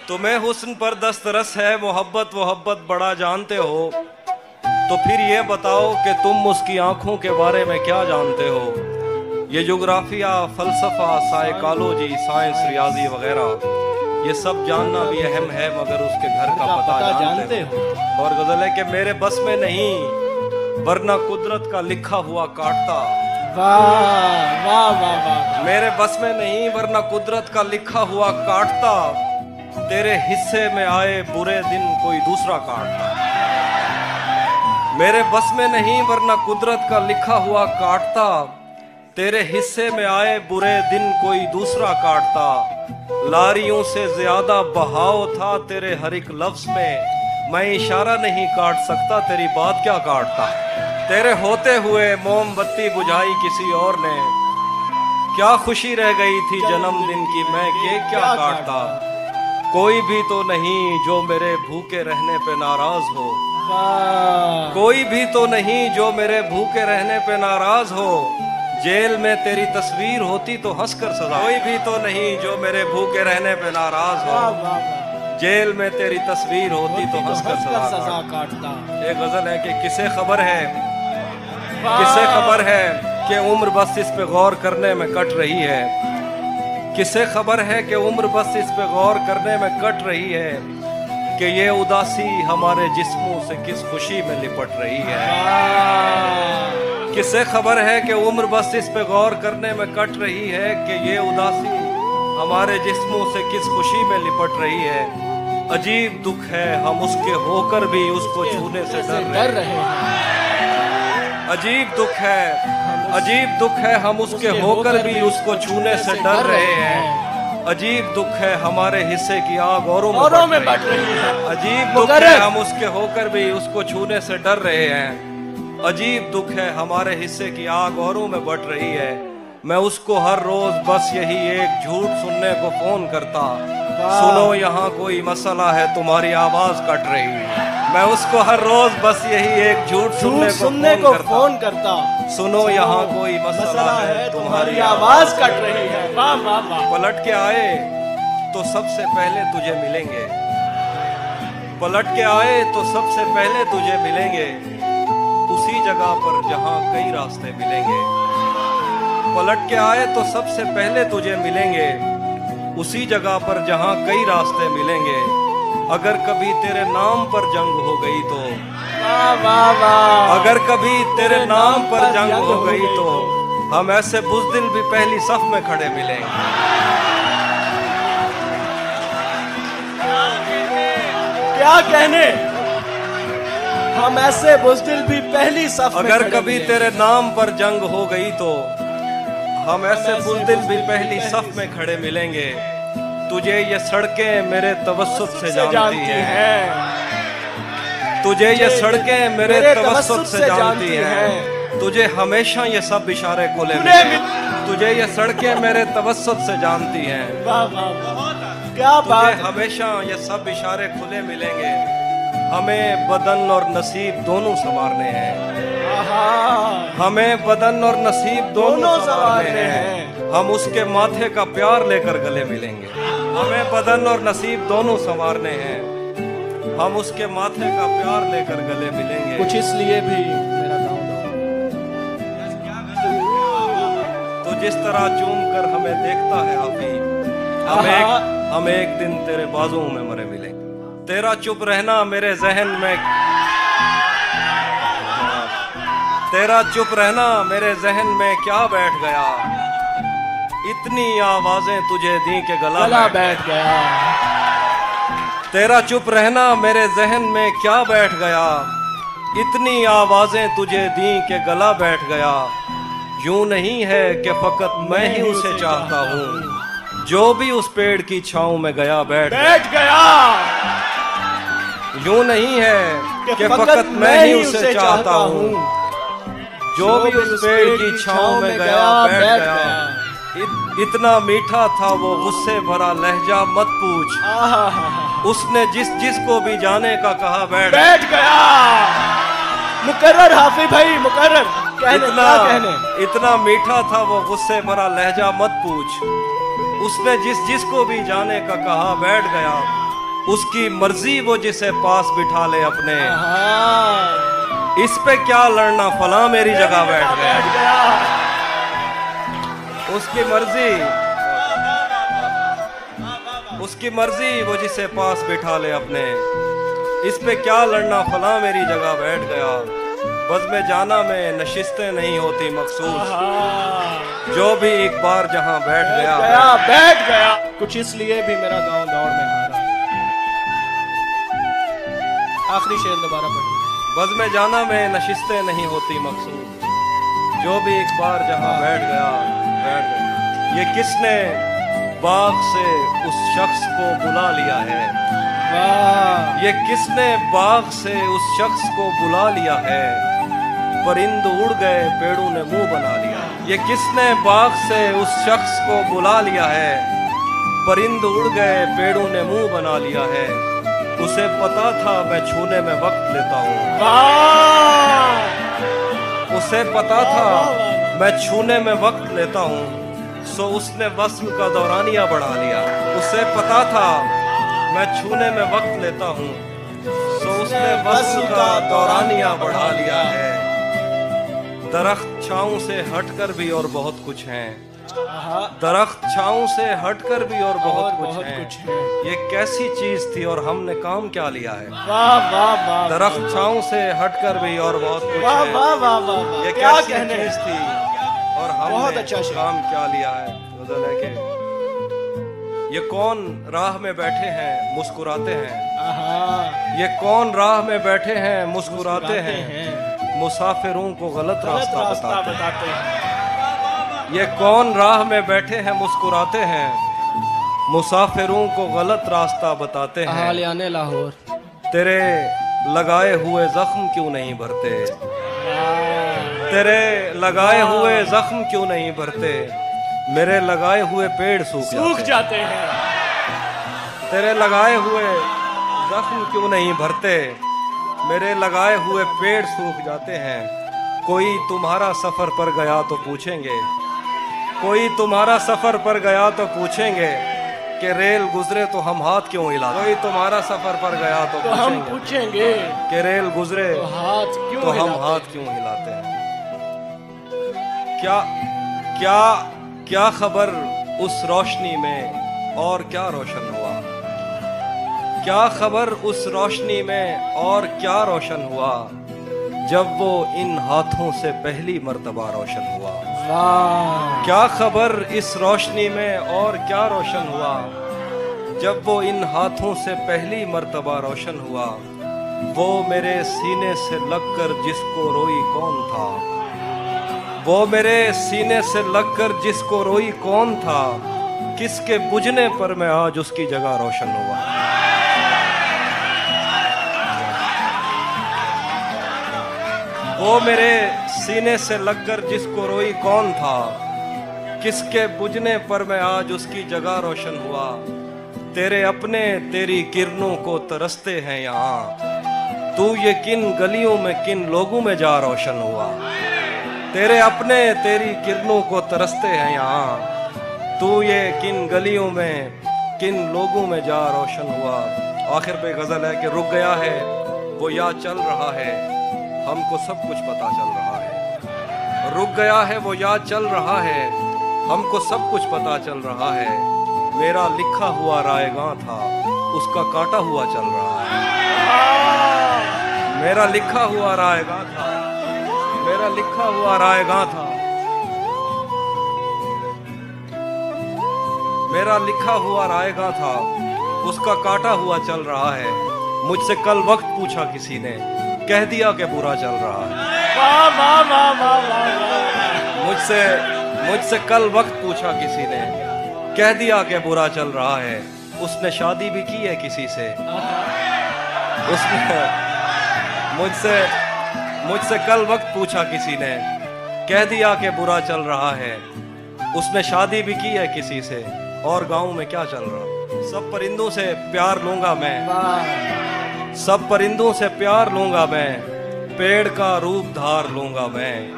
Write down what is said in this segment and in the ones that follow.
तुम्हें हुस्न पर दस्तरस है मोहब्बत बड़ा जानते हो, तो फिर ये बताओ कि तुम उसकी आंखों के बारे में क्या जानते हो। ये जोग्राफिया, फलसफा, साइकोलॉजी, साइंस, रियाजी वगैरह ये सब जानना भी अहम है, मगर उसके घर का पता जानते हो। और गजल है कि मेरे बस में नहीं वरना कुदरत का लिखा हुआ काटता। वाह वाह वाह वाह। मेरे बस में नहीं वरना कुदरत का लिखा हुआ काटता, तेरे हिस्से में आए बुरे दिन कोई दूसरा काटता। मेरे बस में नहीं वरना कुदरत का लिखा हुआ काटता, तेरे हिस्से में आए बुरे दिन कोई दूसरा काटता। लारियों से ज्यादा बहाव था तेरे हर एक लफ्ज में, मैं इशारा नहीं काट सकता तेरी बात क्या काटता। तेरे होते हुए मोमबत्ती बुझाई किसी और ने, क्या खुशी रह गई थी जन्मदिन की मैं केक क्या काटता। कोई भी तो नहीं जो मेरे भूखे रहने पे नाराज हो, कोई भी तो नहीं जो मेरे भूखे रहने पे नाराज हो। जेल में तेरी तस्वीर होती तो हंसकर सजा, कोई भी तो नहीं जो मेरे भूखे रहने पे नाराज हो। जेल में तेरी तस्वीर होती तो हंसकर सजा काटता। एक गजल है कि किसे खबर है कि उम्र बस इस पे गौर करने में कट रही है। किसे खबर है कि उम्र बस इस पे गौर करने में कट रही है, कि ये उदासी हमारे जिस्मों से किस खुशी में लिपट रही है। किसे खबर है कि उम्र बस इस पे गौर करने में कट रही है, कि ये उदासी हमारे जिस्मों से किस खुशी में लिपट रही है। अजीब दुख है हम उसके होकर भी उसको छूने से डर रहे हैं। अजीब दुख है हम उसके होकर भी उसको छूने से डर रहे हैं। अजीब दुख है हमारे हिस्से की आग औरों में बढ़ रही है। अजीब दुख है हम उसके होकर भी उसको छूने से डर रहे हैं। अजीब दुख है हमारे हिस्से की आग औरों में बढ़ रही है। मैं उसको हर रोज बस यही एक झूठ सुनने को फोन करता, सुनो यहाँ कोई मसला है तुम्हारी आवाज कट रही है। मैं उसको हर रोज बस यही एक झूठ सुनने को फोन करता, सुनो यहाँ कोई मसला है तुम्हारी आवाज कट रही है। वाह वाह वाह। पलट के आए तो सबसे पहले तुझे मिलेंगे, पलट के आए तो सबसे पहले तुझे मिलेंगे, उसी जगह पर जहाँ कई रास्ते मिलेंगे। पलट के आए तो सबसे पहले तुझे मिलेंगे, उसी जगह पर जहाँ कई रास्ते मिलेंगे। अगर कभी तेरे नाम पर जंग हो गई तो, अगर कभी तेरे नाम पर जंग हो गई तो हम ऐसे बुज़दिल भी पहली सफ में खड़े मिलेंगे। क्या कहने, हम ऐसे बुज़दिल भी पहली सफ में। अगर कभी तेरे नाम पर जंग हो गई तो हम ऐसे बुज़दिल भी पहली सफ में खड़े मिलेंगे। तुझे ये सड़कें मेरे तवस्सुत से जानती हैं, तुझे ये सड़कें मेरे तवस्सुत से जानती हैं। तुझे हमेशा ये सब इशारे खुले मिलेंगे, तुझे ये सड़कें मेरे तवस्सुत से जानती हैं। क्या बात, तुझे हमेशा ये सब इशारे खुले मिलेंगे। हमें बदन और नसीब दोनों संवारने हैं, हमें बदन और नसीब दोनों संवारने हैं। हम उसके माथे का प्यार लेकर गले मिलेंगे। हमें बदन और नसीब दोनों संवारने हैं, हम उसके माथे का प्यार लेकर गले मिलेंगे। कुछ इसलिए भी मेरा तो जिस तरह चूम कर हमें देखता है हाफी, हम एक दिन तेरे बाजुओं में मरे मिलेंगे। तेरा चुप रहना मेरे जहन में, तेरा चुप रहना मेरे जहन में क्या बैठ गया। इतनी आवाजें तुझे दी के गला बैठ गया। तेरा चुप रहना मेरे जहन में क्या बैठ गया। इतनी आवाजें तुझे दी के गला बैठ गया। यूं नहीं है कि फकत मैं ही उसे चाहता हूँ, जो भी उस पेड़ की छांव में गया बैठ गया। यूं नहीं है कि फकत मैं ही उसे चाहता हूँ, जो भी उस पेड़ की छांव में गया बैठ गया। इतना मीठा था वो गुस्से भरा लहजा मत पूछ, उसने जिस को भी जाने का कहा बैठ गया। मुकर्रर हाफिज भाई, मुकर्रर इतना मीठा था वो गुस्से भरा लहजा मत पूछ, उसने जिस को भी जाने का कहा बैठ गया। उसकी मर्जी वो जिसे पास बिठा ले अपने, हाँ, इस पे क्या लड़ना फला मेरी जगह बैठ गया। उसकी मर्जी वो जिसे पास बिठा ले अपने, इस पे क्या लड़ना फला मेरी जगह बैठ गया। बज़्म जाना में नशिस्तें नहीं होती मखसूस, जो भी एक बार जहां बैठ गया। कुछ इसलिए भी मेरा गांव दौड़ में हारा। आखिरी शेर दोबारा पढ़िए। बज़्म जाना में नशिस्तें नहीं होती मखसूस, जो भी एक बार जहां बैठ गया। ये किसने बाग से उस शख्स को बुला लिया है, ये किसने बाग से उस शख्स को बुला लिया है। परिंद उड़ गए पेड़ों ने मुंह बना लिया। ये किसने बाग से उस शख्स को बुला लिया है। परिंद उड़ गए पेड़ों ने मुंह बना लिया है। उसे पता था मैं छूने में वक्त लेता हूँ, उसे पता था मैं छूने में वक्त लेता हूँ। सो उसने वस्ल का दौरानिया बढ़ा लिया। उसे पता था मैं छूने में वक्त लेता हूँ, सो उसने वस्ल का दौरानिया बढ़ा लिया है। दरख्त छाँव से हटकर भी और बहुत कुछ हैं, दरख्त छाँव से हटकर भी और बहुत कुछ हैं। ये कैसी चीज थी और हमने काम क्या लिया है। दरख्त छाँव से हटकर भी और बहुत कुछ है। ये कैसी चीज थी और हमने काम क्या लिया है। गजल है कि ये कौन राह में बैठे हैं मुस्कुराते हैं, ये कौन राह में बैठे हैं मुस्कुराते हैं। मुसाफिरों को गलत रास्ता बताते हैं। ये कौन राह में बैठे हैं मुस्कुराते हैं, मुसाफिरों को गलत रास्ता बताते हैं। आलियाने लाहौर तेरे लगाए हुए जख्म क्यों नहीं भरते, तेरे लगाए हुए जख्म क्यों नहीं भरते। मेरे लगाए हुए पेड़ सूख जाते हैं। तेरे लगाए हुए जख्म क्यों नहीं भरते, मेरे लगाए हुए पेड़ सूख जाते हैं। कोई तुम्हारा सफर पर गया तो पूछेंगे, कोई तुम्हारा सफर पर गया तो पूछेंगे कि रेल गुजरे तो हम हाथ क्यों हिलाते। कोई तुम्हारा सफर पर गया तो हम पूछेंगे कि रेल गुजरे तो हम हाथ क्यों हिलाते हैं। क्या क्या क्या खबर उस रोशनी में और क्या रोशन हुआ, क्या खबर उस रोशनी में और क्या रोशन हुआ। जब वो इन हाथों से पहली मर्तबा रोशन हुआ। क्या खबर इस रोशनी में और क्या रोशन हुआ। जब वो इन हाथों से पहली मर्तबा रोशन हुआ। वो मेरे सीने से लगकर जिसको रोई कौन था, वो मेरे सीने से लगकर जिसको रोई कौन था। किसके बुझने पर मैं आज उसकी जगह रोशन हुआ। वो मेरे सीने से लगकर जिसको रोई कौन था। किसके बुझने पर मैं आज उसकी जगह रोशन हुआ। तेरे अपने तेरी किरणों को तरसते हैं यहाँ। तू ये किन गलियों में किन लोगों में जा रोशन हुआ। तेरे अपने तेरी किरणों को तरसते हैं यहाँ। तू ये किन गलियों में किन लोगों में जा रोशन हुआ। आखिर पे गजल है कि रुक गया है वो या चल रहा है, हमको सब कुछ पता चल रहा है। रुक गया है वो या चल रहा है, हमको सब कुछ पता चल रहा है। मेरा लिखा हुआ रायगां था उसका काटा हुआ चल रहा है। मेरा लिखा हुआ रायगां था, मेरा लिखा हुआ रायगां था, मेरा लिखा हुआ रायगां था उसका काटा हुआ चल रहा है। मुझसे कल वक्त पूछा किसी ने, कह दिया कि बुरा चल रहा है। मुझसे कल वक्त पूछा किसी ने, कह दिया कि बुरा चल रहा है। उसने शादी भी की है किसी से, उसने मुझसे कल वक्त पूछा किसी ने, कह दिया कि बुरा चल रहा है। उसने शादी भी की है किसी से, और गांव में क्या चल रहा। सब परिंदों से प्यार लूंगा मैं, सब परिंदों से प्यार लूंगा मैं, पेड़ का रूप धार लूंगा मैं।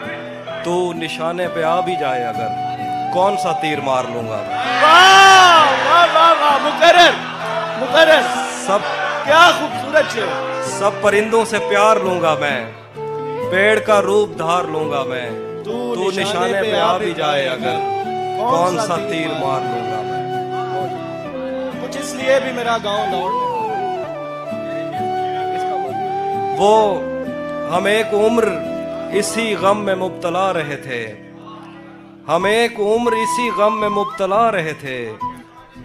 तू निशाने पे आ भी जाए अगर, कौन सा तीर मार लूंगा मैं। वाह वाह वाह वाह, मुकर्रर मुकर्रर। सब क्या खूबसूरत शेर। सब परिंदों से प्यार लूंगा मैं, पेड़ का रूप धार लूंगा मैं, तू निशाने पे आ भी जाए अगर, कौन सा तीर मार लूंगा मैं। कुछ इसलिए भी मेरा गांव दौड़ में। वो हम एक उम्र इसी गम में मुब्तला रहे थे, हम एक उम्र इसी गम में मुब्तला रहे थे,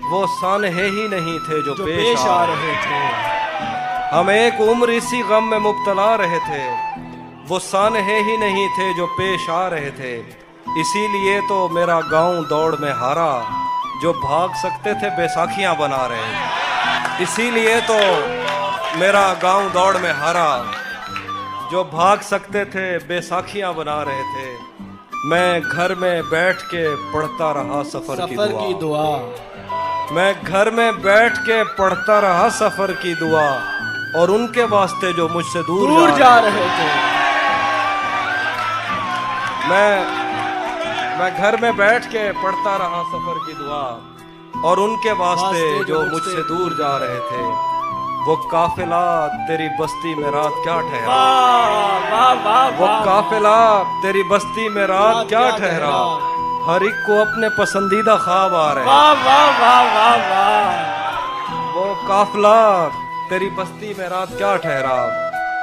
वो सानहे ही नहीं थे जो पेश आ रहे थे। हम एक उम्र इसी गम में मुब्तला रहे थे, वो सानहे ही नहीं थे जो पेश आ रहे थे। इसीलिए तो मेरा गांव दौड़ में हारा, जो भाग सकते थे बैसाखियां बना रहे। इसीलिए तो मेरा गांव दौड़ में हारा, जो भाग सकते थे बैसाखियां बना रहे थे। मैं घर में बैठ के पढ़ता रहा सफर की दुआ, मैं घर में बैठ के पढ़ता रहा सफर की दुआ, और उनके वास्ते जो मुझसे दूर जा रहे थे। मैं घर में बैठ के पढ़ता रहा सफर की दुआ, और उनके वास्ते जो मुझसे दूर जा रहे थे। वो काफिला तेरी बस्ती में रात क्या ठहरा, वो काफिला तेरी बस्ती में रात क्या ठहरा, हर एक को अपने पसंदीदा ख्वाब आ रहे। वो काफिला तेरी बस्ती में रात क्या ठहरा,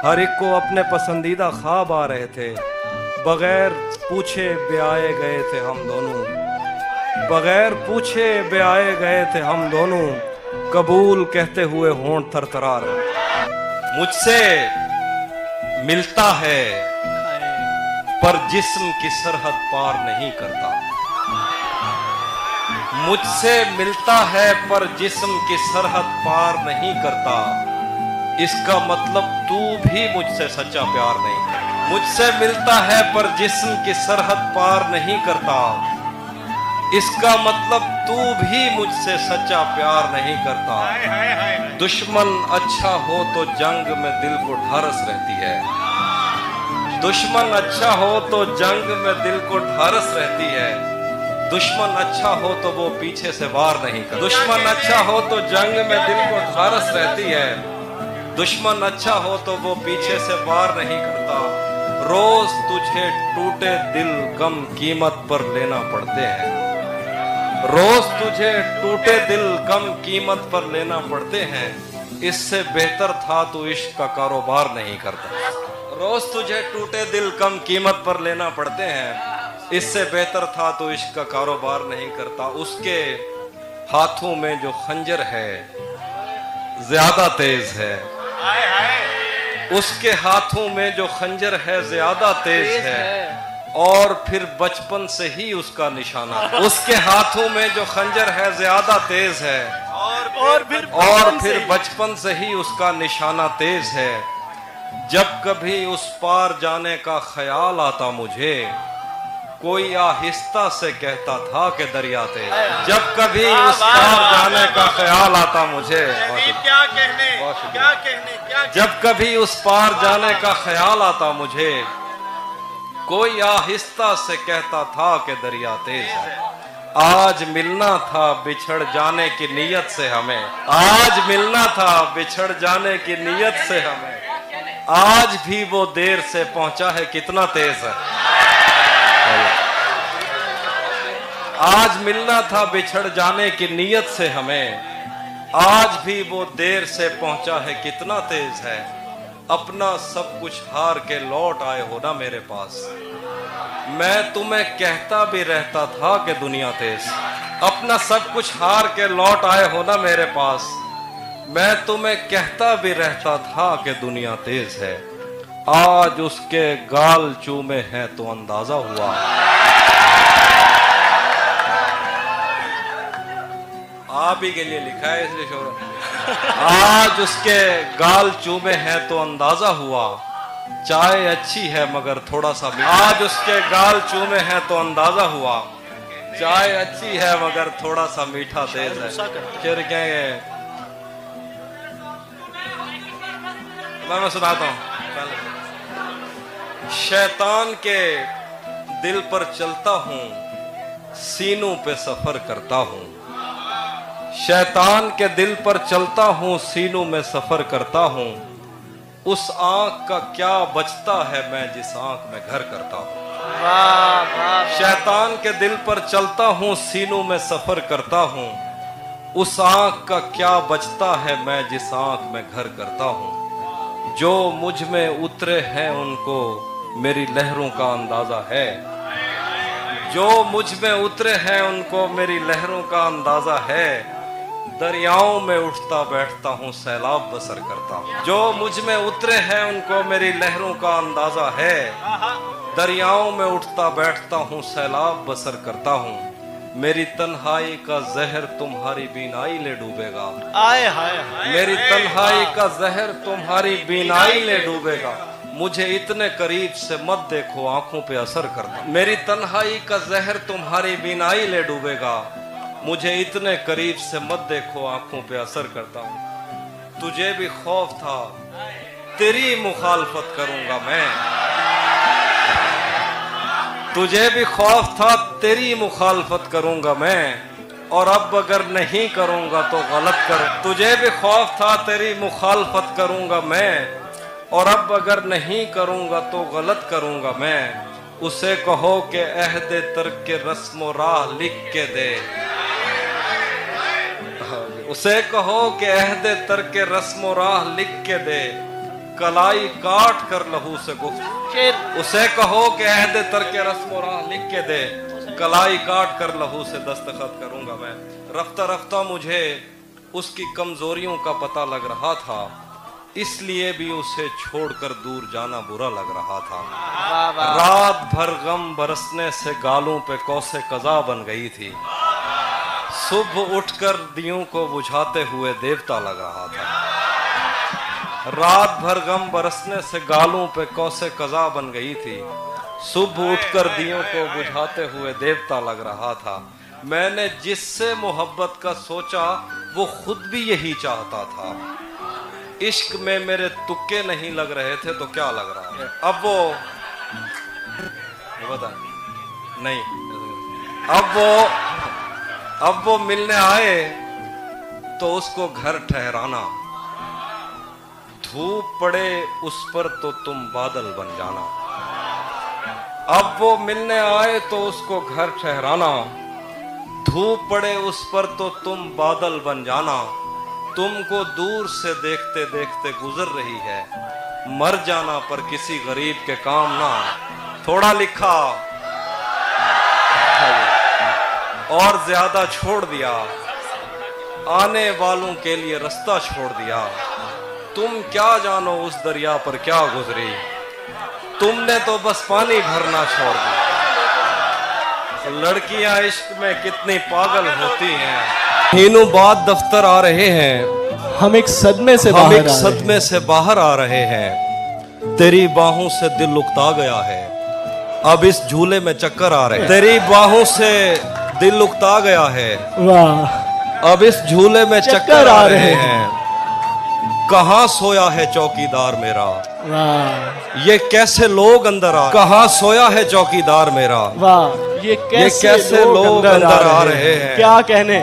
हर एक को अपने पसंदीदा ख्वाब आ रहे थे। बगैर पूछे ब्याए गए थे हम दोनों, बगैर पूछे ब्याए गए थे हम दोनों, कबूल कहते हुए होंठ थरथरा रहे। मुझसे मिलता है पर जिस्म की सरहद पार नहीं करता, मुझसे मिलता है पर जिस्म की सरहद पार नहीं करता। इसका मतलब तू भी मुझसे सच्चा प्यार नहीं करता। मुझसे मिलता है पर जिस्म की सरहद पार नहीं करता, इसका मतलब तू भी मुझसे सच्चा प्यार नहीं करता। दुश्मन अच्छा हो तो जंग में दिल को ढारस रहती है, दुश्मन अच्छा हो तो जंग में दिल को ढारस रहती है। दुश्मन अच्छा हो तो वो पीछे से वार नहीं करता, दुश्मन अच्छा हो तो जंग में दिल को ढारस रहती है। दुश्मन अच्छा हो तो वो पीछे से वार नहीं करता। रोज तुझे टूटे दिल कम कीमत पर लेना पड़ते हैं, रोज तुझे टूटे दिल कम कीमत पर लेना पड़ते हैं। इससे बेहतर था तू इश्क का कारोबार नहीं करता। रोज तुझे टूटे दिल कम कीमत पर लेना पड़ते हैं, इससे बेहतर था तू इश्क का कारोबार नहीं करता। उसके हाथों में जो खंजर है ज्यादा तेज है, उसके हाथों में जो खंजर है ज्यादा तेज है, और फिर बचपन से ही उसका निशाना। उसके हाथों में जो खंजर है ज्यादा तेज है, और फिर बचपन से ही उसका निशाना तेज है। जब कभी उस पार जाने का ख्याल आता मुझे, कोई आहिस्ता से कहता था कि दरिया तेज। जब कभी उस पार जाने का ख्याल आता मुझे, क्या कहने जब कभी उस पार जाने का ख्याल आता मुझे, कोई आहिस्ता से कहता था कि दरिया तेज है। आज मिलना था बिछड़ जाने की नीयत से हमें, आज मिलना था बिछड़ जाने की नीयत से हमें, आज भी वो देर से पहुंचा है कितना तेज है। आज मिलना था बिछड़ जाने की नीयत से हमें, आज भी वो देर से पहुंचा है कितना तेज है। अपना सब कुछ हार के लौट आए हो ना मेरे पास, मैं तुम्हें कहता भी रहता था कि दुनिया तेज। अपना सब कुछ हार के लौट आए हो ना मेरे पास, मैं तुम्हें कहता भी रहता था कि दुनिया तेज है। आज उसके गाल चूमे हैं तो अंदाजा हुआ, आप ही के लिए लिखा है इसलिए शोर। आज उसके गाल चूमे हैं तो अंदाजा हुआ, चाय अच्छी है मगर थोड़ा सा मीठा। आज उसके गाल चूमे हैं तो अंदाजा हुआ, चाय अच्छी है मगर थोड़ा सा मीठा तेज है। फिर कहेंगे, मैं सुनाता हूँ। शैतान के दिल पर चलता हूँ, सीनों पे सफर करता हूँ। शैतान के दिल पर चलता हूँ, सीनों में सफर करता हूँ। उस आंख का क्या बचता है, मैं जिस आंख में घर करता हूँ। वाह वाह। शैतान के दिल पर चलता हूँ, सीनों में सफर करता हूँ। उस आंख का क्या बचता है, मैं जिस आंख में घर करता हूँ। जो मुझ में उतरे हैं उनको मेरी लहरों का अंदाजा है। जो मुझ में उतरे हैं उनको मेरी लहरों का अंदाजा है। दरियाओं में उठता बैठता हूँ, सैलाब बसर करता हूँ। जो मुझ में उतरे हैं उनको मेरी लहरों का अंदाजा है। दरियाओं में उठता बैठता हूँ, सैलाब बसर करता हूँ। मेरी तन्हाई का जहर तुम्हारी बीनाई ले डूबेगा। आए हाय हाय। मेरी तन्हाई का जहर तुम्हारी बीनाई ले डूबेगा। मुझे इतने करीब से मत देखो, आंखों पे असर करता। मेरी तन्हाई का जहर तुम्हारी बीनाई ले डूबेगा। मुझे इतने करीब से मत देखो, आंखों पे असर करता हूँ। तुझे भी खौफ था, तेरी मुखालफत करूंगा मैं। तुझे भी खौफ था, तेरी मुखालफत करूंगा मैं। और अब अगर नहीं करूंगा तो गलत कर। तुझे भी खौफ था, तेरी मुखालफत करूंगा मैं। और अब अगर नहीं करूंगा तो गलत करूंगा मैं। उसे कहो कि अहदे तर्क के रस्म राह लिख के दे। उसे कहो कि अहदे तर्क के रस्म राह लिख के दे। कलाई काट कर लहू से गुफ्त। उसे कहो कि अहदे तर्क के रस्म राह लिख के दे। कलाई काट कर लहू से दस्तखत करूंगा मैं। रफ्ता रफ्ता मुझे उसकी कमजोरियों का पता लग रहा था, इसलिए भी उसे छोड़कर दूर जाना बुरा लग रहा था। रात भर गम बरसने से गालों पे कौसे कज़ा बन गई थी। सुबह उठकर दियों को बुझाते हुए देवता लग रहा था। रात भर गम बरसने से गालों पे कौसे कज़ा बन गई थी। सुबह उठकर दियों को बुझाते हुए देवता लग रहा था। मैंने जिससे मोहब्बत का सोचा वो खुद भी यही चाहता था। इश्क में मेरे तुक्के नहीं लग रहे थे तो क्या लग रहा है। अब वो बता नहीं, अब वो मिलने आए तो उसको घर ठहराना। धूप पड़े उस पर तो तुम बादल बन जाना। अब वो मिलने आए तो उसको घर ठहराना। धूप पड़े उस पर तो तुम बादल बन जाना। तुमको दूर से देखते देखते गुजर रही है। मर जाना पर किसी गरीब के काम ना। थोड़ा लिखा और ज्यादा छोड़ दिया। आने वालों के लिए रास्ता छोड़ दिया। तुम क्या जानो उस दरिया पर क्या गुजरी। तुमने तो बस पानी भरना छोड़ दिया। लड़कियां इश्क में कितनी पागल होती हैं। तीनों बाद दफ्तर आ रहे हैं, हम एक सदमे से बाहर आ रहे हैं। तेरी बाहों से दिल उकता गया है, अब इस झूले में चक्कर आ रहे हैं। तेरी बाहों से दिल उकता गया है, वाह, अब इस झूले में चक्कर आ रहे हैं। कहाँ सोया है चौकीदार मेरा, वाह, ये कैसे लोग अंदर आ। कहाँ सोया है चौकीदार मेरा, वाह, ये कैसे लोग अंदर आ रहे हैं। क्या कहने।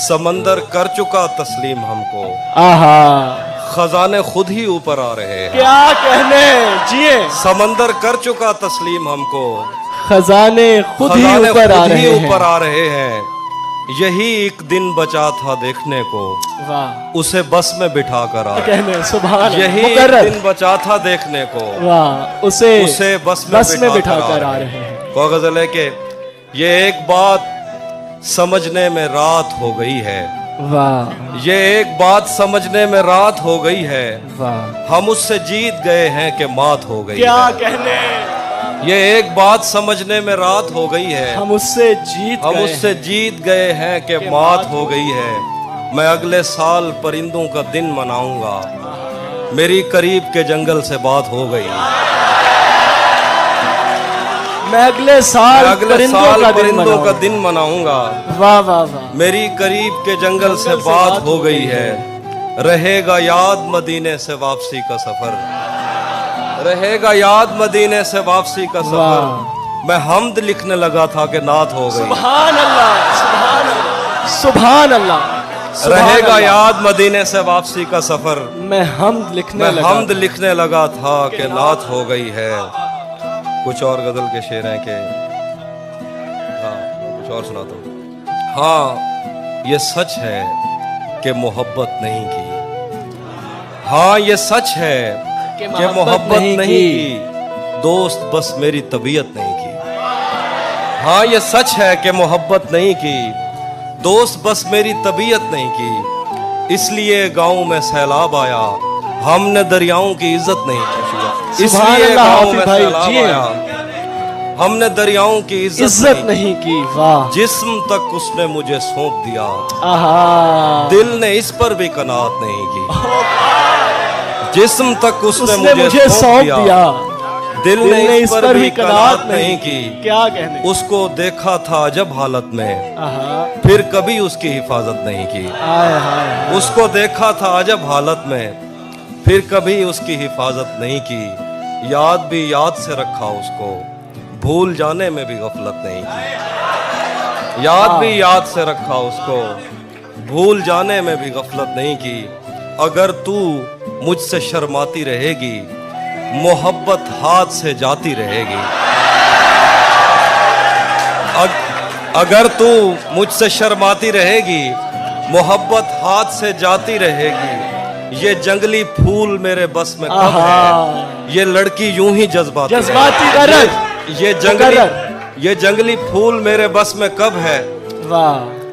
समंदर कर चुका तस्लीम हमको, आहा, खजाने खुद ही ऊपर आ रहे हैं। क्या कहने, जिए। समंदर कर चुका तस्लीम हमको, खजाने खुद ही ऊपर आ रहे हैं। यही एक दिन बचा था देखने को, वाह, उसे बस में बिठा कर आ। कहने सुभान। यही एक दिन बचा था देखने को, वाह, उसे बस में बिठा कर आ रहे हैं। को गजल है कि ये एक बात समझने में रात हो गई है, वाह, ये एक बात समझने में रात हो गई है। वाह, हम उससे जीत गए हैं कि मात हो गई। क्या कहने। ये एक बात समझने में रात हो गई है, हम उससे जीत गए हैं कि मात हो गई है। मैं अगले साल परिंदों का दिन मनाऊंगा, मेरी करीब के जंगल से बात हो गई। मैं अगले साल परिंदों का दिन मनाऊंगा, वाह वाह वाह, मेरी करीब के जंगल से बात हो गई है। रहेगा याद मदीने से वापसी का सफर, रहेगा याद मदीने से वापसी का सफर। मैं हमद लिखने लगा था कि नात हो गई। सुभान अल्लाह, सुभान अल्लाह, सुभान अल्लाह। رہے گا یاد مدینے سے واپسی کا سفر. میں حمد لکھنے لگا تھا کہ نعت ہو گئی ہے. کچھ اور غزل کے شعر ہیں کہ کچھ اور سناتا ہوں. ہاں یہ سچ ہے کہ محبت نہیں کی. ہاں یہ سچ ہے کہ محبت نہیں کی. دوست بس میری طبیعت نہیں کی. ہاں یہ سچ ہے کہ محبت نہیں کی. دوست بس میری طبیعت نہیں کی. اس لیے گاؤں میں سیلاب آیا, ہم نے دریاؤں کی عزت نہیں کی. اس لیے گاؤں میں سیلاب آیا, ہم نے دریاؤں کی عزت نہیں کی. جسم تک اس نے مجھے سونپ دیا, دل نے اس پر بھی قناعت نہیں کی. جسم تک اس نے مجھے سونپ دیا, دل نے اس پر بھی قناعت نہیں کی. کیا کہنے, اس کو دیکھا تھا جب حالت میں, پھر کبھی اس کی حفاظت نہیں کی. اس کو دیکھا تھا جب حالت میں, پھر کبھی اس کی حفاظت نہیں کی. یاد بھی یاد سے رکھا اس کو, بھول جانے میں بھی غفلت نہیں کی. یاد بھی یاد سے رکھا اس کو, بھول جانے میں بھی غفلت نہیں کی. اگر تو مجھ سے شرماتی رہے گی, محبت ہاتھ سے جاتی رہے گی. اگر تو مجھ سے شرماتی رہے گی, محبت ہاتھ سے جاتی رہے گی. یہ جنگلی پھول میرے بس میں کب ہے, یہ لڑکی یوں ہی جذباتی یہ جنگلی پھول میرے بس میں کب ہے.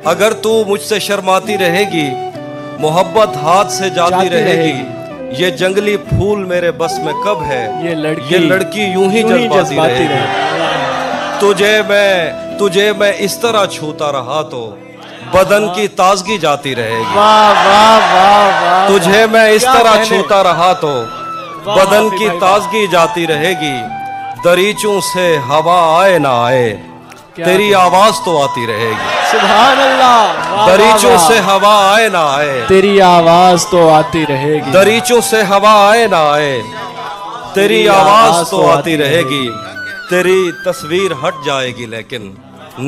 اگر تو مجھ سے شرماتی رہے گی, محبت ہاتھ سے جاتی رہے گی. یہ جنگلی پھول میرے بس میں کب ہے, یہ لڑکی یوں ہی جذباتی رہے گی. تجھے میں اس طرح چھوتا رہا تو بدن کی تازگی جاتی رہے گی. تجھے میں اس طرح چھوتا رہا تو بدن کی تازگی جاتی رہے گی. دریچوں سے ہوا آئے نہ آئے, تیری آواز تو آتی رہے گی. سبحان اللہ. دریچوں سے ہوا آئے نہ آئے, تیری آواز تو آتی رہے گی. دریچوں سے ہوا آئے نہ آئے, تیری آواز تو آتی رہے گی. تیری تصویر ہٹ جائے گی لیکن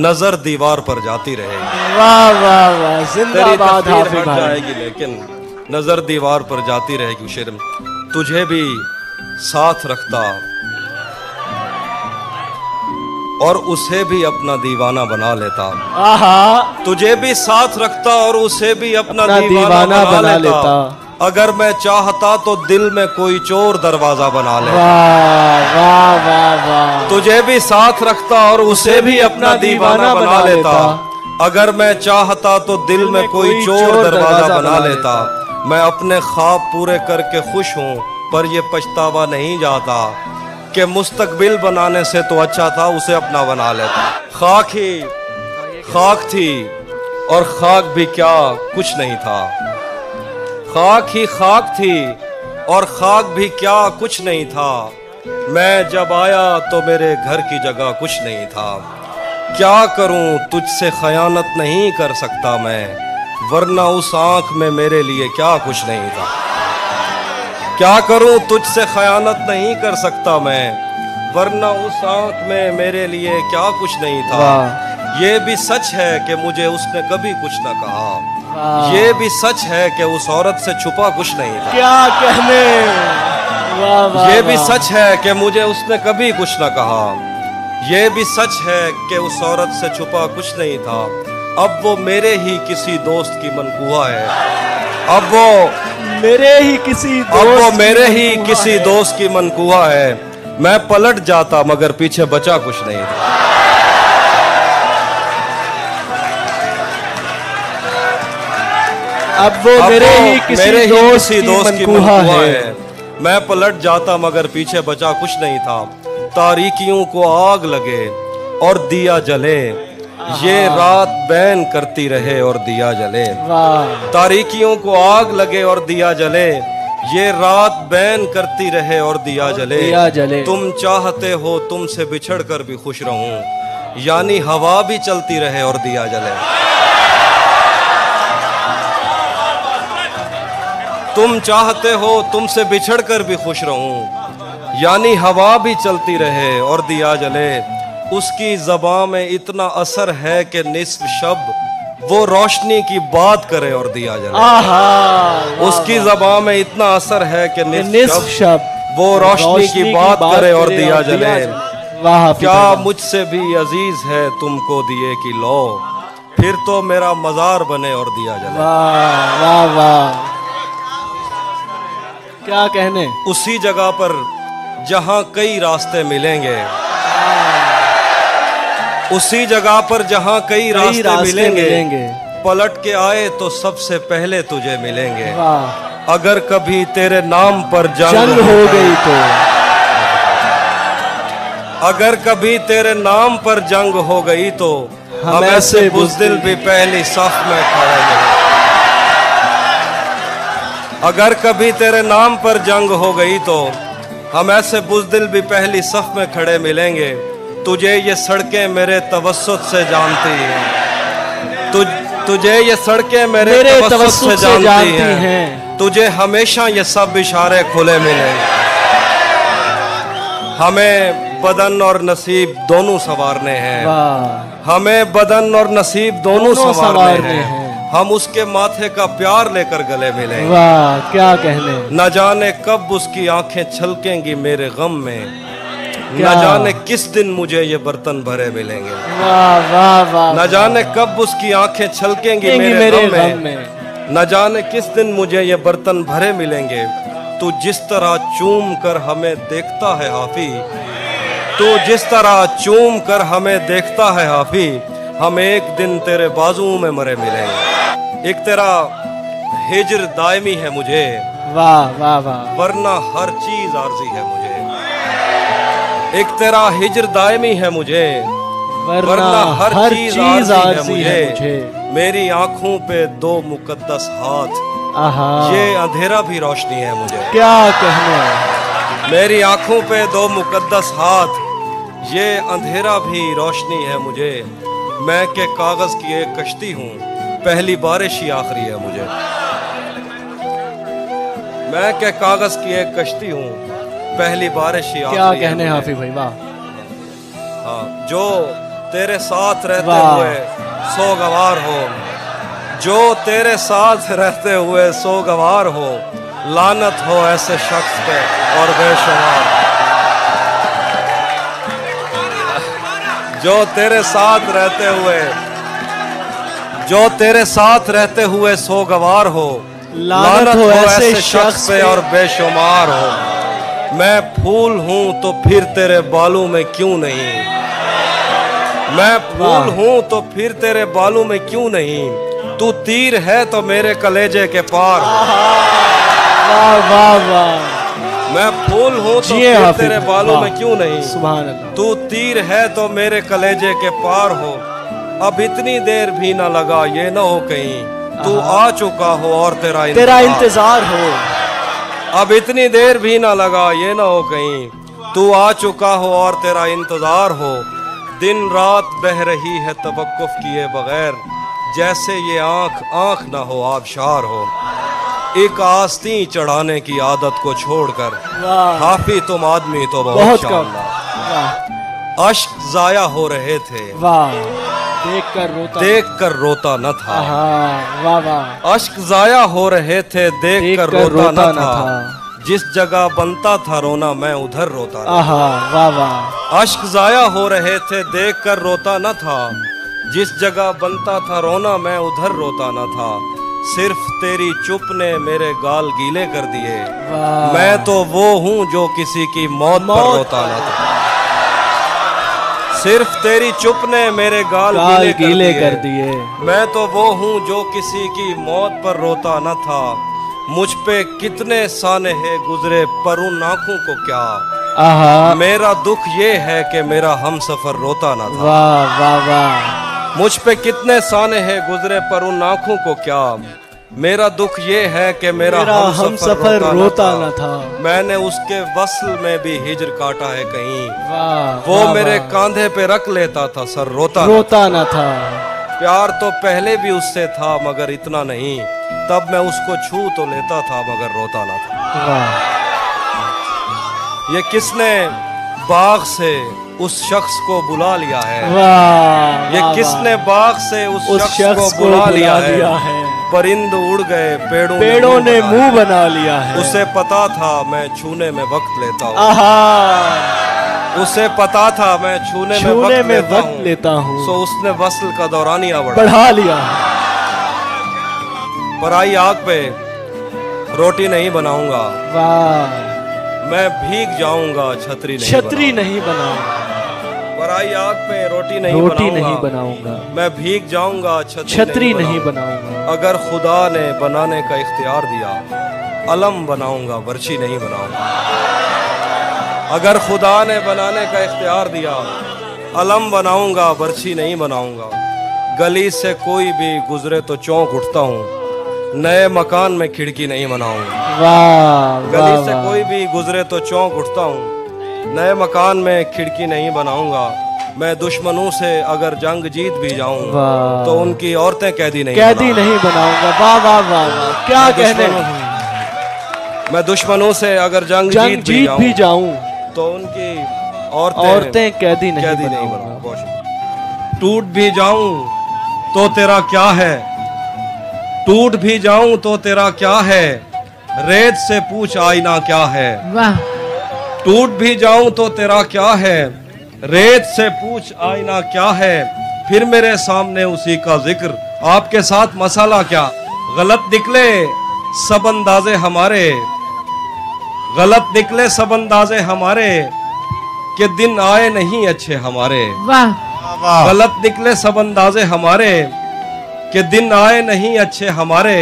نظر دیوار پر جاتی رہے گی. واہ واہ واہ, زندہ باد تیری حافظ تصویر ہٹ بھائی. جائے گی لیکن نظر دیوار پر جاتی رہے گی. شرم تجھے بھی ساتھ رکھتا اور اسے بھی اپنا دیوانہ بنا لیتا. تجھے بھی ساتھ رکھتا اور اسے بھی اپنا دیوانہ بنا لیتا. اگر میں چاہتا تو دل میں کوئی چور دروازہ بنا لیتا. تجھے بھی ساتھ رکھتا اور اسے بھی اپنا دیوانہ بنا لیتا. اگر میں چاہتا تو دل میں کوئی چور دروازہ بنا لیتا. میں اپنے خواب پورے کر کے خوش ہوں, پر یہ پچھتاوا نہیں جاتا کہ مستقبل بنانے سے تو اچھا تھا اسے اپنا بنا لیتا. خاک ہی خاک تھی اور خاک بھی کیا کچھ نہیں تھا. خاک ہی خاک تھی اور خاک بھی کیا کچھ نہیں تھا. میں جب آیا تو میرے گھر کی جگہ کچھ نہیں تھا. کیا کروں تجھ سے خیانت نہیں کر سکتا میں, ورنہ اس آنکھ میں میرے لیے کیا کچھ نہیں تھا. کیا کروں تجھ سے خیانت نہیں کر سکتا میں, ورنہ اس آنکھ میں میرے لیے کیا کچھ نہیں تھا. یہ بھی سچ ہے کہ مجھے اس نے کبھی کچھ نہ کہا. یہ بھی سچ ہے کہ اس عورت سے چھپا کچھ نہیں تھا. کیا کہنے. یہ بھی سچ ہے کہ مجھے اس نے کبھی کچھ نہ کہا. یہ بھی سچ ہے کہ اس عورت سے چھپا کچھ نہیں تھا. اب وہ میرے ہی کسی دوست کی منقوہ ہے. اب وہ میرے ہی کسی دوست کی منقوہ ہے. میں پلٹ جاتا مگر پیچھے بچا کچھ نہیں تھا. اب وہ میرے ہی کسی دوست کی منقوہ ہے. میں پلٹ جاتا مگر پیچھے بچا کچھ نہیں تھا. تاریکیوں کو آگ لگے اور دیا جلے, یہ رات بین کرتی رہے اور دیا جلے. تاریکیوں کو آگ لگے اور دیا جلے, یہ رات بین کرتی رہے اور دیا جلے. تم چاہتے ہو تم سے بچھڑ کر بھی خوش رہوں, یعنی ہوا بھی چلتی رہے اور دیا جلے. تم چاہتے ہو تم سے بچھڑ کر بھی خوش رہوں, یعنی ہوا بھی چلتی رہے اور دیا جلے. اس کی زباں میں اتنا اثر ہے کہ نصف شب वो रोशनी की बात करे और दिया जले। आहा, उसकी ज़बान में इतना असर है कि निस्फ शब वो रोशनी की बात करे और दिया जले। वाह, क्या मुझसे भी अजीज है तुमको दिए की लो, फिर तो मेरा मजार बने और दिया जले। वाह वाह वाह, क्या कहने। उसी जगह पर जहां कई रास्ते मिलेंगे, उसी जगह पर जहां कई रास्ते मिलेंगे, पलट के आए तो सबसे पहले तुझे मिलेंगे। वाह, अगर कभी तेरे नाम पर जंग हो गई तो, अगर कभी तेरे नाम पर जंग हो गई तो हम ऐसे बुज़दिल भी पहली सफ में खड़े मिलेंगे। अगर कभी तेरे नाम पर जंग हो गई तो हम ऐसे बुज़दिल भी पहली सफ में खड़े मिलेंगे। तुझे ये सड़कें मेरे तवस्सुत से जानती हैं, तुझे ये सड़कें मेरे तवस्सुत से जानती हैं। तुझे हमेशा ये सब इशारे खुले मिलेंगे। हमें बदन और नसीब दोनों संवारने हैं, हमें बदन और नसीब दोनों संवारने हैं। हम उसके माथे का प्यार लेकर गले मिलेंगे। वाह, क्या कहने। न जाने कब उसकी आंखें छलकेंगी मेरे गम में, न जाने किस दिन मुझे ये बर्तन भरे मिलेंगे। वाह वाह वाह, न जाने कब उसकी आंखें छलकेंगी मेरे गम में, न जाने किस दिन मुझे ये बर्तन भरे मिलेंगे। तू जिस तरह चूम कर हमें देखता है हाफी, तू जिस तरह चूम कर हमें देखता है हाफी, हम एक दिन तेरे बाजुओं में मरे मिलेंगे। एक तेरा हिज्र दायमी है मुझे, वाह वाह वाह, वरना हर चीज आरज़ी है मुझे। एक तेरा हिज्र दायमी है मुझे, वरना हर चीज आरज़ी है मुझे। मेरी आंखों पे दो मुकद्दस हाथ, ये अंधेरा भी रोशनी है मुझे। क्या कहने। मेरी आंखों पे दो मुकद्दस हाथ, ये अंधेरा भी रोशनी है मुझे। मैं के कागज की एक कश्ती हूँ, पहली बारिश ही आखिरी है मुझे। मैं के कागज की एक कश्ती हूँ, पहली बारिश ही आखिरी है। क्या कहने हाफिज भाई, वाह। हाँ, जो तेरे साथ रहते हुए सोगवार हो, जो तेरे साथ रहते हुए सोगवार हो, लानत हो ऐसे शख्स पे और बेशुमार। जो तेरे साथ रहते हुए, जो तेरे साथ रहते हुए सोगवार हो, लानत हो ऐसे शख्स पे और बेशुमार हो। मैं फूल हूं तो फिर तेरे बालों में क्यों नहीं, मैं फूल हूं तो फिर तेरे बालों में क्यों नहीं। तू तीर है तो मेरे कलेजे के पार। वाह वाह वाह, मैं फूल हूँ तो फिर तेरे बालों में क्यों नहीं। सुभान अल्लाह। तू तीर है तो मेरे कलेजे के पार हो। अब इतनी देर भी ना लगा ये ना हो कहीं तू आ चुका हो और तेरा इंतजार हो। अब इतनी देर भी ना लगा ये ना हो कहीं तू आ चुका हो और तेरा इंतजार हो। दिन रात बह रही है तवक्कुफ किए बगैर, जैसे ये आंख आंख ना हो आबशार हो। एक आस्ती चढ़ाने की आदत को छोड़कर काफी तुम आदमी तो बहुत कम। अश्क जाया हो रहे थे, देख कर रोता न था। वाह वाह। अश्क जाया हो रहे थे, देख कर रोता न था। जिस जगह बनता था रोना मैं उधर रोता न था। वाह वाह। अश्क जाया हो रहे थे, देख कर रोता न था। जिस जगह बनता था रोना मैं उधर रोता न था। सिर्फ तेरी चुप ने मेरे गाल गीले कर दिए, मैं तो वो हूँ जो किसी की मौत पर रोता न था। सिर्फ तेरी चुप ने मेरे गाल गीले कर दिए, मैं तो वो हूँ जो किसी की मौत पर रोता न था। मुझ पे कितने सानहे गुजरे पर उन आंखों को क्या, मेरा दुख ये है कि मेरा हमसफर रोता न था। वाह वाह वाह। मुझ पे कितने सानहे गुजरे पर उन आंखों को क्या, मेरा दुख ये है कि मेरा हमसफर रोता न था। मैंने उसके वस्ल में भी हिज्र काटा है कहीं, वो मेरे कांधे पे रख लेता था सर रोता न था। प्यार तो पहले भी उससे था मगर इतना नहीं, तब मैं उसको छू तो लेता था मगर रोता न था। ये किसने बाग से उस शख्स को बुला लिया है। वाह, ये वाह, किसने वाह। बाग से उस शख्स को बुला लिया है। परिंद उड़ गए पेड़ों ने मुंह बना लिया है। उसे पता था मैं छूने में वक्त लेता हूँ। आहा, उसे पता था मैं छूने में वक्त लेता हूँ। सो उसने वस्ल का दौरानिया बढ़ा लिया है। पराई आग पे रोटी नहीं बनाऊंगा। वाह, मैं भीग जाऊंगा छतरी नहीं बनाऊंगा। पराई आग पे रोटी नहीं बनाऊंगा। मैं भीग जाऊंगा छतरी नहीं बनाऊंगा। अगर खुदा ने बनाने का इख्तियार दिया अलम बनाऊंगा वर्ची नहीं बनाऊंगा। अगर खुदा ने बनाने का इख्तियार दिया अलम बनाऊंगा वर्ची नहीं बनाऊंगा। गली से कोई भी गुजरे तो चौंक उठता हूँ। नए मकान में खिड़की नहीं बनाऊंगा। वाह, गली से कोई भी गुजरे तो चौंक उठता हूँ। नए मकान में खिड़की नहीं बनाऊंगा। मैं दुश्मनों से अगर जंग जीत भी जाऊं तो उनकी औरतें कैदी नहीं बनाऊंगा। वाह वाह वाह, क्या कहने। मैं दुश्मनों से अगर जंग जीत भी जाऊं तो उनकी औरतें कैदी नहीं बनाऊंगा। टूट भी जाऊं तो तेरा क्या है। टूट भी जाऊं तो तेरा क्या है। रेत से पूछ आईना क्या है। वाह, टूट भी जाऊं तो तेरा क्या है। रेत से पूछ आईना क्या है। फिर मेरे सामने उसी का जिक्र। आपके साथ मसाला क्या। गलत निकले सब अंदाजे हमारे। गलत निकले सब अंदाजे हमारे कि दिन आए नहीं अच्छे हमारे। वाह, गलत निकले सब अंदाजे हमारे कि दिन आए नहीं अच्छे हमारे।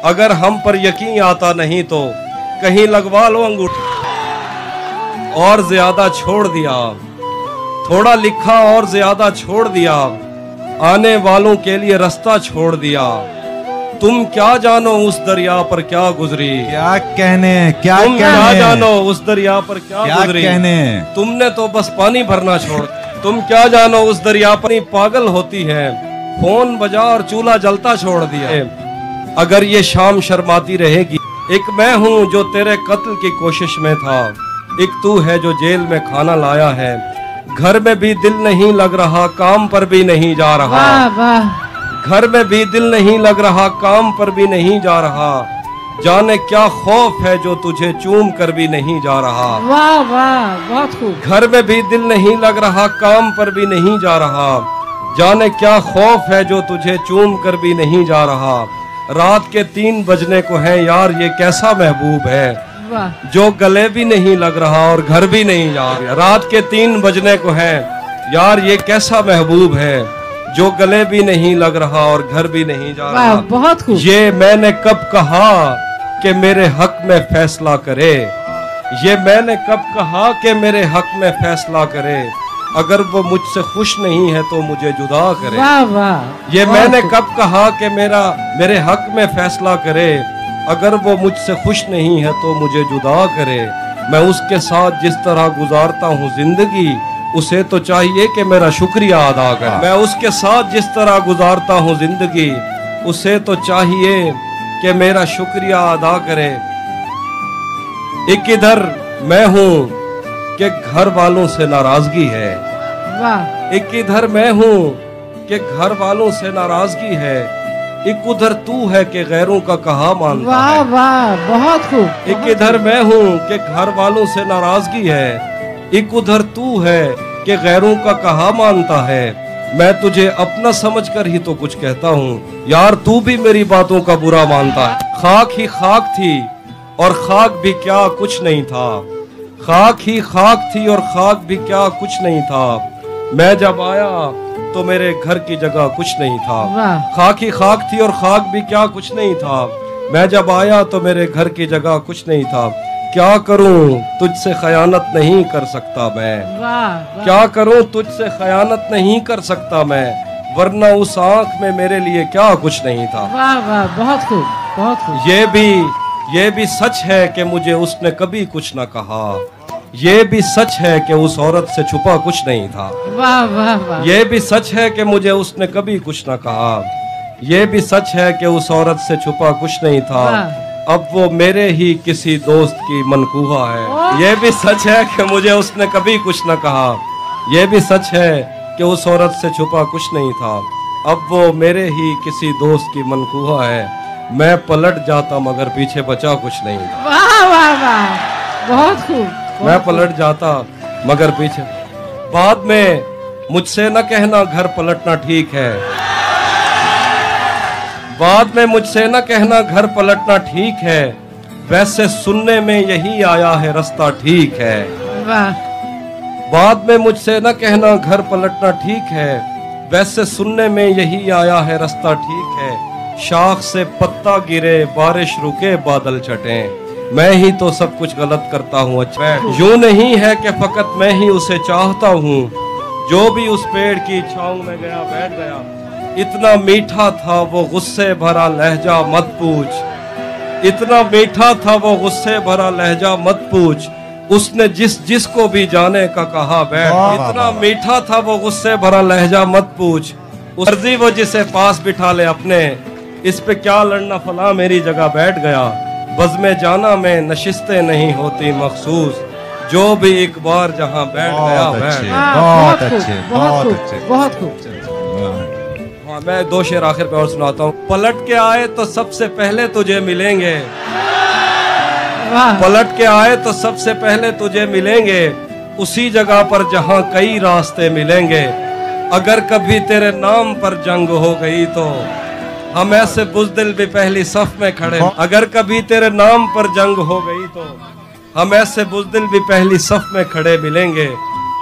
अगर हम पर यकीन आता नहीं तो कहीं लगवा लो अंगूठी। और ज्यादा छोड़ दिया थोड़ा लिखा और ज्यादा छोड़ दिया। आने वालों के लिए रास्ता छोड़ दिया। तुम क्या जानो उस दरिया पर क्या गुजरी। क्या कहने तुम क्या जानो उस दरिया पर क्या गुजरी। कहने तुमने तो बस पानी भरना छोड़। तुम क्या जानो उस दरिया पर पागल होती है। फोन बजा और चूल्हा जलता छोड़ दिया। अगर ये शाम शर्माती रहेगी। एक मैं हूँ जो तेरे कत्ल की कोशिश में था। एक तू है जो जेल में खाना लाया है। घर में भी दिल नहीं लग रहा काम पर भी नहीं जा रहा। घर में भी दिल नहीं लग रहा काम पर भी नहीं जा रहा। जाने क्या खौफ है जो तुझे चूम कर भी नहीं जा रहा। वाह वाह, बहुत खूब। घर में भी दिल नहीं लग रहा काम पर भी नहीं जा रहा। जाने क्या खौफ है जो तुझे चूम कर भी नहीं जा रहा। रात के 3 बजने को है यार ये कैसा महबूब है जो गले भी नहीं लग रहा और घर भी नहीं जा रहा। रात के 3 बजने को है यार ये कैसा महबूब है जो गले भी नहीं लग रहा और घर भी नहीं जा रहा। बहुत खूब। ये मैंने कब कहा कि मेरे हक में फैसला करे। ये मैंने कब कहा कि मेरे हक में फैसला करे। अगर वो मुझसे खुश नहीं है तो मुझे जुदा करे। वाह वाह, ये मैंने कब कहा कि मेरे हक में फैसला करे। अगर वो मुझसे खुश नहीं है तो मुझे जुदा करे। मैं उसके साथ जिस तरह गुजारता हूँ जिंदगी उसे तो चाहिए कि मेरा शुक्रिया अदा करे। मैं उसके साथ जिस तरह गुजारता हूँ जिंदगी उसे तो चाहिए कि मेरा शुक्रिया अदा करे। एक इधर मैं हूँ कि घर वालों से नाराजगी है। वाह, एक इधर मैं हूँ कि घर वालों से नाराजगी है। एक उधर तू है कि गैरों का कहा मानता वाह है। वाह, बहुत खूब। एक इधर मैं हूँ कि घर वालों से नाराजगी है। एक उधर तू है कि गैरों का कहा मानता है। मैं तुझे अपना समझकर ही तो कुछ कहता हूँ यार तू भी मेरी बातों का बुरा मानता है। खाक ही खाक थी और खाक भी क्या कुछ नहीं था। खाक ही खाक थी और खाक भी क्या कुछ नहीं था। मैं जब आया तो मेरे घर की जगह कुछ नहीं था। खाक ही खाक थी और खाक भी क्या कुछ नहीं था। मैं जब आया तो मेरे घर की जगह कुछ नहीं था। क्या करूं तुझसे खयानत नहीं कर सकता मैं। क्या करूं तुझसे खयानत नहीं कर सकता मैं। वरना उस आंख में मेरे लिए क्या कुछ नहीं था। वाह वाह, बहुत खूब, बहुत खूब। ये भी सच है कि मुझे उसने कभी कुछ न कहा। ये भी सच है कि उस औरत से छुपा कुछ नहीं था। वाह वाह वाह। ये भी सच है कि मुझे उसने कभी कुछ न कहा। ये भी सच है कि उस औरत से छुपा कुछ नहीं था। अब वो मेरे ही किसी दोस्त की मनकूहा है। ये भी सच है कि मुझे उसने कभी कुछ न कहा। ये भी सच है कि उस औरत से छुपा कुछ नहीं था, अब वो मेरे ही किसी दोस्त की मनकूहा है। मैं पलट जाता मगर पीछे बचा कुछ नहीं था। वाह वाह वाह, बहुत खूब। मैं पलट जाता मगर पीछे। बाद में मुझसे न कहना घर पलटना ठीक है, बाद में मुझसे न कहना घर पलटना ठीक है, वैसे सुनने में यही आया है रास्ता ठीक है। वाह, बाद में मुझसे न कहना घर पलटना ठीक है, वैसे सुनने में यही आया है रास्ता ठीक है। शाख से पत्ता गिरे, बारिश रुके, बादल छटे, मैं ही तो सब कुछ गलत करता हूँ। अच्छा, यूं नहीं है कि फकत मैं ही उसे चाहता हूँ, जो भी उस पेड़ की छांव में गया बैठ गया। इतना मीठा था वो गुस्से भरा लहजा मत पूछ, इतना मीठा था वो गुस्से भरा लहजा मत पूछ, उसने जिसको भी जाने का कहा बैठ। इतना मीठा था वो गुस्से भरा लहजा मत पूछ, मर्जी वो जिसे पास बिठा ले अपने, इस पे क्या लड़ना फला मेरी जगह बैठ गया। बज़्म जाना में नशिस्तें नहीं होती मखसूस, जो भी एक बार जहां बैठ गया बैठ। बहुत अच्छे, बहुत अच्छे, बहुत खूब। हाँ, मैं दो शेर आखिर पे और सुनाता हूँ। पलट के आए तो सबसे पहले तुझे मिलेंगे, पलट के आए तो सबसे पहले तुझे मिलेंगे, उसी जगह पर जहां कई रास्ते मिलेंगे। अगर कभी तेरे नाम पर जंग हो गई तो हम ऐसे बुज़दिल भी पहली सफ में खड़े। अगर कभी तेरे नाम पर जंग हो गई तो हम ऐसे बुज़दिल भी पहली सफ में खड़े मिलेंगे।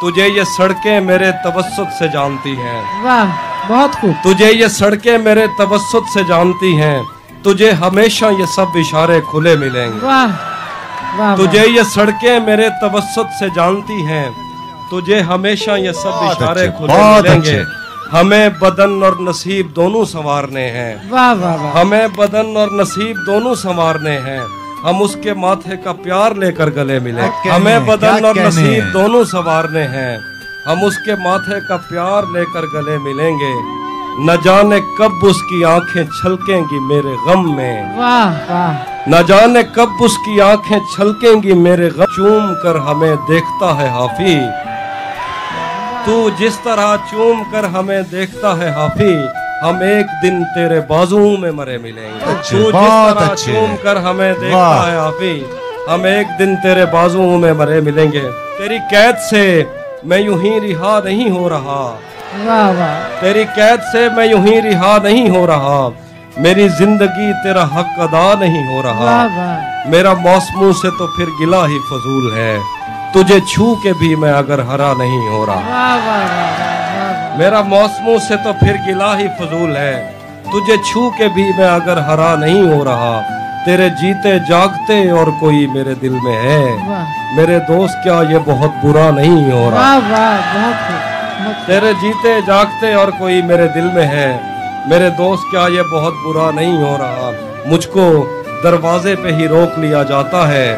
तुझे ये सड़कें मेरे तवस्सुत से जानती हैं, वाह, बहुत खूब। तुझे ये सड़कें मेरे तवस्सुत से जानती हैं, तुझे हमेशा ये सब इशारे खुले मिलेंगे। वाह वाह, तुझे ये सड़कें मेरे तवस्सुत से जानती हैं, तुझे हमेशा ये सब इशारे खुले मिलेंगे। हमें बदन और नसीब दोनों संवारने हैं, वाह वाह वाह, हमें बदन और नसीब दोनों संवारने हैं, हम उसके माथे का प्यार लेकर गले मिले। हमें बदन और नसीब दोनों संवारने हैं, हम उसके माथे का प्यार लेकर गले मिलेंगे। न जाने कब उसकी आंखें छलकेंगी मेरे गम में, वाह वाह, न जाने कब उसकी आंखें छलकेंगी मेरे गम। चूम कर हमें देखता है हाफी, तू जिस तरह चूम कर हमें देखता है हाफी, हम एक दिन तेरे बाजुओं में मरे मिलेंगे। तू जिस तरह चूम कर हमें देखता है हाफी, हम एक दिन तेरे बाजुओं में मरे मिलेंगे। तेरी कैद से मैं यूं ही रिहा नहीं हो रहा, वाह वाह, तेरी कैद से मैं यूं ही रिहा नहीं हो रहा, मेरी जिंदगी तेरा हक अदा नहीं हो रहा। वाह वाह, मेरा मौसमों से तो फिर गिला ही फजूल है, तुझे छू के भी मैं अगर हरा नहीं हो रहा। वाह वाह वाह, मेरा मौसमों से तो फिर गिला ही फजूल है, तुझे छू के भी मैं अगर हरा नहीं हो रहा। तेरे जीते जागते और कोई मेरे दिल में है, वाह मेरे दोस्त क्या ये बहुत बुरा नहीं हो रहा। वाह वाह, बहुत खूब। तेरे जीते जागते और कोई मेरे दिल में है, मेरे दोस्त क्या ये बहुत बुरा नहीं हो रहा। मुझको दरवाजे पे ही रोक लिया जाता है,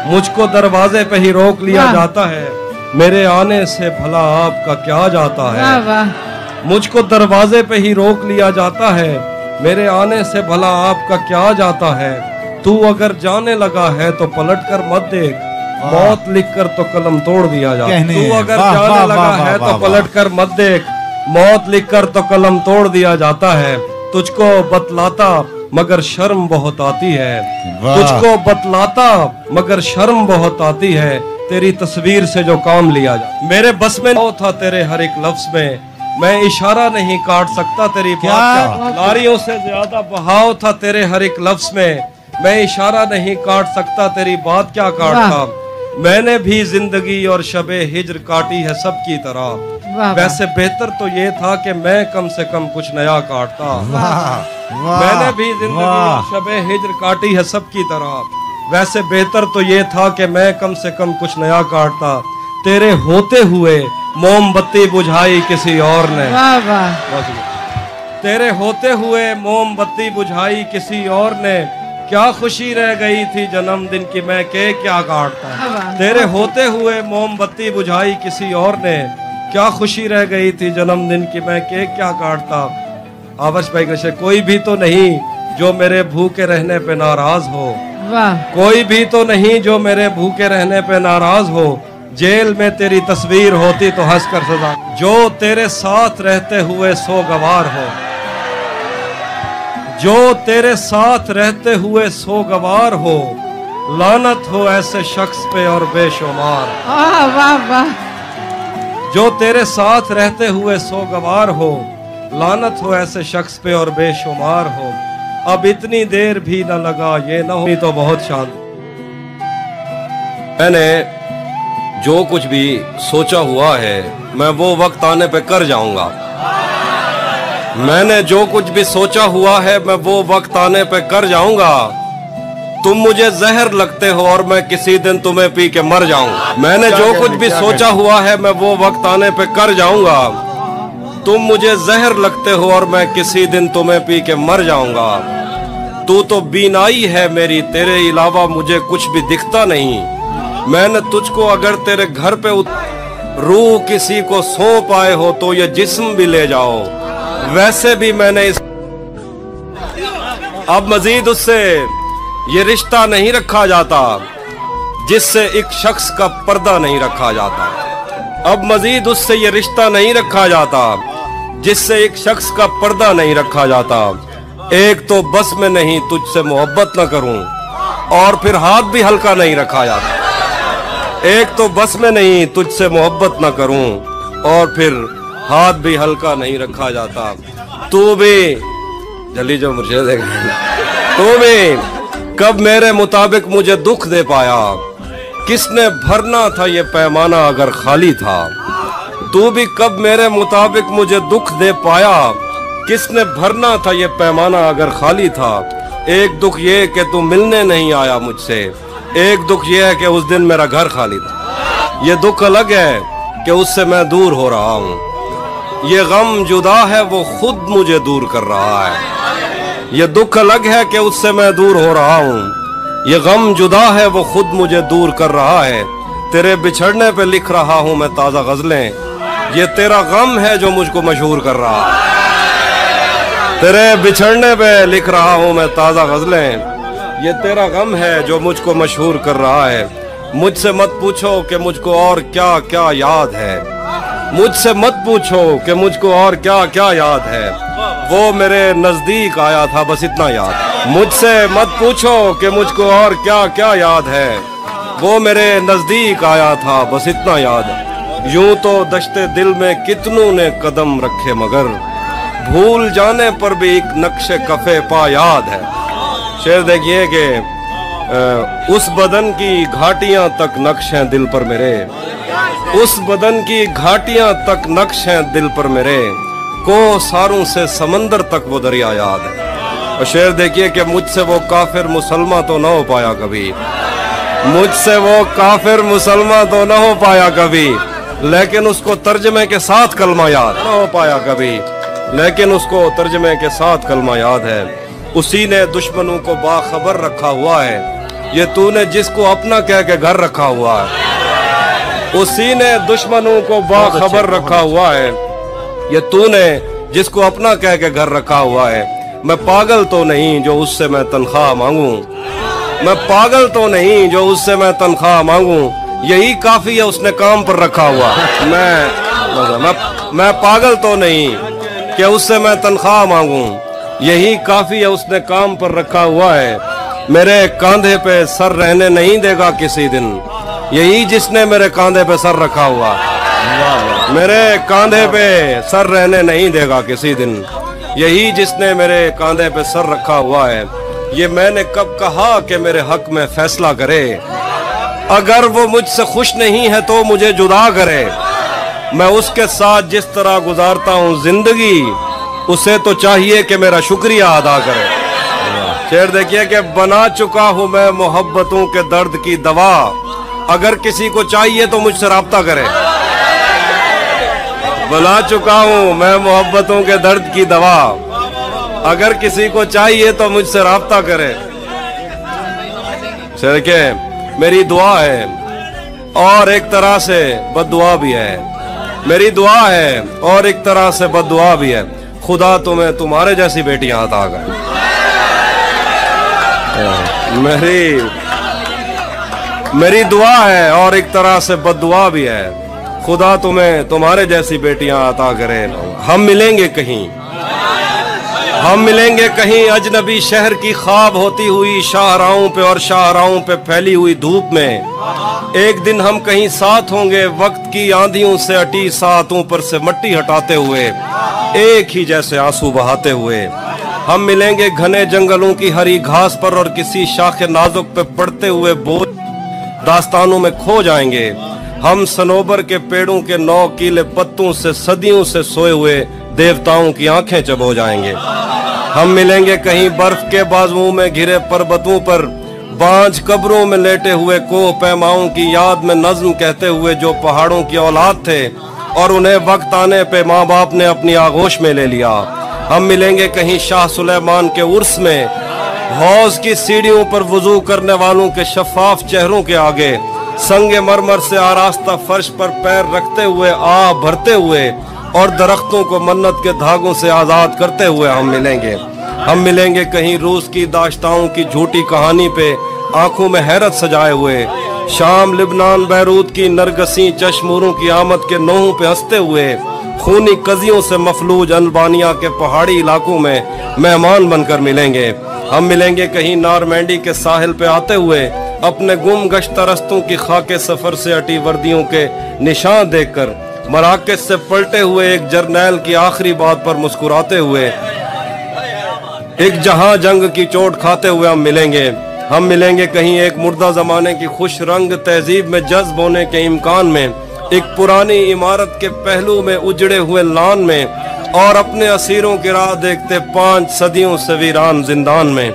मुझको दरवाजे पे ही रोक लिया जाता है, मेरे आने से भला आपका क्या जाता है। वाह वाह, मुझको दरवाजे पे ही रोक लिया जाता है, मेरे आने से भला आपका क्या जाता है। तू अगर जाने लगा है तो पलट कर मत देख, मौत लिखकर तो कलम तोड़ दिया जाता है। तू अगर जाने लगा है तो पलट कर मत देख, मौत लिखकर तो कलम तोड़ दिया जाता है। तुझको बतलाता मगर शर्म बहुत आती है, तुझको बतलाता मगर शर्म बहुत आती है, तेरी तस्वीर से जो काम लिया जा। मेरे बस में था तेरे हर एक लफ्ज में, मैं इशारा नहीं काट सकता तेरी बात क्या। नारियों से ज्यादा बहाव था तेरे हर एक लफ्ज में, मैं इशारा नहीं काट सकता तेरी बात क्या काटता। मैंने भी जिंदगी और शबे हिज्र काटी है सबकी तरह, वैसे बेहतर तो ये था कि मैं कम से कम कुछ नया काटता। मैंने भी जिंदगी और शबे हिज्र काटी है सबकी तरह, वैसे बेहतर तो ये था कि मैं कम से कम कुछ नया काटता। तेरे होते हुए मोमबत्ती बुझाई किसी और ने, तेरे होते हुए मोमबत्ती बुझाई किसी और ने, क्या खुशी रह गई थी जन्मदिन की मैं केक क्या काटता। तेरे होते हुए मोमबत्ती बुझाई किसी और ने, क्या खुशी रह गई थी जन्मदिन की मैं केक क्या काटता। आवर्ष भाई कृष्ण, कोई भी तो नहीं जो मेरे भूखे रहने पे नाराज हो, कोई भी तो नहीं जो मेरे भूखे रहने पे नाराज हो, जेल में तेरी तस्वीर होती तो हंस कर सजा, जो तेरे साथ रहते हुए सो गवार हो, जो तेरे साथ रहते हुए सो गवार हो, लानत हो ऐसे शख्स पे और बेशुमार। वाह वाह वाह। जो तेरे साथ रहते हुए सो गवार हो, लानत हो ऐसे शख्स पे और बेशुमार हो। अब इतनी देर भी न लगा ये न हो तो बहुत शांत। मैंने जो कुछ भी सोचा हुआ है मैं वो वक्त आने पे कर जाऊंगा। मैंने जो कुछ भी सोचा हुआ है मैं वो वक्त आने पे कर जाऊंगा। तुम मुझे जहर लगते हो और मैं किसी दिन तुम्हें पी के मर जाऊंगा। मैंने जो कुछ भी सोचा हुआ है मैं वो वक्त आने पे कर जाऊंगा। तुम मुझे जहर लगते हो और मैं किसी दिन तुम्हें पी के मर जाऊंगा। तू तो बीनाई है मेरी, तेरे अलावा मुझे कुछ भी दिखता नहीं। मैंने तुझको अगर तेरे घर पे रूह किसी को सौंप आए हो तो ये जिस्म भी ले जाओ। वैसे भी मैंने अब मजीद उससे ये रिश्ता नहीं रखा जाता जिससे एक शख्स का पर्दा नहीं रखा जाता। अब मजीद उससे ये रिश्ता नहीं रखा जाता जिससे एक शख्स का पर्दा नहीं रखा जाता। एक तो बस में नहीं तुझसे मोहब्बत न करूं और फिर हाथ भी हल्का नहीं रखा जाता। एक तो बस में नहीं तुझसे मोहब्बत न करूं और फिर हाथ भी हल्का नहीं रखा जाता। तू भी जल्दी जो मुर्शिद, तू भी कब मेरे मुताबिक मुझे दुख दे पाया। किसने भरना था ये पैमाना अगर खाली था। तू भी कब मेरे मुताबिक मुझे दुख दे पाया। किसने भरना था ये पैमाना अगर खाली था। एक दुख ये कि तू मिलने नहीं आया मुझसे, एक दुख ये है कि उस दिन मेरा घर खाली था। ये दुख अलग है कि उससे मैं दूर हो रहा हूँ। ये गम जुदा है वो खुद मुझे दूर कर रहा है। ये दुख अलग है कि उससे मैं दूर हो रहा हूँ। ये गम जुदा है वो खुद मुझे दूर कर रहा है। तेरे बिछड़ने पे लिख रहा हूँ मैं ताज़ा गज़लें। ये तेरा गम है जो मुझको मशहूर कर रहा है। तेरे बिछड़ने पे लिख रहा हूँ मैं ताज़ा गज़लें। ये तेरा गम है जो मुझको मशहूर कर रहा है। मुझसे मत पूछो कि मुझको और क्या क्या याद है। मुझसे मत पूछो कि मुझको और क्या क्या याद है। वो मेरे नजदीक आया था बस इतना याद। मुझसे मत पूछो कि मुझको और क्या क्या याद है। वो मेरे नजदीक आया था बस इतना याद। यूं तो दश्ते दिल में कितनों ने कदम रखे मगर भूल जाने पर भी एक नक्शे कफे पा याद है। शेर देखिए कि उस बदन की घाटियां तक नक्श हैं दिल पर मेरे। उस बदन की घाटियां तक नक्श हैं दिल पर मेरे। को सारों से समंदर तक वो दरिया याद है। और शेर देखिए कि मुझसे वो काफिर मुसलमान तो ना हो पाया कभी। मुझसे वो काफिर मुसलमान तो ना हो पाया कभी, लेकिन उसको तर्जमे के साथ कलमा याद ना हो पाया कभी, लेकिन उसको तर्जमे के साथ कलमा याद है। उसी ने दुश्मनों को बाखबर रखा हुआ है। ये तूने जिसको अपना कह के घर रखा हुआ है। उसी ने दुश्मनों को बाखबर रखा हुआ है। ये तूने जिसको अपना कह के घर रखा हुआ है। मैं पागल तो नहीं जो उससे मैं तनख्वाह मांगूं। मैं पागल तो नहीं जो उससे मैं तनख्वाह मांगूं। यही काफी है उसने काम पर रखा हुआ। मैं पागल तो नहीं कि उससे मैं तनख्वाह मांगूं। यही काफी है उसने काम पर रखा हुआ है। मेरे कांधे पे सर रहने नहीं देगा किसी दिन। यही जिसने मेरे कांधे पे सर रखा हुआ। मेरे कांधे पे सर रहने नहीं देगा किसी दिन। यही जिसने मेरे कांधे पे सर रखा हुआ है। ये मैंने कब कहा कि मेरे हक में फैसला करे। अगर वो मुझसे खुश नहीं है तो मुझे जुदा करे। मैं उसके साथ जिस तरह गुजारता हूँ जिंदगी, उसे तो चाहिए कि मेरा शुक्रिया अदा करे। शेर देखिए कि बना चुका हूँ मैं मोहब्बतों के दर्द की दवा। अगर किसी को चाहिए तो मुझसे राब्ता करे। बना चुका हूँ मैं मोहब्बतों के दर्द की दवा। अगर किसी को चाहिए तो मुझसे राब्ता करे। शेर के मेरी दुआ है और एक तरह से बद्दुआ भी है। मेरी दुआ है और एक तरह से बद्दुआ भी है। खुदा तुम्हें तुम्हारे जैसी बेटियां अता करे। मेरी मेरी दुआ है और एक तरह से बद्दुआ भी है, खुदा तुम्हें तुम्हारे जैसी बेटियां अता करे। हम मिलेंगे कहीं, हम मिलेंगे कहीं अजनबी शहर की ख्वाब होती हुई शाहराहों पे और शाहराहों पे फैली हुई धूप में। एक दिन हम कहीं साथ होंगे वक्त की आंधियों से अटी सातों पर से मट्टी हटाते हुए, एक ही जैसे आंसू बहाते हुए। हम मिलेंगे घने जंगलों की हरी घास पर और किसी शाखे नाजुक पे पड़ते हुए बोझ दास्तानों में खो जाएंगे। हम सनोबर के पेड़ों के 9 कीले पत्तों से सदियों से सोए हुए देवताओं की आंखें चबो जाएंगे। हम मिलेंगे कहीं बर्फ के बाजुओं में घिरे पर्वतों पर, बांझ कब्रों में लेटे हुए कोह पैमाओं की याद में नज्म कहते हुए जो पहाड़ों की औलाद थे और उन्हें वक्त आने पे माँ बाप ने अपनी आगोश में ले लिया। हम मिलेंगे कहीं शाह सुलेमान के उर्स में, हौज की सीढ़ियों पर वुजू करने वालों के शफाफ चेहरों के आगे, संगे मरमर से आरास्ता फर्श पर पैर रखते हुए आह भरते हुए और दरख्तों को मन्नत के धागों से आजाद करते हुए हम मिलेंगे। हम मिलेंगे कहीं रूस की दाश्ताओं की झूठी कहानी पे आंखों में हैरत सजाए हुए, शाम लिबनान बैरूत की नरगसी चश्मूरों की आमद के नोहों पे हंसते हुए, खूनी कजियों से मफलूज अल्बानिया के पहाड़ी इलाकों में मेहमान बनकर मिलेंगे। हम मिलेंगे कहीं नारमैंडी के साहिल पे आते हुए, अपने गुम गश्त रस्तों की खाके सफर से अटी वर्दियों के निशान देखकर, मराकज से पलटे हुए एक जर्नैल की आखिरी बात पर मुस्कुराते हुए, एक जहां जंग की चोट खाते हुए हम मिलेंगे। हम मिलेंगे कहीं एक मुर्दा जमाने की खुश रंग तहजीब में जज्ब होने के इम्कान में, एक पुरानी इमारत के पहलू में उजड़े हुए लान में और अपने असीरों की राह देखते 5 सदियों से वीरान जिंदान में।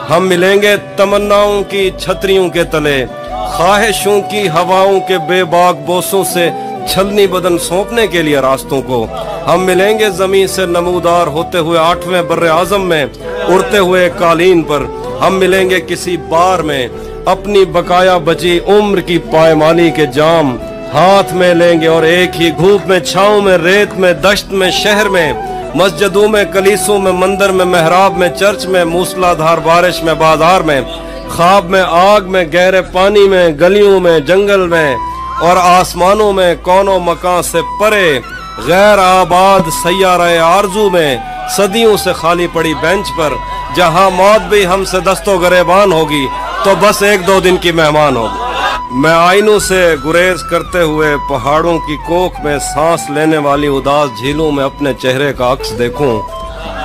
हम मिलेंगे तमन्नाओं की छतरियों के तले, ख्वाहिशों की हवाओं के बेबाक बोसों से छलनी बदन सौंपने के लिए रास्तों को। हम मिलेंगे जमीन से नमूदार होते हुए 8वें बर्रे आजम में उड़ते हुए कालीन पर। हम मिलेंगे किसी बार में, अपनी बकाया बची उम्र की पायमाली के जाम हाथ में लेंगे और एक ही धूप में, छाँव में, रेत में, दश्त में, शहर में, मस्जिदों में, कलीसों में, मंदिर में, मेहराब में, चर्च में, मूसलाधार बारिश में, बाजार में, ख्वाब में, आग में, गहरे पानी में, गलियों में, जंगल में और आसमानों में, कौनों मकान से परे गैर आबाद सैयारे आरजू में, सदियों से खाली पड़ी बेंच पर, जहां मौत भी हमसे दस्तो गरेबान होगी तो बस 1-2 दिन की मेहमान होगी। मैं आईनों से गुरेज करते हुए पहाड़ों की कोख में सांस लेने वाली उदास झीलों में अपने चेहरे का अक्स देखूं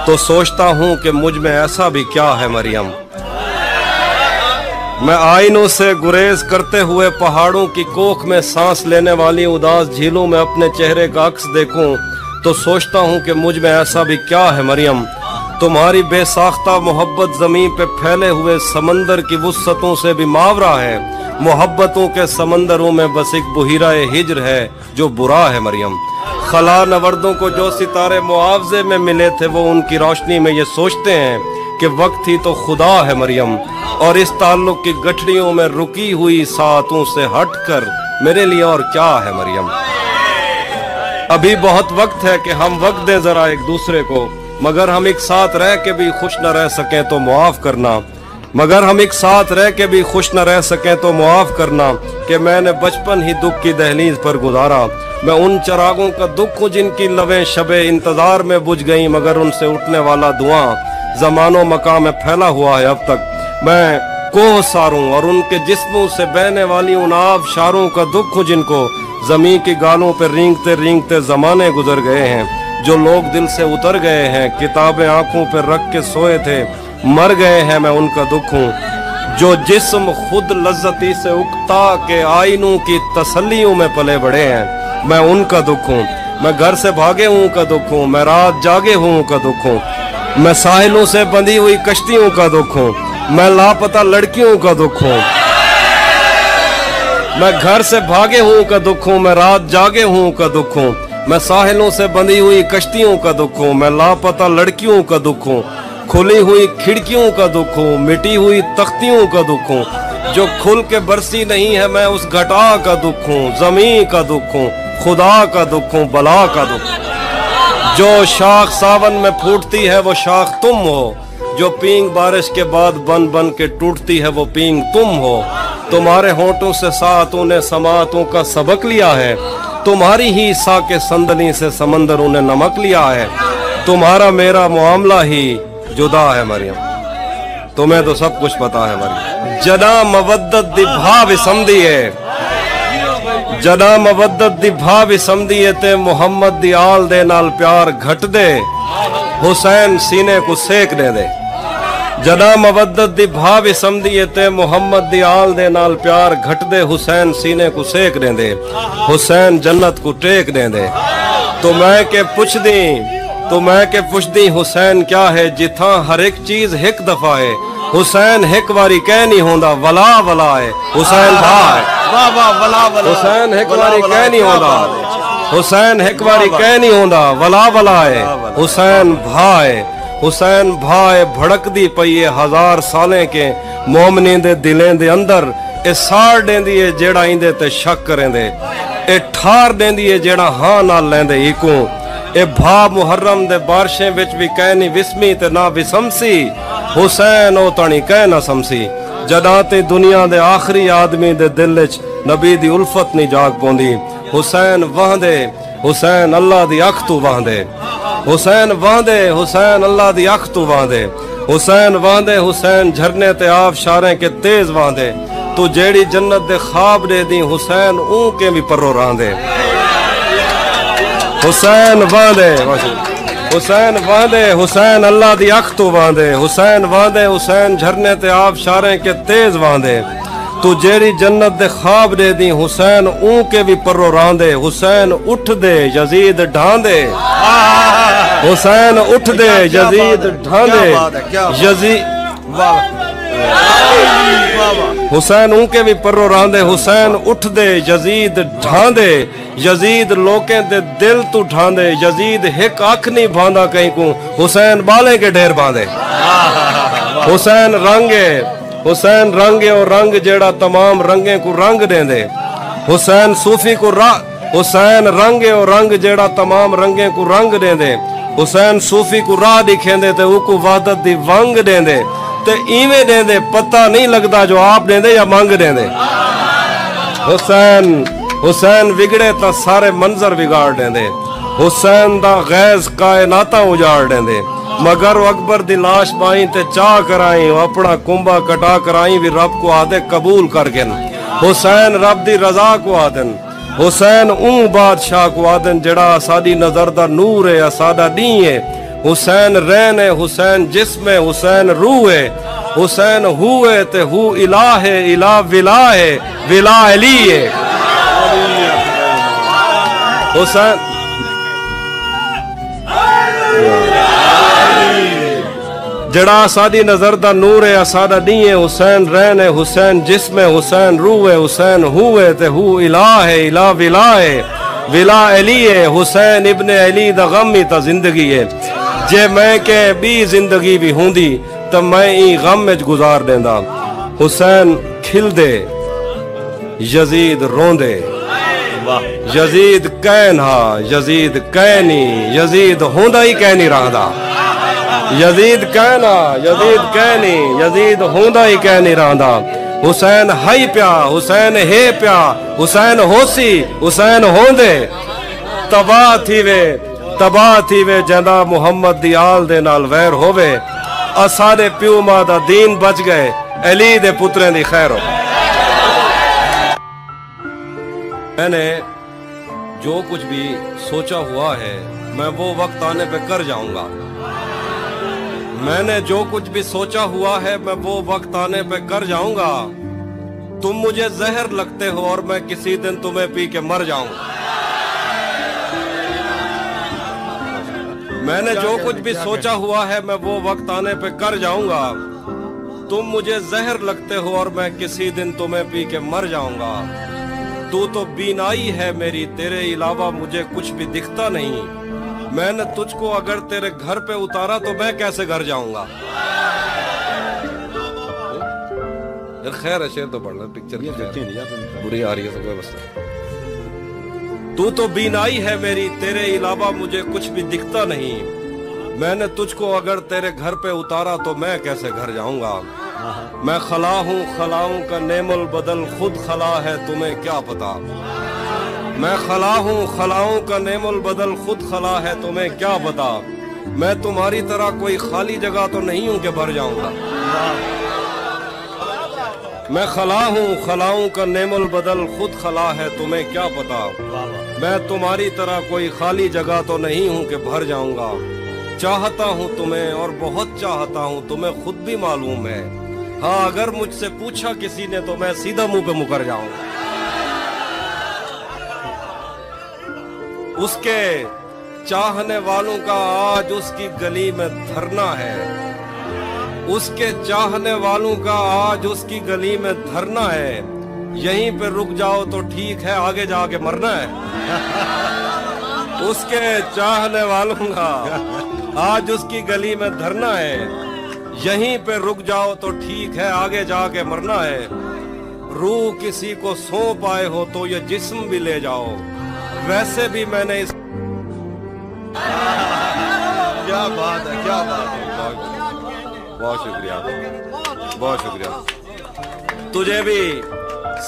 तो सोचता हूं कि मुझ में ऐसा भी क्या है मरियम। मैं आईनों से गुरेज करते हुए पहाड़ों की कोख में सांस लेने वाली उदास झीलों में अपने चेहरे का अक्स देखूं तो सोचता हूं कि मुझ में ऐसा भी क्या है मरियम। तुम्हारी बेसाख्ता मोहब्बत जमीन पे फैले हुए समंदर की वुस्सतों से भी मावरा है, मोहब्बतों के समंदरों में बस एक बुहिरा-ए हिज्र है जो बुरा है मरियम। खला नवर्दों को जो सितारे मुआवजे में मिले थे वो उनकी रोशनी में ये सोचते हैं कि वक्त ही तो खुदा है मरियम, और इस ताल्लुक की गठरियों में रुकी हुई सातों से हटकर मेरे लिए और क्या है मरियम। अभी बहुत वक्त है कि हम वक्त दें जरा एक दूसरे को, मगर हम एक साथ रह के भी खुश न रह सकें तो मुआफ करना, मगर हम एक साथ रह के भी खुश न रह सकें तो मुआफ करना कि मैंने बचपन ही दुख की दहलीज पर गुजारा। मैं उन चरागों का दुख हूँ जिनकी लवें शबे इंतजार में बुझ गई, मगर उनसे उठने वाला धुआं जमानो मकाम में फैला हुआ है अब तक। मैं कोह सारों और उनके जिस्मों से बहने वाली उन आब शारों का दुख हूँ जिनको जमीन की गालों पर रेंगते रेंगते जमाने गुजर गए हैं, जो लोग दिल से उतर गए हैं, किताबें आंखों पर रख के सोए थे मर गए हैं, मैं उनका दुख हूँ। जो जिस्म खुद लज्जती से उकता के आईनों की तसल्लियों में पले बड़े हैं, मैं उनका दुख हूँ। मैं घर से भागे हूँ का दुख हूँ, मैं रात जागे हूँ का दुख हूँ, मैं साहिलों से बंधी हुई कश्तियों का दुख हूँ, मैं लापता लड़कियों का दुख हूँ। मैं घर से भागे हूँ का दुख हूँ, मैं रात जागे हूँ का दुख हूँ, मैं साहिलों से बंधी हुई कश्तियों का दुख हूँ, मैं लापता लड़कियों का दुख हूँ, खुली हुई खिड़कियों का दुख हूँ, मिटी हुई तख्तियों का दुख हूँ, जो खुल के बरसी नहीं है मैं उस घटा का दुख हूँ, जमीन का दुख हूँ, खुदा का दुख हूँ, बला का दुख। जो शाख सावन में फूटती है वो शाख तुम हो, जो पींग बारिश के बाद बन बन के टूटती है वो पींग तुम हो। तुम्हारे होंठों से सातों ने समातों का सबक लिया है, तुम्हारी ही सा के संदनी से समंदरों ने नमक लिया है, तुम्हारा मेरा मामला ही जुदा है मरियम, तुम्हें तो सब कुछ पता है मरियम। जना मवद्दत दी भाव समझी है, जना मवद्दत दी भाव समझी है ते मुहम्मद दी आल दे नाल प्यार घट दे, हुसैन सीने को सेक दे दे। जना मवद्दत दी भाव समझी ते मुहम्मद दी आल दे नाल प्यार घट दे, हुसैन सीने को सेक दे दे, हुसैन जन्नत को टेक दे दे। तो मैं के पुछदी हुसैन क्या है, जिथा हर एक चीज एक दफा है, हुसैन एक बारी कह नहीं होंदा वला वला है, हुसैन भा है। वाह वाह वला वला, हुसैन एक बारी कह नहीं होंदा, हुसैन एक बारी कह नहीं होंदा वला वला है, हुसैन भा है। हुसैन भाए भड़कदी पई है हजार सालें के मोमनी दे दिलें दे अंदर, ए साड़ देंदी है जेड़ा इंदे ते शक करेंदे, ए ठार देंदी है जेड़ा हां नाल लैंदे इको, ए भा मुहर्रम दे बारशें विच भी कह नहीं विस्मी ते ना विसमसी, हुसैन ओ तणी कह ना समसी। जदा ते दुनिया दे आखिरी आदमी दे दिल विच नबी दी उल्फत नहीं जाग पौंदी, हुसैन वहदे, हुसैन अल्लाह दी अख तू वहदे, हुसैन वहदे, हुसैन अल्लाह दी अख तू वहदे, हुसैन वहदे, हुसैन झरने ते आब शारे के तेज वहदे, तू जेड़ी जन्नत दे ख्वाब दे दी, हुसैन ऊ के भी परो रांदे। हुसैन वहदे, हुसैन वहदे, हुसैन अल्लाह दी अख तू वहदे, हुसैन वहदे, हुसैन झरने ते आब शारे के तेज वहदे, तू जेड़ी जन्नत दे ख्वाब दे दी, हुसैन ऊ के भी परो रांदे। हुसैन उठ दे यजीद ढांदे, हुसैन उठ दे यजीद ढांदे, यजीद हुसैन ऊ के भी परो रांदे, हुसैन उठ दे यजीद ढांदे, यजीद लोकें दे दिल तू ढांदे, यजीद हिक अख नहीं भांदा कहीं को, हुसैन बाले के ढेर बांधे। हुसैन रंगे, हुसैन रंगे और रंग जेड़ा तमाम रंगे को रंग देंदे, हुसैन सूफी को हुसैन रंगे और रंग जेड़ा तमाम रंगे को रंग देंदे, हुसैन सूफी को राह दिखेंदे ते उको वहदत दी वंग देंदे, ते इवें देंदे पता नहीं लगदा जो आप देंदे या मंग देंदे। हुसैन विगड़े ता सारे मंजर बिगाड़ देंदे, हुसैन दा गैज कायनाता उजाड़ देंदे, मगर अकबर दी लाश बाई ते चाह कराई, अपना कुंभा कटा कराई भी रब को आदे कबूल कर गन, हुसैन रब दी रजा को आदन, हुसैन ऊ बादशाह को आदन जड़ा साडी नजर दा नूर है सादा दी है, हुसैन रैन है, हुसैन जिस्म है, हुसैन रूह है, हुसैन हु है ते हु इलाह है, इलाह विला है, विला अली है। हुसैन जड़ा सादी नजर दा नूर है सादा दी है, हुसैन रैन है, हुसैन जिस्म है, हुसैन रूह है, हुसैन हु है ते हु इलाह है, इलाह विला है, विला अली है, हुसैन इब्ने अली दा गम ही ता जिंदगी है, जे मैं के भी जिंदगी भी होंदी तो मैं ई गम में गुजार देंदा। हुसैन खिल दे यजीद रोंदे, यजीद कहना यजीद कहनी, यजीद होंदा ही कह नहीं रहा, यजीद कहना यजीद कहनी, यजीद होंदा ही कह नहीं रहा। हुसैन हई प्या, हुसैन हे प्या, हुसैन होसी, हुसैन होंदे, तबाह थी वे जंदा मुहम्मद दी आल दे नाल वैर होवे, असारे प्यो मां दा दीन बच गए, अली दे पुत्रें दी खैर हो। मैंने जो कुछ भी सोचा हुआ है मैं वो वक्त आने पे कर जाऊंगा, मैंने जो कुछ भी सोचा हुआ है मैं वो वक्त आने पे कर जाऊंगा, तुम मुझे जहर लगते हो और मैं किसी दिन तुम्हें पी के मर जाऊंगा। मैंने जो कुछ भी सोचा हुआ है मैं वो वक्त आने पे कर जाऊंगा, तुम मुझे जहर लगते हो और मैं किसी दिन तुम्हें पी के मर जाऊंगा। तू तो बीनाई है मेरी, तेरे अलावा मुझे कुछ भी दिखता नहीं, मैंने तुझको अगर तेरे घर पे उतारा तो मैं कैसे घर जाऊंगा। खैर है शेर तो पढ़ लो, पिक्चर बुरी आ रही है सबको बस। तू तो बीनाई है मेरी, तेरे अलावा मुझे कुछ भी दिखता नहीं, मैंने तुझको अगर तेरे घर पे उतारा तो मैं कैसे घर जाऊंगा। میں خلا ہوں خلاؤں کا نعم البدل خود خلا ہے تمہیں کیا پتا میں خلا ہوں خلاؤں کا نعم البدل خود خلا ہے تمہیں کیا پتا میں تمہاری طرح کوئی خالی جگہ تو نہیں ہوں کہ بھر جاؤں گا میں خلا ہوں خلاؤں کا نعم البدل خود خلا ہے تمہیں کیا پتا میں تمہاری طرح کوئی خالی جگہ تو نہیں ہوں کہ بھر جاؤں گا چاہتا ہوں تمہیں اور بہت چاہتا ہوں تمہیں خود بھی معلوم ہے ہاں اگر مجھ سے پوچھا کسی نے تو میں سیدھا منہ پہ مکر جاؤں گا اس کے چاہنے والوں کا آج اس کی گلی میں دھرنا ہے اس کے چاہنے والوں کا آج اس کی گلی میں دھرنا ہے یہیں پہ رک جاؤ تو ٹھیک ہے آگے جا کے مرنا ہے اس کے چاہنے والوں کا آج اس کی گلی میں دھرنا ہے یہیں پہ رک جاؤ تو ٹھیک ہے آگے جا کے مرنا ہے روح کسی کو سونپ آئے ہو تو یہ جسم بھی لے جاؤ ویسے بھی میں نے اس کیا بات ہے کیا بات ہے بہت شکریہ بہت شکریہ تجھے بھی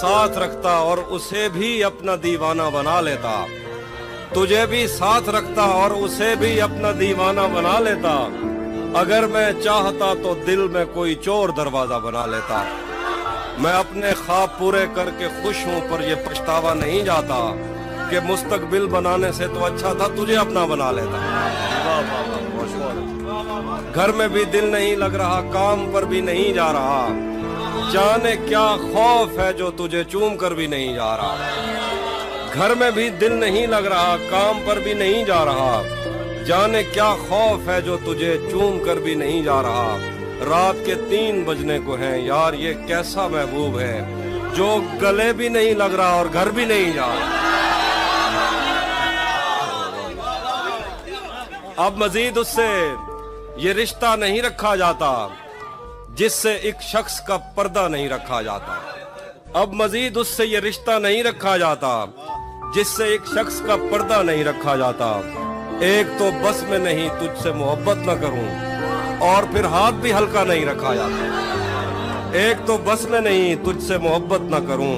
ساتھ رکھتا اور اسے بھی اپنا دیوانہ بنا لیتا تجھے بھی ساتھ رکھتا اور اسے بھی اپنا دیوانہ بنا لیتا اگر میں چاہتا تو دل میں کوئی چور دروازہ بنا لیتا میں اپنے خواب پورے کر کے خوش ہوں پر یہ پچھتاوا نہیں جاتا کہ مستقبل بنانے سے تو اچھا تھا تجھے اپنا بنا لیتا گھر میں بھی دل نہیں لگ رہا کام پر بھی نہیں جا رہا جانے کیا خوف ہے جو تجھے چوم کر بھی نہیں جا رہا گھر میں بھی دل نہیں لگ رہا کام پر بھی نہیں جا رہا جانے کیا خوف ہے جو تجھے چوم کر بھی نہیں جا رہا رات کے 3 بجنے کو ہیں یار یہ کیسا محبوب ہے جو گلے بھی نہیں لگ رہا اور گھر بھی نہیں جا رہا اب مزید اس سے یہ رشتہ نہیں رکھا جاتا جس سے ایک شخص کا پردہ نہیں رکھا جاتا اب مزید اس سے یہ رشتہ نہیں رکھا جاتا جس سے ایک شخص کا پردہ نہیں رکھا جاتا ایک تو بس میں نہیں تجھ سے محبت نہ کروں اور پھر ہاتھ بھی ہلکا نہیں رکھا جاتا ایک تو بس میں نہیں تجھ سے محبت نہ کروں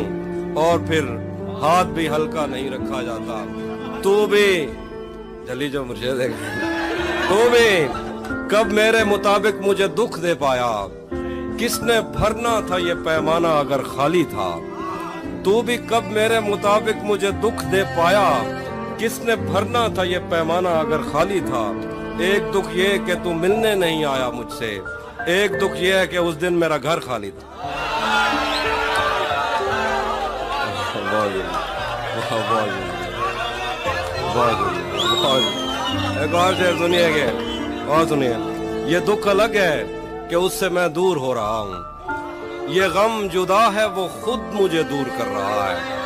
اور پھر ہاتھ بھی ہلکا نہیں رکھا جاتا تو بھی جلی جو مرشد ہے تو بھی کب میرے مطابق مجھے دکھ دے پایا کس نے بھرنا تھا یہ پیمانہ اگر خالی تھا تو بھی کب میرے مطابق مجھے دکھ دے پایا کس نے بھرنا تھا یہ پیمانہ اگر خالی تھا ایک دکھ یہ کہ تو ملنے نہیں آیا مجھ سے ایک دکھ یہ ہے کہ اس دن میرا گھر خالی تھا ایک اور شعر سنیے گے اور سنیے یہ دکھ الگ ہے کہ اس سے میں دور ہو رہا ہوں یہ غم جدا ہے وہ خود مجھے دور کر رہا ہے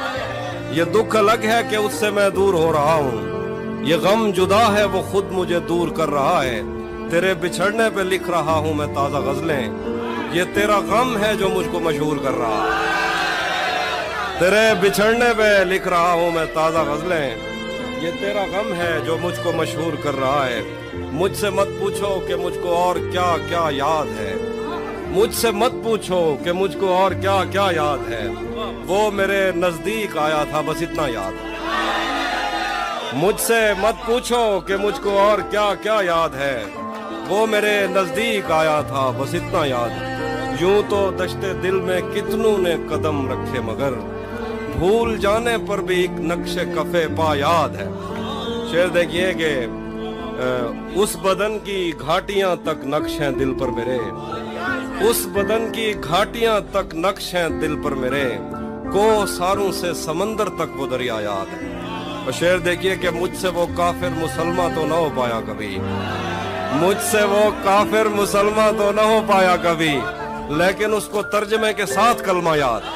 یہ دکھ الگ ہے کہ اس سے میں دور ہو رہا ہوں یہ غم جدا ہے وہ خود مجھے دور کر رہا ہے تیرے بچھڑنے پہ لکھ رہا ہوں میں تازہ غزلیں یہ تیرا غم ہے جو مجھ کو مشہور کر رہا ہے تیرے بچھڑنے پہ لکھ رہا ہوں میں تازہ غزلیں یہ تیرا غم ہے جو مجھ کو مشہور کر رہا ہے مجھ سے مت پوچھو کہ مجھ کو اور کیا کیا یاد ہے مجھ سے مت پوچھو کہ مجھ کو اور کیا کیا یاد ہے وہ میرے نزدیک آیا تھا بس اتنا یاد ہے مجھ سے مت پوچھو کہ مجھ کو اور کیا کیا یاد ہے وہ میرے نزدیک آیا تھا بس اتنا یاد ہے یوں تو دشتے دل میں کتنوں نے قدم رکھے مگر بھول جانے پر بھی ایک نقش کفے پا یاد ہے شعر دیکھیے کہ اس بدن کی گھاٹیاں تک نقش ہیں دل پر میرے اس بدن کی گھاٹیاں تک نقش ہیں دل پر میرے کو ساروں سے سمندر تک وہ دریا یاد ہے اور شعر دیکھیے کہ مجھ سے وہ کافر مسلمہ تو نہ ہو پایا کبھی مجھ سے وہ کافر مسلمہ تو نہ ہو پایا کبھی لیکن اس کو ترجمے کے ساتھ کلمہ یاد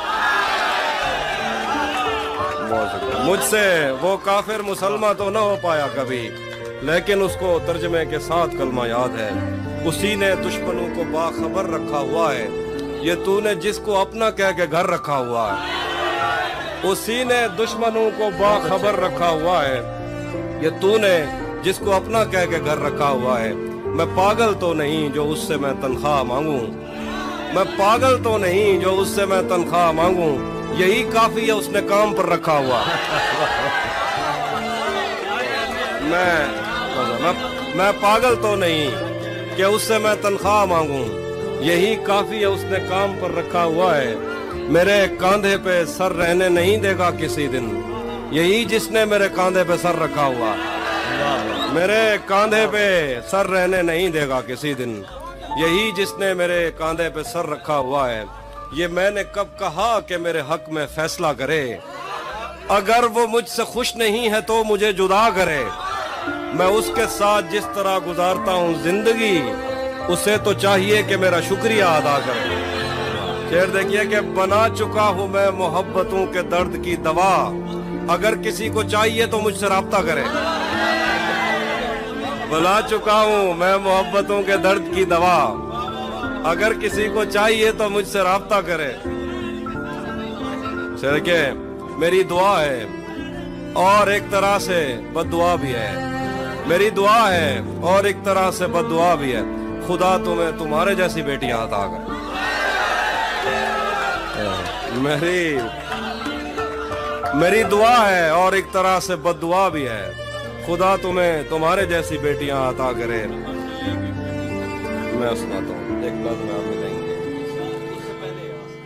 مجھ سے وہ کافر مسلمہ تو نہ ہو پایا کبھی لیکن اس کو ترجمے کے ساتھ کلمہ یاد ہے اسی نے دشمنوں کو باخبر رکھا ہوا ہے یہ تو نے جس کو اپنا کہہ کے گھر رکھا ہوا ہے اسی نے دشمنوں کو باخبر رکھا ہوا ہے یہ تو نے جس کو اپنا کہہ کے گھر رکھا ہوا ہے میں پاگل تو نہیں جو اس سے میں تنخواہ مانگوں मैं पागल तो नहीं जो उससे मैं तनख्वाह मांगूं, यही काफी है उसने काम पर रखा हुआ। मैं पागल तो नहीं कि उससे मैं तनख्वाह मांगूं, यही काफी है उसने काम पर रखा हुआ है। मेरे कांधे पे सर रहने नहीं देगा किसी दिन, यही जिसने मेरे कांधे पे सर रखा हुआ। मेरे कांधे पे सर रहने नहीं देगा किसी दिन, यही जिसने मेरे कांधे पे सर रखा हुआ है। ये मैंने कब कहा कि मेरे हक में फैसला करे, अगर वो मुझसे खुश नहीं है तो मुझे जुदा करे। मैं उसके साथ जिस तरह गुजारता हूँ जिंदगी, उसे तो चाहिए कि मेरा शुक्रिया अदा करे। शेर देखिए कि बना चुका हूँ मैं मोहब्बतों के दर्द की दवा, अगर किसी को चाहिए तो मुझसे राब्ता करे। बना चुका हूँ मैं मोहब्बतों के दर्द की दवा, अगर किसी को चाहिए तो मुझसे राब्ता करे। शेर के मेरी दुआ है और एक तरह से बद्दुआ भी है, मेरी दुआ है और एक तरह से बद्दुआ भी है, खुदा तुम्हें तुम्हारे जैसी बेटियां अता करे। मेरी दुआ है और एक तरह से बद्दुआ भी है, खुदा तुम्हें तुम्हारे जैसी बेटियां अता करे। मैं सुनाता हूँ एक बात, में आप मिलेंगे,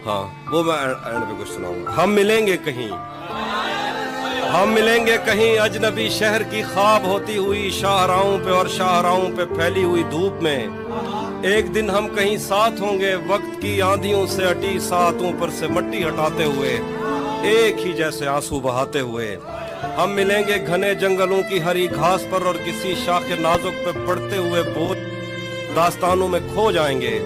हाँ वो मैं एंड पे कुछ सुनाऊंगा। हम मिलेंगे कहीं, हम मिलेंगे कहीं अजनबी शहर की ख्वाब होती हुई शाहराहों पे और शाहराहों पे फैली हुई धूप में। एक दिन हम कहीं साथ होंगे वक्त की आंधियों से अटी सातों पर से मट्टी हटाते हुए, एक ही जैसे आंसू बहाते हुए। हम मिलेंगे घने जंगलों की हरी घास पर और किसी शाखे नाजुक पे पड़ते हुए बोझ दास्तानों में खो जाएंगे।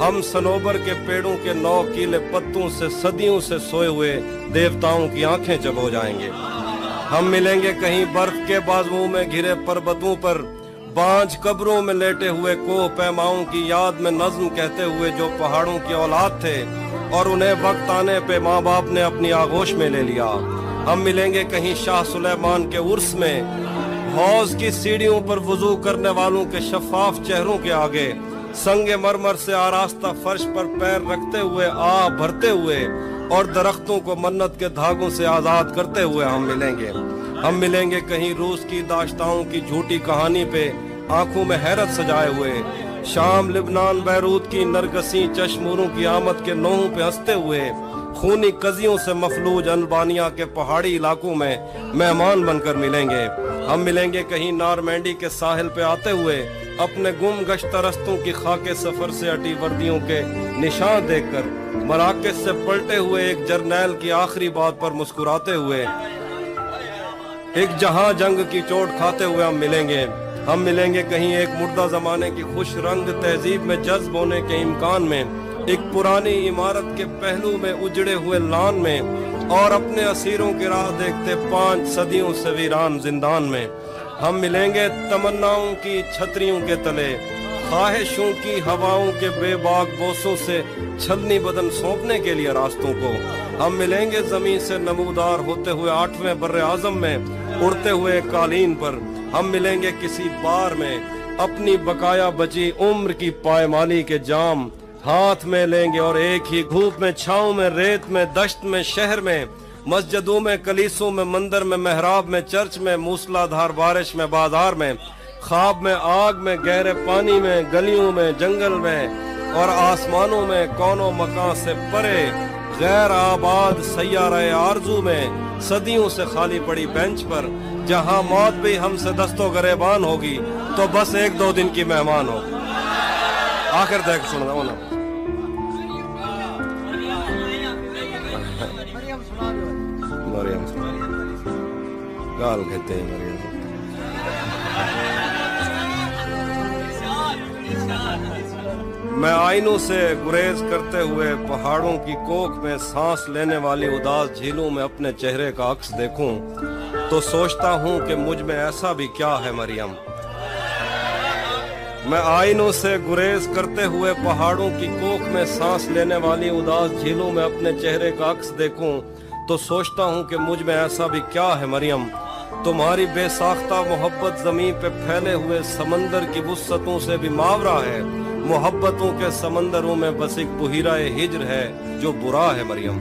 हम सनोबर के पेड़ों के 9 कीले पत्तों से सदियों से सोए हुए देवताओं की आंखें जब हो जाएंगे। हम मिलेंगे कहीं बर्फ के बाजुओं में घिरे पर्वतों पर, बांझ कब्रों में लेटे हुए कोह पैमाओं की याद में नज्म कहते हुए जो पहाड़ों की औलाद थे और उन्हें वक्त आने पे माँ बाप ने अपनी आगोश में ले लिया। हम मिलेंगे कहीं शाह सुलेमान के उर्स में, हौज की सीढ़ियों पर वुजू करने वालों के शफाफ चेहरों के आगे, संगे मरमर से आरास्ता फर्श पर पैर रखते हुए आह भरते हुए और दरख्तों को मन्नत के धागों से आजाद करते हुए हम मिलेंगे। हम मिलेंगे कहीं रूस की दाश्ताओं की झूठी कहानी पे आंखों में हैरत सजाए हुए, शाम लिबनान बैरूत की नरगसी चश्मूरों की आमद के नोहों पे हंसते हुए, खूनी कजियों से मफलूज अल्बानिया के पहाड़ी इलाकों में मेहमान बनकर मिलेंगे। हम मिलेंगे कहीं नारमैंडी के साहिल पे आते हुए, अपने गुम गश्त रस्तों की खाके सफर से अटी वर्दियों के निशान देखकर, मराकज से पलटे हुए एक जर्नैल की आखिरी बात पर मुस्कुराते हुए, एक जहां जंग की चोट खाते हुए हम मिलेंगे। हम मिलेंगे कहीं एक मुर्दा जमाने की खुश रंग तहजीब में जज्ब होने के इम्कान में, एक पुरानी इमारत के पहलू में उजड़े हुए लान में और अपने असीरों की राह देखते 5 सदियों से वीरान जिंदान में। हम मिलेंगे तमन्नाओं की छतरियों के तले, ख्वाहिशों की हवाओं के बेबाक बोसों से छलनी बदन सौंपने के लिए रास्तों को। हम मिलेंगे जमीन से नमूदार होते हुए 8वें बर्रे आजम में उड़ते हुए कालीन पर। हम मिलेंगे किसी बार में अपनी बकाया बची उम्र की पायमाली के जाम हाथ में लेंगे और एक ही धूप में, छाँव में, रेत में, दश्त में, शहर में, मस्जिदों में, कलीसों में, मंदिर में, मेहराब में, चर्च में, मूसलाधार बारिश में, बाजार में, ख्वाब में, आग में, गहरे पानी में, गलियों में, जंगल में और आसमानों में, कौनों मकान से परे गैर आबाद सैयारे आरजू में, सदियों से खाली पड़ी बेंच पर, जहां मौत भी हमसे दस्तो गरेबान होगी तो बस 1-2 दिन की मेहमान हो। आखिर तक सुन रहा हूं ना, मरियम गाल कहते हैं मरियम। मैं आईनों से गुरेज करते हुए पहाड़ों की कोख में सांस लेने वाली उदास झीलों में अपने चेहरे का अक्स देखूं तो सोचता हूं कि मुझ में ऐसा भी क्या है मरियम। मैं आईनों से गुरेज करते हुए पहाड़ों की कोख में सांस लेने वाली उदास झीलों में अपने चेहरे का अक्स देखूं तो सोचता हूं कि मुझ में ऐसा भी क्या है मरियम। तुम्हारी बेसाख्ता मोहब्बत जमीन पे फैले हुए समंदर की वुस्सतों से भी मावरा है, मोहब्बतों के समंदरों में बस एक बुहिरा-ए हिज्र है जो बुरा है मरियम।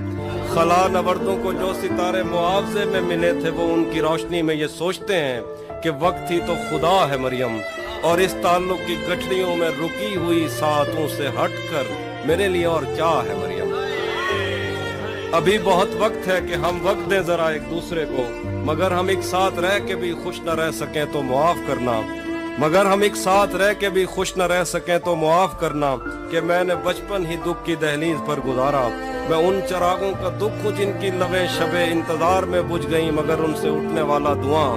खला नवर्दों को जो सितारे मुआवजे में मिले थे वो उनकी रोशनी में ये सोचते हैं कि वक्त ही तो खुदा है मरियम। और इस ताल्लुक की गठरियों में रुकी हुई सातों से हटकर मेरे लिए और क्या है मरियम। अभी बहुत वक्त है कि हम वक्त दें जरा एक दूसरे को, मगर हम एक साथ रह के भी खुश न रह सकें तो मुआफ करना। मगर हम एक साथ रह के भी खुश न रह सकें तो मुआफ करना कि मैंने बचपन ही दुख की दहलीज पर गुजारा। मैं उन चरागों का दुख हूँ जिनकी लबें शबे इंतजार में बुझ गई, मगर उनसे उठने वाला धुआं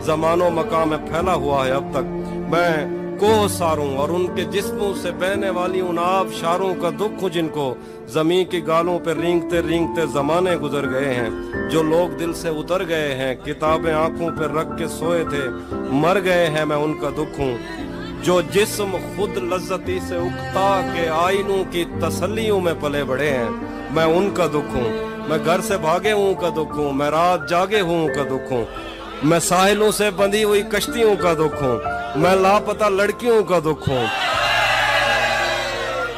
जमानो मकाम में फैला हुआ है अब तक। मैं कोह सारूं और उनके जिस्मों से बहने वाली उन आब शारों का दुख हूँ जिनको जमीन की गालों पर रेंगते रेंगते जमाने गुजर गए हैं। जो लोग दिल से उतर गए हैं, किताबें आंखों पर रख के सोए थे, मर गए हैं, मैं उनका दुख हूँ। जो जिस्म खुद लज्जती से उकता के आईनों की तसल्लियों में पले बड़े हैं, मैं उनका दुख हूँ। मैं घर से भागे हूँ का दुख हूँ, मैं रात जागे हूँ का दुख हूँ। मैं साहिलों से बंधी हुई कश्तियों का दुख हूँ, मैं लापता लड़कियों का दुख हूँ।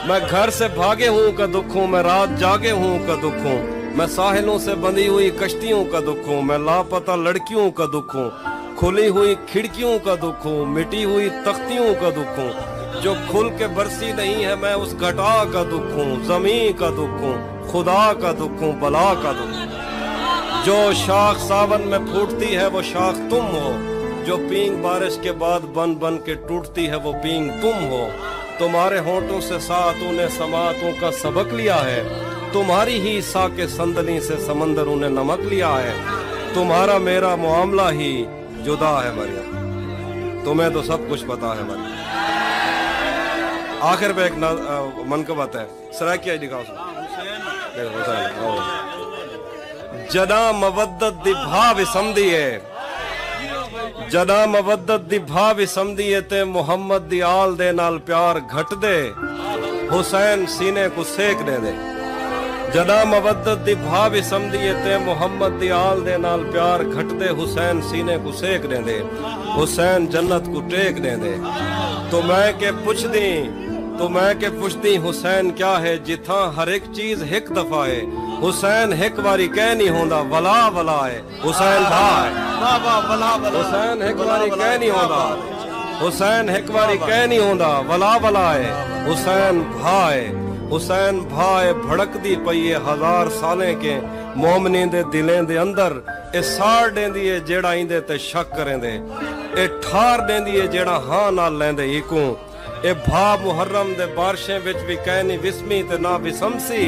मैं घर से भागे हूँ का दुख हूँ, मैं रात जागे हूँ का दुख हूँ। मैं साहिलों से बंधी हुई कश्तियों का दुख हूँ, मैं लापता लड़कियों का दुख हूँ। खुली हुई खिड़कियों का दुख हूँ, मिटी हुई तख्तियों का दुख हूँ। जो खुल के बरसी नहीं है मैं उस घटा का दुख हूँ। जमीन का दुख हूँ, खुदा का दुख हूँ, बला का दुख हूँ। जो शाख सावन में फूटती है वो शाख तुम हो, जो पींग बारिश के बाद बन बन के टूटती है वो पींग तुम हो। तुम्हारे होठों से सातों ने समातों का सबक लिया है, तुम्हारी ही सा के संदनी से समंदरों ने नमक लिया है। तुम्हारा मेरा मामला ही जुदा है मरियम, तुम्हें तो सब कुछ पता है मरियम। आखिर पे एक मनकबत है, सराकिया दिखाओ। जदा मवद्दत दी भाव समझिए, जदा मवद्दत दी भाव समझिए ते मुहम्मद दी आल दे नाल प्यार घट दे, हुसैन सीने को सेक दे दे। जदा मवद्दत दी भाव समझिए ते मुहम्मद दी आल दे नाल प्यार घट दे, हुसैन सीने को सेक दे दे, हुसैन जन्नत को टेक दे दे। तो मैं के पुछदी हुसैन क्या है, जिथा हर एक चीज एक दफा है। हुसैन एक बारी कह नहीं होंदा वला वला है, हुसैन भाई हुसैन एक बारी कह नहीं होंदा, हुसैन एक बारी कह नहीं होंदा वला वला है, हुसैन भाई। हुसैन भाई भड़कदी पई है हजार साले के मोमनी दे दिलें दे अंदर। ए साड़ देंदी है जेड़ा इंदे ते शक करेंदे, ए ठार देंदी है जेड़ा हां नाल लेंदे इको। ए भा मुहर्रम दे बारिशें विच भी कहनी विस्मी ते ना विसमसी,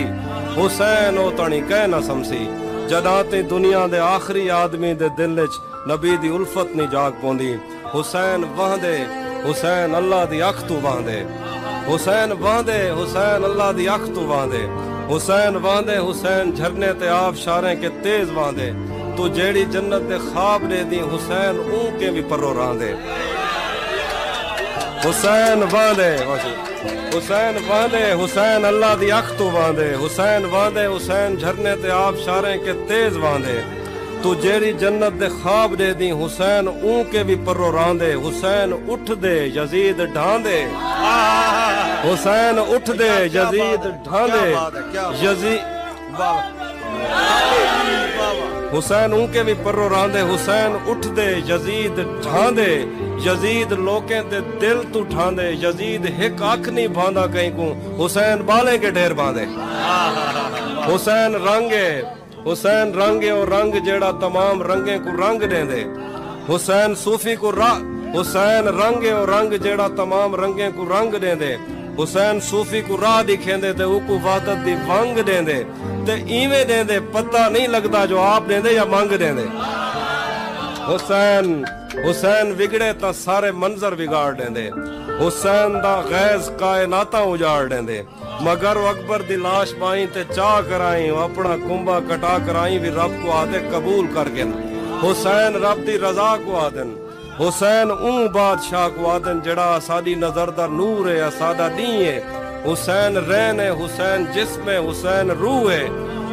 हुसैन ओ तणी कह ना समसी। जदा ते दुनिया दे आखिरी आदमी दे दिल च नबी दी उल्फत नहीं जाग पौंदी। हुसैन वहदे, हुसैन अल्लाह दी अख तू वहदे, हुसैन वहदे, हुसैन अल्लाह दी अख तू वहदे, हुसैन वहदे, हुसैन झरने ते आब शारे के तेज वहदे। तू जेड़ी जन्नत दे ख्वाब दे दी हुसैन ऊ के भी परो रांदे। हुसैन वहदे, हुसैन वहदे, हुसैन अल्लाह दी अख तू वहदे, हुसैन वहदे, हुसैन झरने ते आब शारे के तेज वहदे। तू जेड़ी जन्नत दे ख्वाब दे दी हुसैन ऊ के भी परो रांदे। हुसैन उठ दे यजीद ढांदे, हुसैन उठ दे यजीद ढांदे, यजीद हुसैन ऊ के भी परो रांदे। हुसैन उठ दे यजीद ढांदे, यजीद लोकें दे दिल तू ठांदे। यजीद हिक अख नहीं भांदा कहीं को, हुसैन बाले के ढेर बांधे। हुसैन रंगे, हुसैन रंगे और रंग जेड़ा तमाम रंगे को रंग देंदे। हुसैन सूफी को हुसैन रंगे और रंग जेड़ा तमाम रंगे को रंग देंदे। हुसैन सूफी को राह दिखेंदे ते उको वादत दी वंग देंदे ते इवें देंदे पता नहीं लगदा जो आप देंदे या मंग देंदे। हुसैन हुसैन बिगड़े ता सारे मंजर बिगाड़ देंदे। हुसैन दा गैज कायनाता उजाड़ देंदे। मगर अकबर दी लाश पाई ते चाह कराई, अपना कुंभा कटा कराई भी रब को आदे कबूल करके। हुसैन रब दी रजा को आदन, हुसैन ऊ बादशाह को आदन जड़ा साडी नजर दा नूर है सादा दी है। हुसैन रैन है, हुसैन जिस्म है, हुसैन रूह है।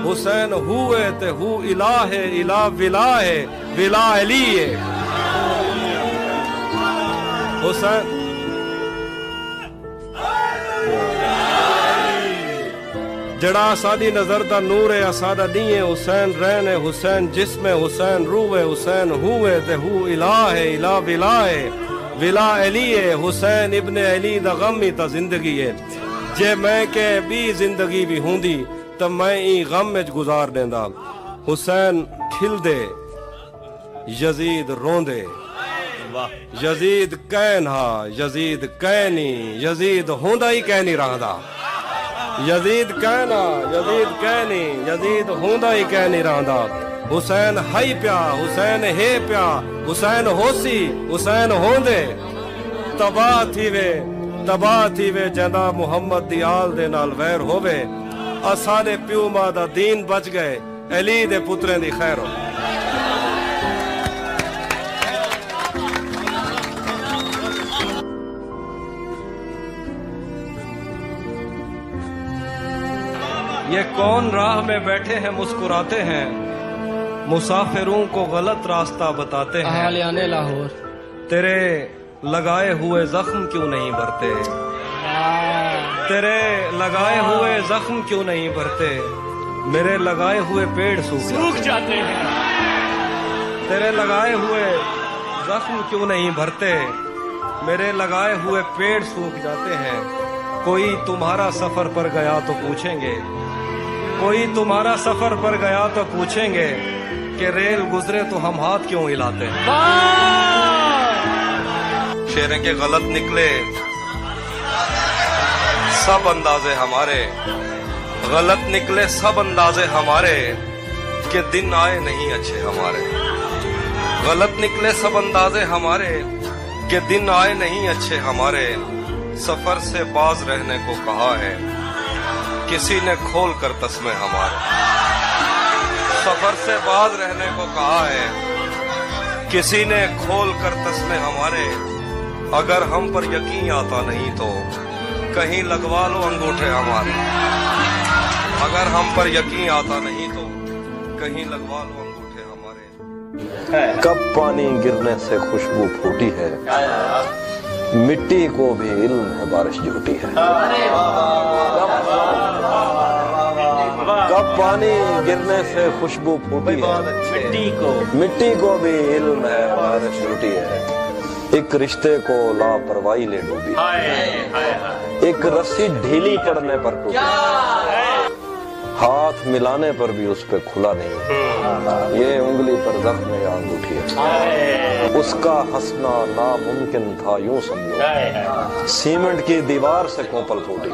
हुसैन हुए ते हु इलाह है, इलाह विला है, विला अली है। हुसैन جڑا سادی نظر دا نور ہے اسادہ نہیں ہے حسین رین ہے حسین جسم ہے حسین روح ہے حسین ہوئے تے ہو الہ ہے الہ ولا ہے ولا علی ہے حسین ابن علی دا غم ہی تا زندگی ہے جے میں کہ بھی زندگی بھی ہوندی تو میں ای غم میں گزار دیندا حسین کھل دے یزید روندے یزید کہن ہا یزید کہنی یزید ہوندا ہی کہنی رہندا یزید کہنا یزید کہنی یزید ہوندا ہی کہنی رہندا حسین ہائی پیا حسین ہے پیا حسین ہوسی حسین ہوندے تباہ تھی وے جندا محمد دی آل دے نال ویر ہووے اساڈے پیو ماں دا دین بچ گئے علی دے پتریں دی خیر ہو یہ کون راہ میں بیٹھے ہیں مسکراتے ہیں مسافروں کو غلط راستہ بتاتے ہیں اہالیان لاہور تیرے لگائے ہوئے زخم کیوں نہیں بھرتے تیرے لگائے ہوئے زخم کیوں نہیں بھرتے میرے لگائے ہوئے پیڑ سوکھ جاتے ہیں تیرے لگائے ہوئے زخم کیوں نہیں بھرتے میرے لگائے ہوئے پیڑ سوکھ جاتے ہیں کوئی تمہارا سفر پر گیا تو پوچھیں گے کوئی تمہارا سفر پر گیا تو پوچھیں گے کہ ریل گزرے تو ہم ہاتھ کیوں ہلاتے ہیں شیریں کے غلط نکلے سب اندازے ہمارے غلط نکلے سب اندازے ہمارے کہ دن آئے نہیں اچھے ہمارے غلط نکلے سب اندازے ہمارے کہ دن آئے نہیں اچھے ہمارے سفر سے باز رہنے کو کہا ہے کسی نے کھول کر تسمے ہمارے سفر سے باز رہنے کو کہا ہے کسی نے کھول کر تسمے ہمارے اگر ہم پر یقین آتا نہیں تو کہیں لگوا لو انگوٹھے ہمارے اگر ہم پر یقین آتا نہیں تو کہیں لگوا لو انگوٹھے ہمارے کب پانی گرنے سے خوشبو پھوٹی ہے مٹی کو بھی علم ہے بارش جھوٹی ہے کب پانی گرنے سے خوشبو پھوٹی ہے مٹی کو بھی علم ہے بارش جھوٹی ہے ایک رشتے کو لاپرواہی لے ڈوبی ایک رسی ڈھیلی پڑنے پر ٹوٹی ہاتھ ملانے پر بھی اس پہ کھلا نہیں یہ انگلی پر زخم یا انگوٹھی ہے اس کا ہنسنا ناممکن تھا یوں سمجھو سیمنٹ کی دیوار سے کوپل پھوٹی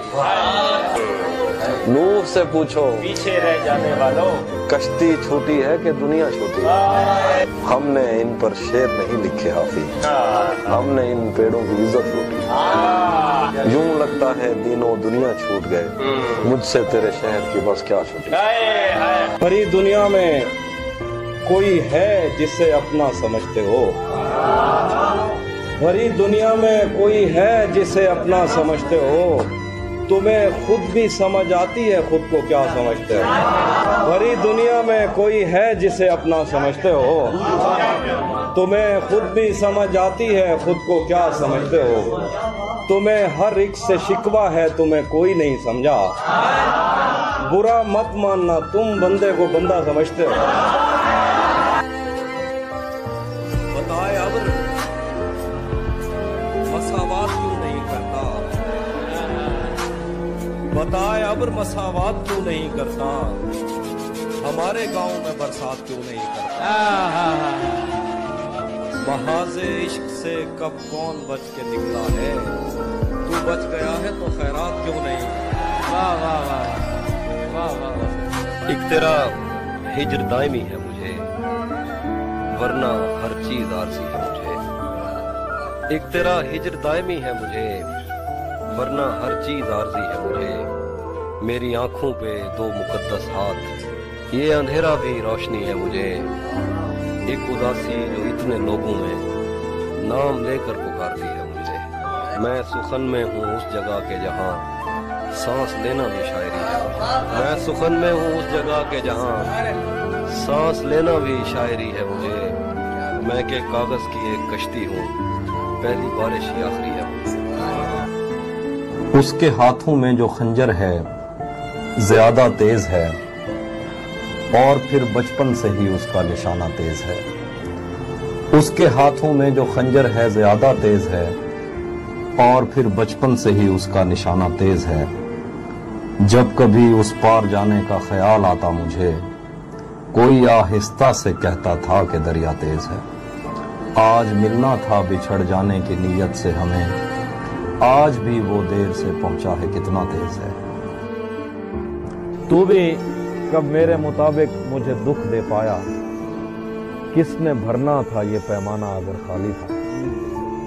نوح سے پوچھو پیچھے رہ جانے والوں کشتی چھوٹی ہے کہ دنیا چھوٹی ہے ہم نے ان پر شعر نہیں لکھے حافظ ہم نے ان پیڑوں کی عزت لوٹی یوں لگتا ہے دینوں دنیا چھوٹ گئے مجھ سے تیرے شہر کی بس کیا چھوٹی بھری دنیا میں کوئی ہے جسے اپنا سمجھتے ہو بھری دنیا میں کوئی ہے جسے اپنا سمجھتے ہو تمہیں خود بھی سمجھ آتی ہے خود کو کیا سمجھتے ہو بھری دنیا میں کوئی ہے جسے اپنا سمجھتے ہو تمہیں خود بھی سمجھ آتی ہے خود کو کیا سمجھتے ہو تمہیں ہر ایک سے شکوہ ہے تمہیں کوئی نہیں سمجھا برا مت ماننا تم بندے کو بندہ سمجھتے ہو بتائے ابر مساوات کیوں نہیں کرتا بتائے ابر مساوات کیوں نہیں کرتا ہمارے گاؤں میں برسات کیوں نہیں کرتا محاذ عشق سے کب کون بچ کے نکلا ہے تو بچ گیا ہے تو خیرات کیوں نہیں واہ واہ واہ واہ واہ ایک تیرا ہجر دائمی ہے مجھے ورنہ ہر چیز عارضی ہے مجھے ایک تیرا ہجر دائمی ہے مجھے ورنہ ہر چیز عارضی ہے مجھے میری آنکھوں پہ دو مقدس ہاتھ یہ اندھیرا بھی روشنی ہے مجھے ایک اداسی جو اتنے لوگوں میں نام لے کر پکارتی ہے مجھے میں سخن میں ہوں اس جگہ کے جہاں سانس لینا بھی شاعری ہے میں سخن میں ہوں اس جگہ کے جہاں سانس لینا بھی شاعری ہے مجھے میں کہ کاغذ کی ایک کشتی ہوں پہلی بارش ہی آخری ہے اس کے ہاتھوں میں جو خنجر ہے ज्यादा तेज है और फिर बचपन से ही उसका निशाना तेज है। उसके हाथों में जो खंजर है ज्यादा तेज है और फिर बचपन से ही उसका निशाना तेज है। जब कभी उस पार जाने का ख्याल आता मुझे, कोई आहिस्ता से कहता था कि दरिया तेज है। आज मिलना था बिछड़ जाने की नीयत से हमें, आज भी वो देर से पहुंचा है कितना तेज है। तू भी कब मेरे मुताबिक मुझे दुख दे पाया, किसने भरना था ये पैमाना अगर खाली था।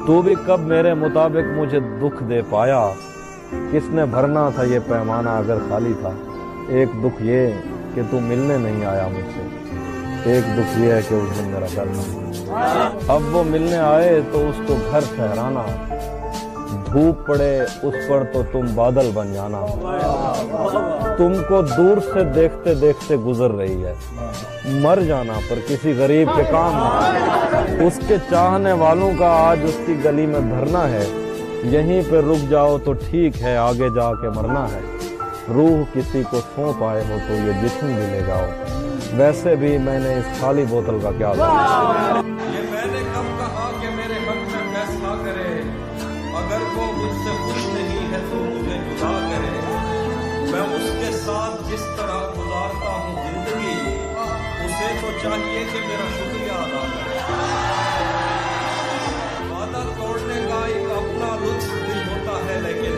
तू भी कब मेरे मुताबिक मुझे दुख दे पाया, किसने भरना था ये पैमाना अगर खाली था। एक दुख ये कि तू मिलने नहीं आया मुझसे, एक दुख ये है कि उस दिन मेरा घर था। अब वो मिलने आए तो उसको घर ठहराना, धूप पड़े उस पर तो तुम बादल बन जाना। तुमको दूर से देखते देखते गुजर रही है, मर जाना पर किसी गरीब के काम ना। उसके चाहने वालों का आज उसकी गली में धरना है, यहीं पे रुक जाओ तो ठीक है, आगे जाके मरना है। रूह किसी को सौंप आए हो तो ये जिस्म भी ले जाओ, वैसे भी मैंने इस खाली बोतल का क्या ये मैंने कब कहा कि मेरे हक में फैसला करे, अगर वो मुझसे खुश नहीं है तो मुझे जुदा करे। मैं उसके साथ जिस तरह गुजारता हूँ जिंदगी, उसे तो चाहिए कि मेरा शुक्रिया अदा करे। वादा तोड़ने का एक अपना लुत्फ भी होता है, लेकिन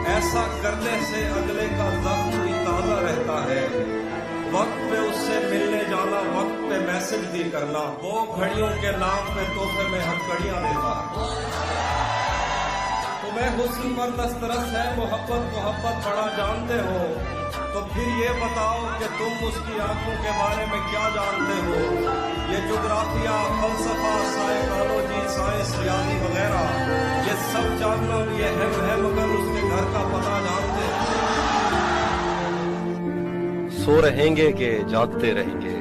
ऐसा करने से अगले का जख्म भी ताजा रहता है। वक्त पे उससे मिलने जाना, वक्त पे मैसेज भी करना, वो घड़ियों के नाम पे तोहफे में हथकड़ियां देता है। तुम्हें हुस्न पर दस्तरस है, मोहब्बत बड़ा जानते हो, तो फिर ये बताओ कि तुम उसकी आंखों के बारे में क्या जानते हो। ये जोग्राफिया, फलसफा, साइकोलॉजी, साइंस, रियाजी वगैरह, ये सब जानना भी अहम है, मगर उसके घर का पता जानते हो। सो रहेंगे कि जागते रहेंगे,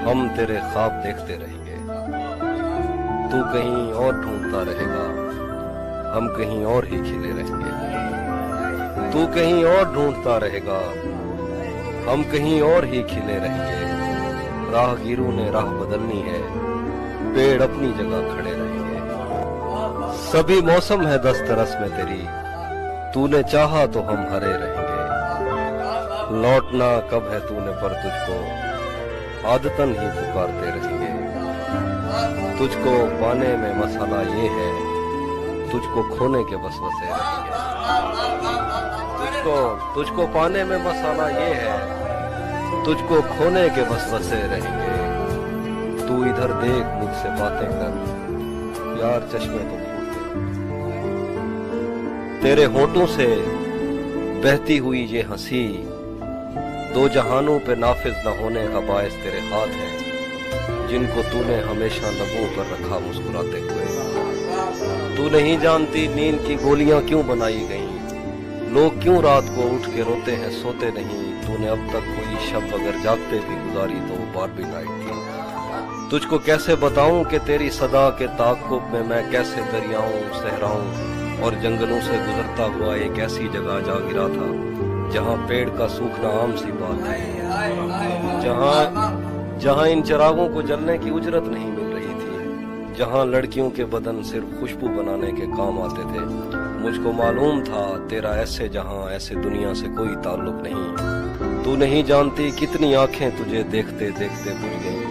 हम तेरे ख्वाब देखते रहेंगे। तू कहीं और ढूंढता रहेगा, हम कहीं और ही खिले रहेंगे। तू कहीं और ढूंढता रहेगा, हम कहीं और ही खिले रहेंगे। राहगीरों ने राह बदलनी है, पेड़ अपनी जगह खड़े रहेंगे। सभी मौसम है दस्तरस में तेरी, तूने चाहा तो हम हरे रहेंगे। लौटना कब है तूने पर तुझको, आदतन ही पुकारते रहेंगे। तुझको पाने में मसाला ये है, तुझको खोने के वसवसे रहेंगे। तुझको पाने में मसाला ये है, तुझको खोने के वसवसे रहेंगे। तू इधर देख मुझसे बातें कर, यार चश्मे तो तेरे होठों से बहती हुई ये हंसी, दो जहानों पे नाफिज न होने का बायस तेरे हाथ हैं, जिनको तूने हमेशा लबों पर रखा मुस्कुराते हुए। तू नहीं जानती नींद की गोलियां क्यों बनाई गईं, लोग क्यों रात को उठ के रोते हैं सोते नहीं। तूने अब तक कोई शब अगर जागते भी गुजारी तो वो बारबी नाइट थी। तुझको कैसे बताऊं कि तेरी सदा के ताक़ुब में मैं कैसे दरियाओं, सहराओं और जंगलों से गुजरता हुआ एक ऐसी जगह जा गिरा था जहां पेड़ का सूखना आम सी बात है, जहां इन चिरागों को जलने की उजरत नहीं मिल रही थी, जहां लड़कियों के बदन सिर्फ खुशबू बनाने के काम आते थे। मुझको मालूम था तेरा ऐसे जहां, ऐसे दुनिया से कोई ताल्लुक नहीं। तू नहीं जानती कितनी आंखें तुझे देखते देखते बुझ गई,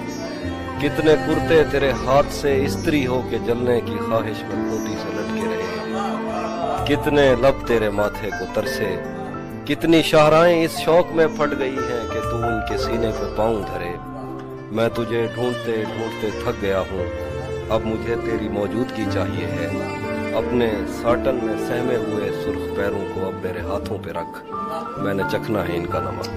कितने कुर्ते तेरे हाथ से इस्त्री हो के जलने की ख्वाहिश में खूंटी से लटके रहे, कितने लब तेरे माथे को तरसे, कितनी शाहराएं इस शौक में फट गई हैं कि तू उनके सीने पे पाँव धरे। मैं तुझे ढूंढते ढूंढते थक गया हूँ, अब मुझे तेरी मौजूदगी चाहिए है। अपने साटन में सहमे हुए सुर्ख पैरों को अब मेरे हाथों पे रख, मैंने चखना है इनका नमक।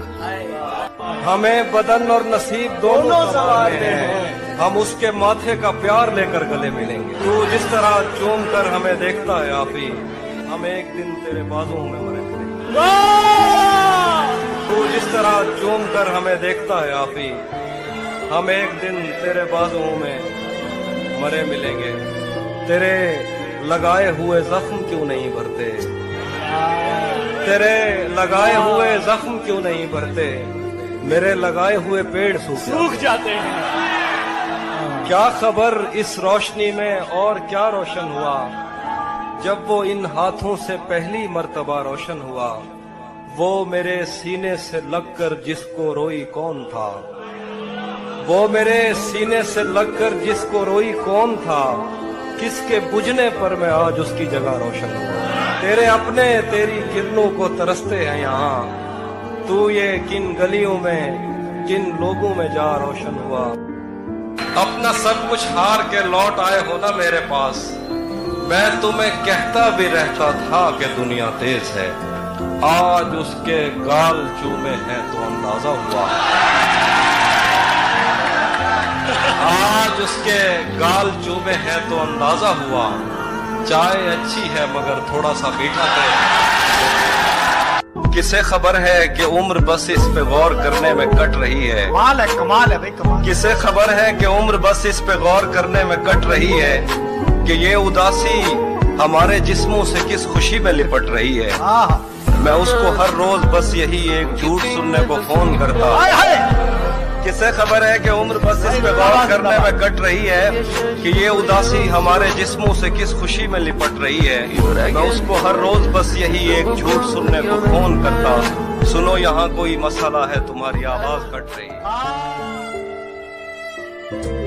हमें बदन और नसीब दोनों संवारते हैं, हम उसके माथे का प्यार लेकर गले मिलेंगे। तू जिस तरह चूम कर हमें देखता है आपी, हम एक दिन तेरे बाजुओं में मरे मिलेंगे। तू जिस तरह चूम कर हमें देखता है आपी, हम एक दिन तेरे बाजुओं में मरे मिलेंगे। तेरे लगाए हुए जख्म क्यों नहीं भरते, तेरे लगाए हुए जख्म क्यों नहीं भरते, मेरे लगाए हुए पेड़ सूख जाते हैं। क्या खबर इस रोशनी में और क्या रोशन हुआ, जब वो इन हाथों से पहली मर्तबा रोशन हुआ। वो मेरे सीने से लगकर जिसको रोई कौन था, वो मेरे सीने से लगकर जिसको रोई कौन था, किसके बुझने पर मैं आज उसकी जगह रोशन हुआ। तेरे अपने तेरी किरणों को तरसते हैं यहाँ, तू ये किन गलियों में किन लोगों में जा रोशन हुआ। अपना सब कुछ हार के लौट आए हो ना मेरे पास, मैं तुम्हें कहता भी रहता था कि दुनिया तेज है, आज उसके गाल चूमे हैं तो अंदाजा हुआ। आज उसके गाल चूमे हैं तो अंदाजा हुआ, चाय अच्छी है मगर थोड़ा सा मीठा है। किसे खबर है कि उम्र बस इस पे गौर करने में कट रही है, कमाल है भाई कमाल। किसे खबर है कि उम्र बस इस पे गौर करने में कट रही है, कि ये उदासी हमारे जिस्मों से किस खुशी में लिपट रही है। मैं उसको हर रोज बस यही एक झूठ सुनने को फोन करता। किसे खबर है कि उम्र बस इस पे गौर करने में कट रही है, कि ये उदासी हमारे जिस्मों से किस खुशी में लिपट रही है। मैं उसको हर रोज बस यही एक झूठ सुनने को फोन करता, सुनो यहाँ कोई मसला है तुम्हारी आवाज कट रही है।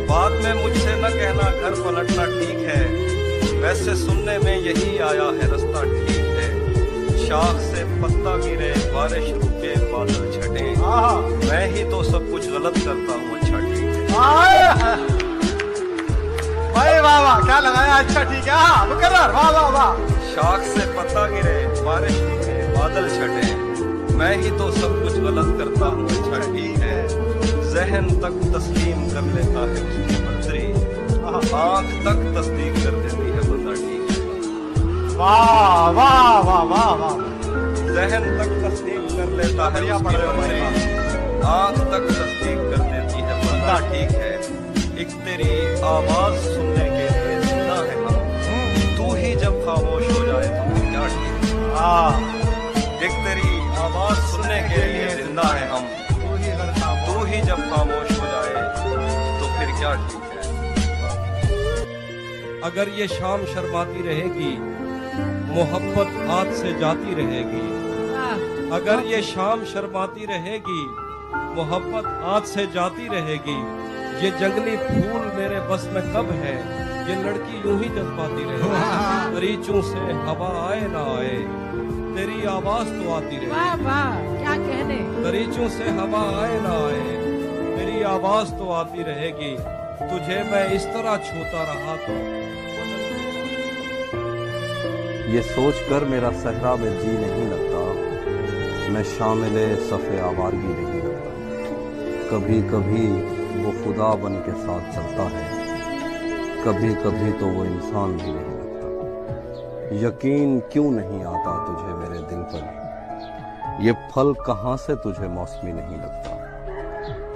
बाद में मुझसे न कहना घर पलटना ठीक है, वैसे सुनने में यही आया है रास्ता ठीक है। शाख से पत्ता गिरे बारिश रुके बादल छटे, मैं ही तो सब कुछ गलत करता हूँ अच्छा ठीक है। भाई वाह वाह क्या लगाया, अच्छा ठीक है। मुकर्रर वाह वाह वाह। शाख से पत्ता गिरे बारिश रुके बादल छटे, मैं ही तो सब कुछ गलत करता हूँ अच्छा ठीक है। जहन तक तस्लीम कर लेता है उसकी मंजरी, आंख तक तस्दीक कर देती है बंदा ठीक है। वाह वाह वाह वाह वाह। जहन तक तस्दीक कर लेता है उसकी मंजरी, आंख तक तस्दीक कर देती है बंदा ठीक है। एक तेरी आवाज सुनने के लिए जिंदा है हम, तू ही जब खामोश हो जाए तो फिर क्या ठीक है। एक तेरी आवाज सुनने के लिए जिंदा है हम, तू ही जब खामोश हो जाए तो फिर क्या ठीक है। अगर ये शाम शर्माती रहेगी, मोहब्बत हाथ से जाती रहेगी। अगर ये शाम शर्माती रहेगी, मोहब्बत हाथ से जाती रहेगी। ये जंगली फूल मेरे बस में कब है, ये लड़की यूं ही जज्बाती रहेगी। दरीचों से हवा आए ना आए, तेरी आवाज तो आती रहेगी। वाह वाह क्या कहने। दरीचों से हवा आए ना आए, तेरी आवाज तो आती रहेगी। तुझे मैं इस तरह छूता रहा तो ये सोचकर मेरा सहरा में जी नहीं लगता, मैं शामिल सफ़े आवारगी नहीं लगता। कभी कभी वो खुदा बन के साथ चलता है, कभी कभी तो वो इंसान भी नहीं लगता। यकीन क्यों नहीं आता तुझे मेरे दिल पर, ये फल कहाँ से तुझे मौसमी नहीं लगता।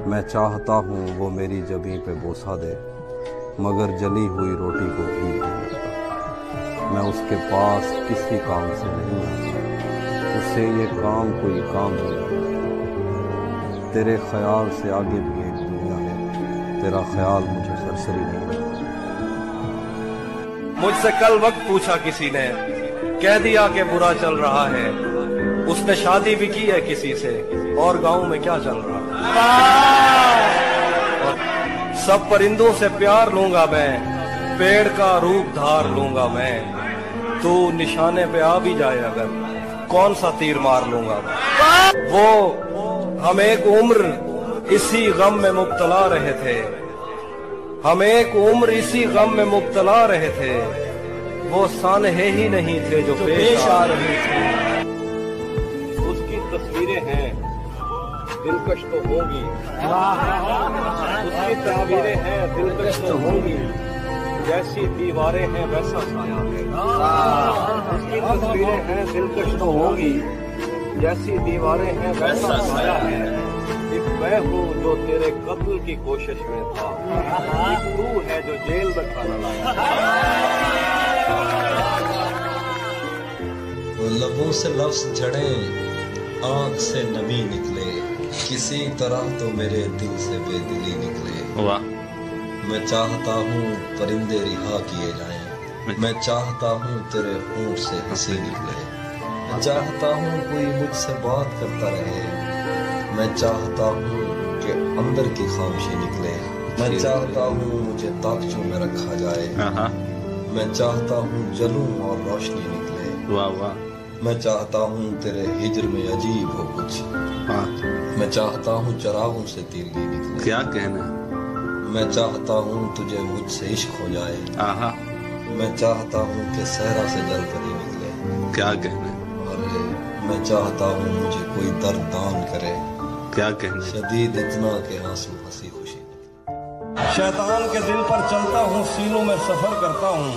मैं चाहता हूँ वो मेरी जबीं पे बोसा दे, मगर जली हुई रोटी को घी नहीं लगता। मैं उसके पास किसी काम से नहीं आता, उससे ये काम कोई काम नहीं लगता। तेरे ख्याल से आगे भी एक दुनिया है, तेरा ख्याल मुझे सरसरी नहीं लगता। मुझसे कल वक्त पूछा किसी ने, कह दिया कि बुरा चल रहा है। उसने शादी भी की है किसी से, और गांव में क्या चल रहा है। सब परिंदों से प्यार लूंगा मैं, पेड़ का रूप धार लूंगा मैं। तू निशाने पे आ भी जाए अगर, कौन सा तीर मार लूंगा मैं। वो हम एक उम्र इसी गम में मुब्तला रहे थे, हम एक उम्र इसी गम में मुब्तला रहे थे। वो सानहे ही नहीं थे जो पेश आ रहे थे। उसकी तस्वीरें हैं दिलकश तो होंगी, उसकी तस्वीरें हैं दिलकश तो होंगी। जैसी दीवारें हैं वैसा साया है, उसकी तस्वीरें हैं दिलकश तो होंगी। जैसी दीवारें हैं वैसा साया है। एक मैं हूँ जो तेरे कत्ल की कोशिश में था, एक तू है जो जेल में खाना लाया। वो लबों से लफ्ज झड़े, आंख से नमी निकले, किसी तरह तो मेरे दिल से बेदिली निकले। वाह। मैं चाहता हूँ परिंदे रिहा किए जाएं, मैं चाहता हूँ तेरे होंठ से हंसी निकले, मैं चाहता हूँ कोई मुझसे बात करता रहे, मैं चाहता हूँ कि अंदर की खामोशी निकले, मैं चाहता हूँ मुझे ताकचों में रखा जाए, मैं चाहता हूँ जलूं और रोशनी निकले। वाह वाह। मैं चाहता हूँ तेरे हिज्र में अजीब हो कुछ, मैं चाहता हूँ चरागों से तीरगी निकले। क्या कहना। मैं चाहता हूँ तुझे मुझसे इश्क हो जाए, मैं चाहता हूँ कि सहरा से जल परी निकले। क्या कहना। और मैं चाहता हूँ मुझे कोई दर्द दान करे। क्या कहना। शदीद इतना के आंसू हंसी खुशी। शैतान के दिल पर चलता हूँ, सीनों में सफर करता हूँ,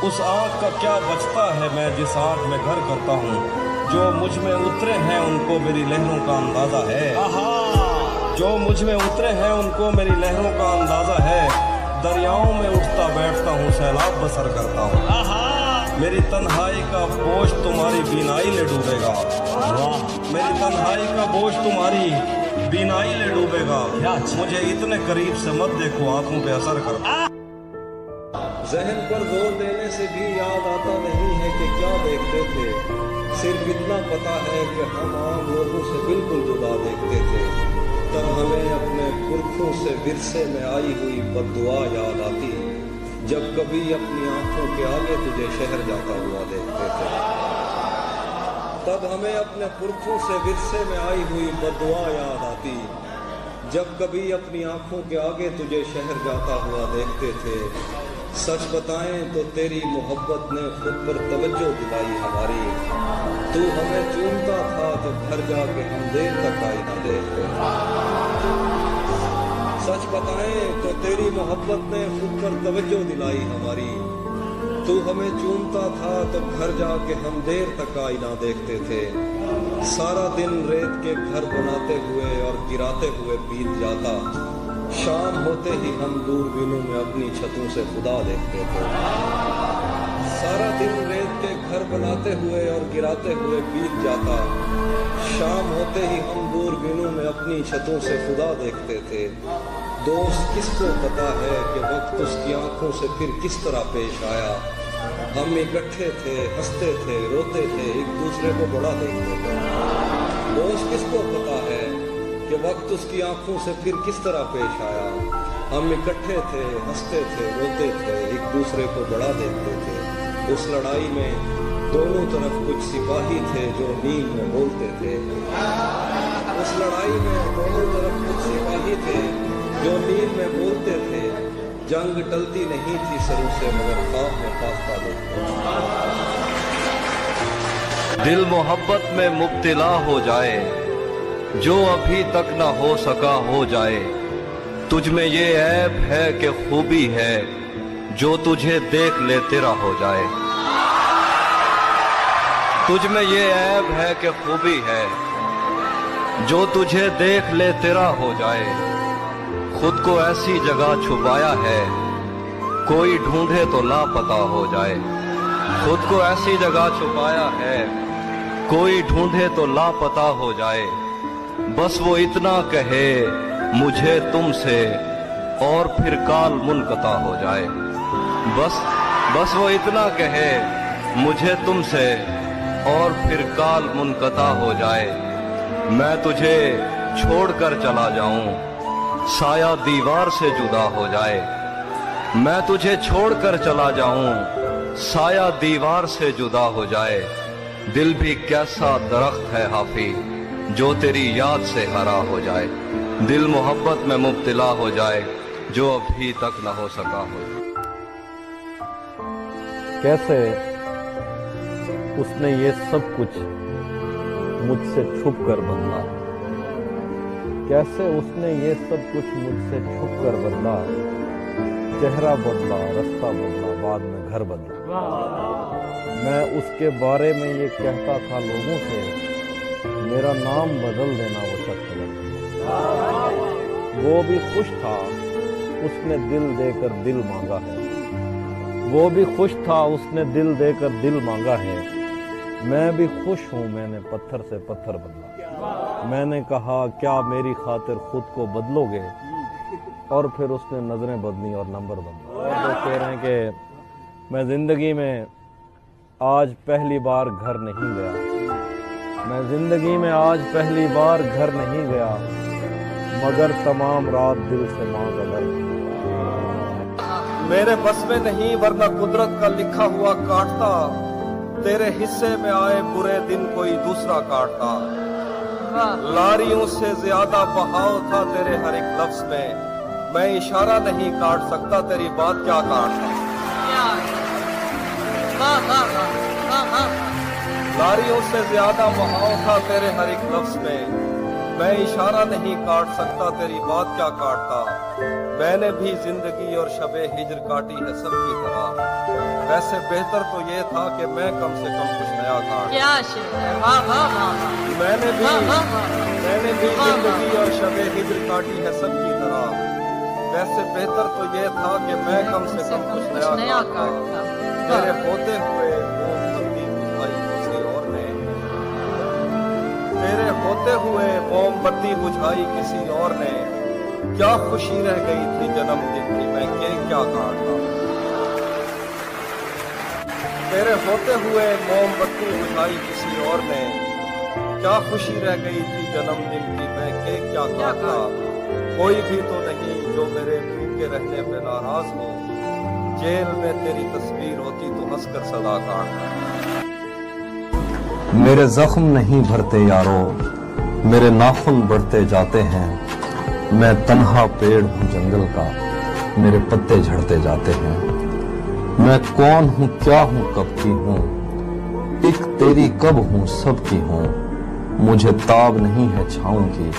उस आँख का क्या बचता है मैं जिस आँख में घर करता हूँ। जो मुझ में उतरे हैं उनको मेरी लहरों का अंदाजा है, जो मुझ में उतरे हैं उनको मेरी लहरों का अंदाजा है। दरियाओं में उठता बैठता हूँ, सैलाब बसर करता हूँ। मेरी तन्हाई का बोझ तुम्हारी बीनाई ले डूबेगा, मेरी तन्हाई का बोझ तुम्हारी बीनाई ले डूबेगा। मुझे इतने करीब से मत देखो, आंखों पे असर करता। जहन पर जोर देने से भी याद आता नहीं है कि क्या देखते थे, सिर्फ इतना पता है कि हम आम लोगों से बिल्कुल जुदा देखते थे। तब हमें अपने पुरखों से विरसे में आई हुई बद्दुआ याद आती, जब कभी अपनी आंखों के आगे तुझे शहर जाता हुआ देखते थे। तब हमें अपने पुरखों से विरसे में आई हुई बद्दुआ याद आती, जब कभी अपनी आंखों के आगे तुझे शहर जाता हुआ देखते थे। सच बताएं तो तेरी मोहब्बत ने खुद पर तवज्जो दिलाई हमारी, तू हमें चूमता था जब घर जाके हम देर तक आई ना देखते। सच बताएं तो तेरी मोहब्बत ने खुद पर तवज्जो दिलाई हमारी, तू हमें चूमता था तब घर जाके हम देर तक आई ना देखते थे। सारा दिन रेत के घर बनाते हुए और गिराते हुए बीत जाता, शाम होते ही हम दूरबीनों में अपनी छतों से खुदा देखते थे। सारा दिन रेत के घर बनाते हुए और गिराते हुए बीत जाता, शाम होते ही हम दूरबीनों में अपनी छतों से खुदा देखते थे। दोस्त किसको पता है कि वक्त उसकी आंखों से फिर किस तरह पेश आया। हम इकट्ठे थे, हंसते थे, रोते थे, एक दूसरे को बड़ा देखते थे। दोस्त किसको पता है कि वक्त उसकी आंखों से फिर किस तरह पेश आया। हम इकट्ठे थे, हंसते थे, रोते थे, एक दूसरे को बड़ा देखते थे। उस लड़ाई में दोनों तरफ कुछ सिपाही थे जो नींद में बोलते थे। उस लड़ाई में दोनों तरफ कुछ सिपाही थे जो नींद में बोलते थे। जंग टलती नहीं थी सरों से, मगर ख्वाब में फाख्ता देखते। दिल मोहब्बत में मुब्तिला हो जाए, जो अभी तक न हो सका हो जाए। तुझ में ये ऐब है कि खूबी है, जो तुझे देख ले तेरा हो जाए। तुझ में ये ऐब है कि खूबी है, जो तुझे देख ले तेरा हो जाए। खुद को ऐसी जगह छुपाया है, कोई ढूंढे तो लापता हो जाए। खुद को ऐसी जगह छुपाया है, कोई ढूंढे तो लापता हो जाए। बस वो इतना कहे मुझे तुमसे, और फिर काल मुनक़ता हो जाए। बस वो इतना कहे मुझे तुमसे, और फिर काल मुनक़ता हो जाए। मैं तुझे छोड़कर चला जाऊं, साया दीवार से जुदा हो जाए। मैं तुझे छोड़कर चला जाऊं, साया दीवार से जुदा हो जाए। दिल भी कैसा दरख्त है हाफी, जो तेरी याद से हरा हो जाए। दिल मोहब्बत में मुब्तिला हो जाए, जो अभी तक न हो सका हो। कैसे उसने ये सब कुछ मुझसे छुप कर बदला, कैसे उसने ये सब कुछ मुझसे छुप कर बदला। चेहरा बदला, रास्ता बदला, बाद में घर बदला। मैं उसके बारे में ये कहता था लोगों से, मेरा नाम बदल देना वो शख्स बदला। वो भी खुश था, उसने दिल देकर दिल मांगा है। वो भी खुश था, उसने दिल देकर दिल मांगा है। मैं भी खुश हूँ मैंने पत्थर से पत्थर बदला। मैंने कहा क्या मेरी खातिर खुद को बदलोगे, और फिर उसने नजरें बदली और नंबर बदला। और वो कह रहे हैं कि मैं जिंदगी में आज पहली बार घर नहीं गया, मैं जिंदगी में आज पहली बार घर नहीं गया, मगर तमाम रात दिल से माँ का डर। मेरे बस में नहीं वरना कुदरत का लिखा हुआ काटता, तेरे हिस्से में आए बुरे दिन कोई दूसरा काटता। लारियों से ज्यादा बहाव था तेरे हर एक लफ्ज में, मैं इशारा नहीं काट सकता तेरी बात क्या काटता। लारियों से ज्यादा बहाव था तेरे हर एक लफ्ज में, मैं इशारा नहीं काट सकता तेरी बात क्या काटता। मैंने भी जिंदगी और शबे हिज्र काटी है सबकी तरह, वैसे बेहतर तो ये था कि मैं कम से कम कुछ नया काटता। मैंने भी जिंदगी और शबे हिज्र काटी है सबकी तरह, वैसे बेहतर तो ये था कि मैं कम से कम कुछ नया काटता। तेरे होते हुए मोमबत्ती बुझाई किसी और ने, तेरे होते हुए मोमबत्ती बुझाई किसी और ने, क्या खुशी रह गई थी जन्मदिन की मैं केक क्या काटता। तेरे होते हुए मोमबत्ती बुझाई किसी और ने, क्या खुशी रह गई थी जन्मदिन की मैं केक क्या काटता। कोई भी तो नहीं जो मेरे भूखे रहने पे नाराज हो, जेल में तेरी तस्वीर होती तो हंसकर सदा काटता। मेरे जख्म नहीं भरते यारो, मेरे नाखून बढ़ते जाते हैं, मैं तन्हा पेड़ हूँ जंगल का, मेरे पत्ते झड़ते जाते हैं। मैं कौन हूँ क्या हूँ कब की हूँ, एक तेरी कब हूँ सब की हूँ। मुझे ताब नहीं है छाँव की,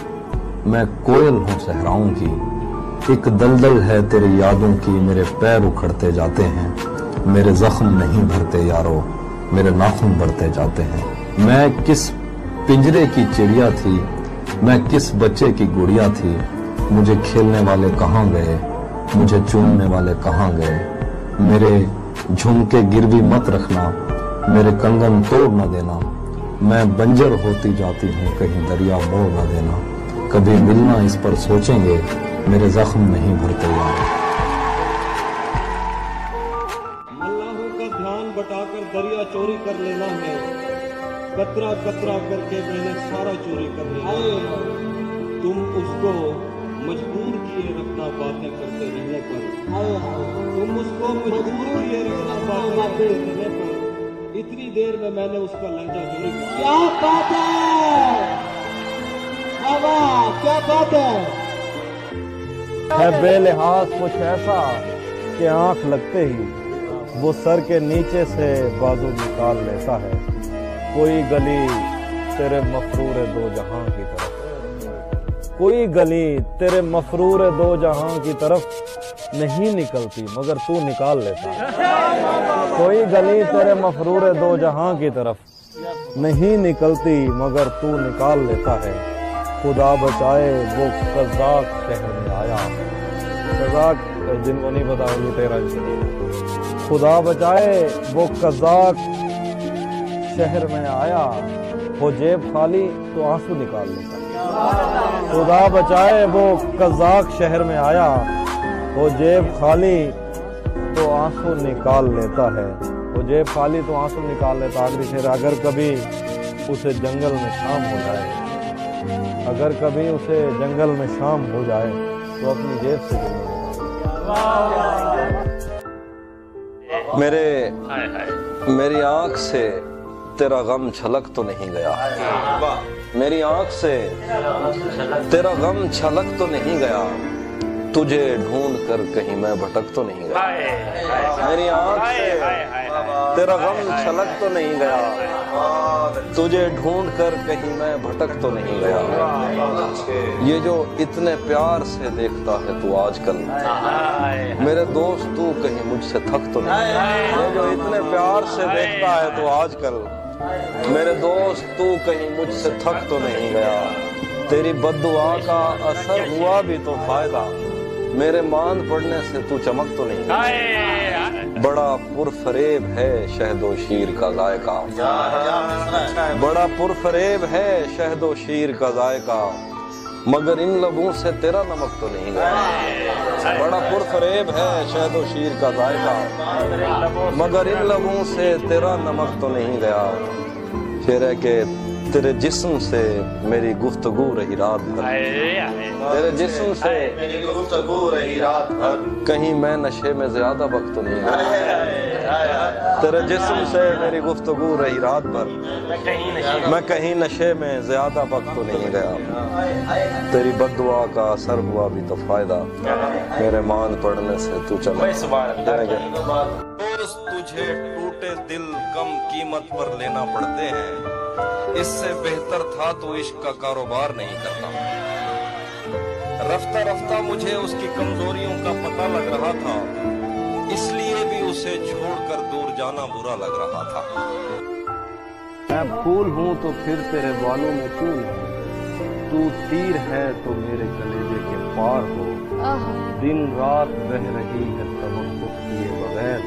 मैं कोयल हूँ सहराओं की। एक दलदल है तेरी यादों की, मेरे पैर उखड़ते जाते हैं। मेरे जख्म नहीं भरते यारो, मेरे नाखून बढ़ते जाते हैं। मैं किस पिंजरे की चिड़िया थी, मैं किस बच्चे की गुड़िया थी। मुझे खेलने वाले कहाँ गए, मुझे चूमने वाले कहाँ गए। मेरे झुमके गिरवी मत रखना, मेरे कंगन तोड़ न देना। मैं बंजर होती जाती हूँ, कहीं दरिया मोड़ न देना। कभी मिलना इस पर सोचेंगे, मेरे जख्म नहीं भरते यार। अल्लाह का ध्यान बटाकर दरिया चोरी कर लेना है, कतरा कतरा करके मैंने सारा चोरी कर लिया। तुम उसको मजबूर किए रखना बातें करते रहने पर, तुम उसको मजबूर किए रखना बातें रहने पर। इतनी देर में मैंने उसका लहजा चोरी कर लिया। क्या बात है, क्या बात है बेलिहाज कुछ ऐसा कि आंख लगते ही वो सर के नीचे से बाजू निकाल लेता है। कोई गली तेरे मफरूर दो जहां की तरफ, कोई गली तेरे मफरूर दो जहां की तरफ नहीं निकलती मगर तू निकाल लेता है। कोई गली तेरे मफरूर दो जहां की तरफ नहीं निकलती मगर तू निकाल लेता है। खुदा बचाए वो कज़ाक शहर में आया, कज़ाक जिनको नहीं पता वो तेरा। खुदा बचाए वो कज़ाक शहर में आया, वो जेब खाली तो आंसू निकाल लेता। खुदा बचाए वो कज़ाक शहर में आया, वो जेब खाली तो आंसू निकाल लेता है। वो जेब खाली तो आंसू निकाल लेता। आखिरी शेर, अगर कभी उसे जंगल में शाम हो जाए, अगर कभी उसे जंगल में शाम हो जाए तो अपनी जेब से मेरी आंख से तेरा गम छलक तो नहीं गया, मेरी आंख से तेरा गम छलक तो नहीं गया। तुझे ढूंढ कर कहीं मैं भटक तो नहीं गया। मेरी आंख से तेरा गम छलक तो नहीं गया, तुझे ढूंढ कर कहीं मैं भटक तो नहीं गया। ये जो इतने प्यार से देखता है तू आजकल, मेरे दोस्त तू कहीं मुझसे थक तो नहीं। ये जो इतने प्यार से देखता है तू आजकल, मेरे दोस्त तू कहीं मुझसे थक तो नहीं गया। तेरी बद्दुआ का असर हुआ भी तो फायदा, मेरे मान पड़ने से तू चमक तो नहीं गया। बड़ा पुरफरेब है शहदो शीर का जायका, बड़ा पुरफरेब है शहदो शीर का जायका, मगर इन लबों से तेरा नमक तो नहीं गया। बड़ा पुरफरेब है शहदो शीर का जायका, मगर इन लबों से तेरा नमक तो नहीं गया। शेर है कि तेरे जिस्म से मेरी गुफ्तगू रही रात भर, तेरे जिस्म से मेरी गुफ्तगू रही रात भर, कहीं मैं नशे में ज्यादा वक्त तो नहीं गया। तेरे जिस्म से मेरी गुफ्तगू रही रात भर, मैं कहीं नशे में ज्यादा वक्त तो नहीं गया। तेरी बद्दुआ का असर हुआ भी तो फायदा, मेरे मान पड़ने से तू चला। तुझे टूटे दिल कम कीमत पर लेना पड़ते हैं, इससे बेहतर था तो इश्क का कारोबार नहीं करता। रफ्ता रफ्ता मुझे उसकी कमजोरियों का पता लग रहा था, इसलिए भी उसे छोड़कर दूर जाना बुरा लग रहा था। मैं फूल हूँ तो फिर तेरे बालों में क्यों नहीं, तू तीर है तो मेरे कलेजे के पार हो। दिन रात बह रही है तवक्कुफ किए बगैर,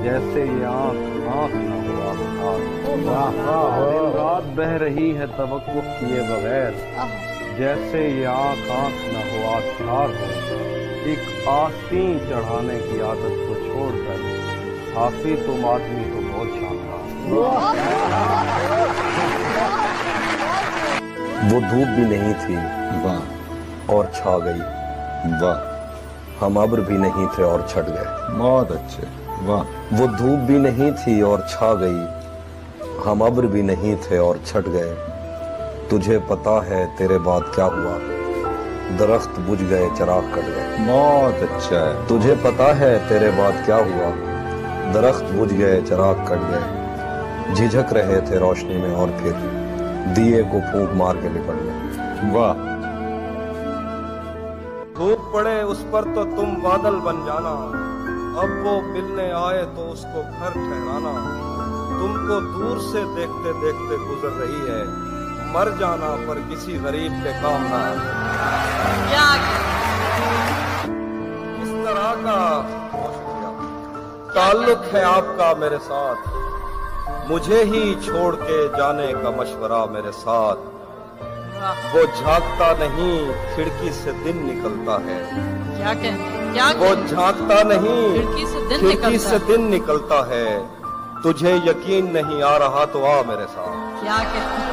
जैसे ये आँख आँख न हो आबदार। दिन रात बह रही है तवक्कुफ किए बगैर, जैसे ये आँख आँख न हो आबदार हो। एक आस्तीन चढ़ाने की आदत को छोड़कर हाफी तुम आदमी तो बहुत शानदार। वो धूप भी नहीं थी वाह और छा गई, वाह हम अब्र भी नहीं थे और छट गए। बहुत अच्छे वाह वो धूप भी नहीं थी और छा गई, हम अब्र भी नहीं थे और छट गए। तुझे पता है तेरे बाद क्या हुआ, दरख्त बुझ गए चराग कट गए। बहुत अच्छा है। तुझे पता है तेरे बाद क्या हुआ, दरख्त बुझ गए चराग कट गए। झिझक रहे थे रोशनी में और फिर दिए को फूंक मार के लिपट गए। वाह धूप पड़े उस पर तो तुम बादल बन जाना, अब वो मिलने आए तो उसको घर ठहराना। तुमको दूर से देखते देखते गुजर रही है, मर जाना पर किसी गरीब पे काम ना आए। इस तरह का ताल्लुक है आपका मेरे साथ, मुझे ही छोड़ के जाने का मशवरा मेरे साथ। वो झांकता नहीं खिड़की से दिन निकलता है, क्या क्या वो झांकता नहीं खिड़की से दिन निकलता है। तुझे यकीन नहीं आ रहा तो आ मेरे साथ। क्या कहते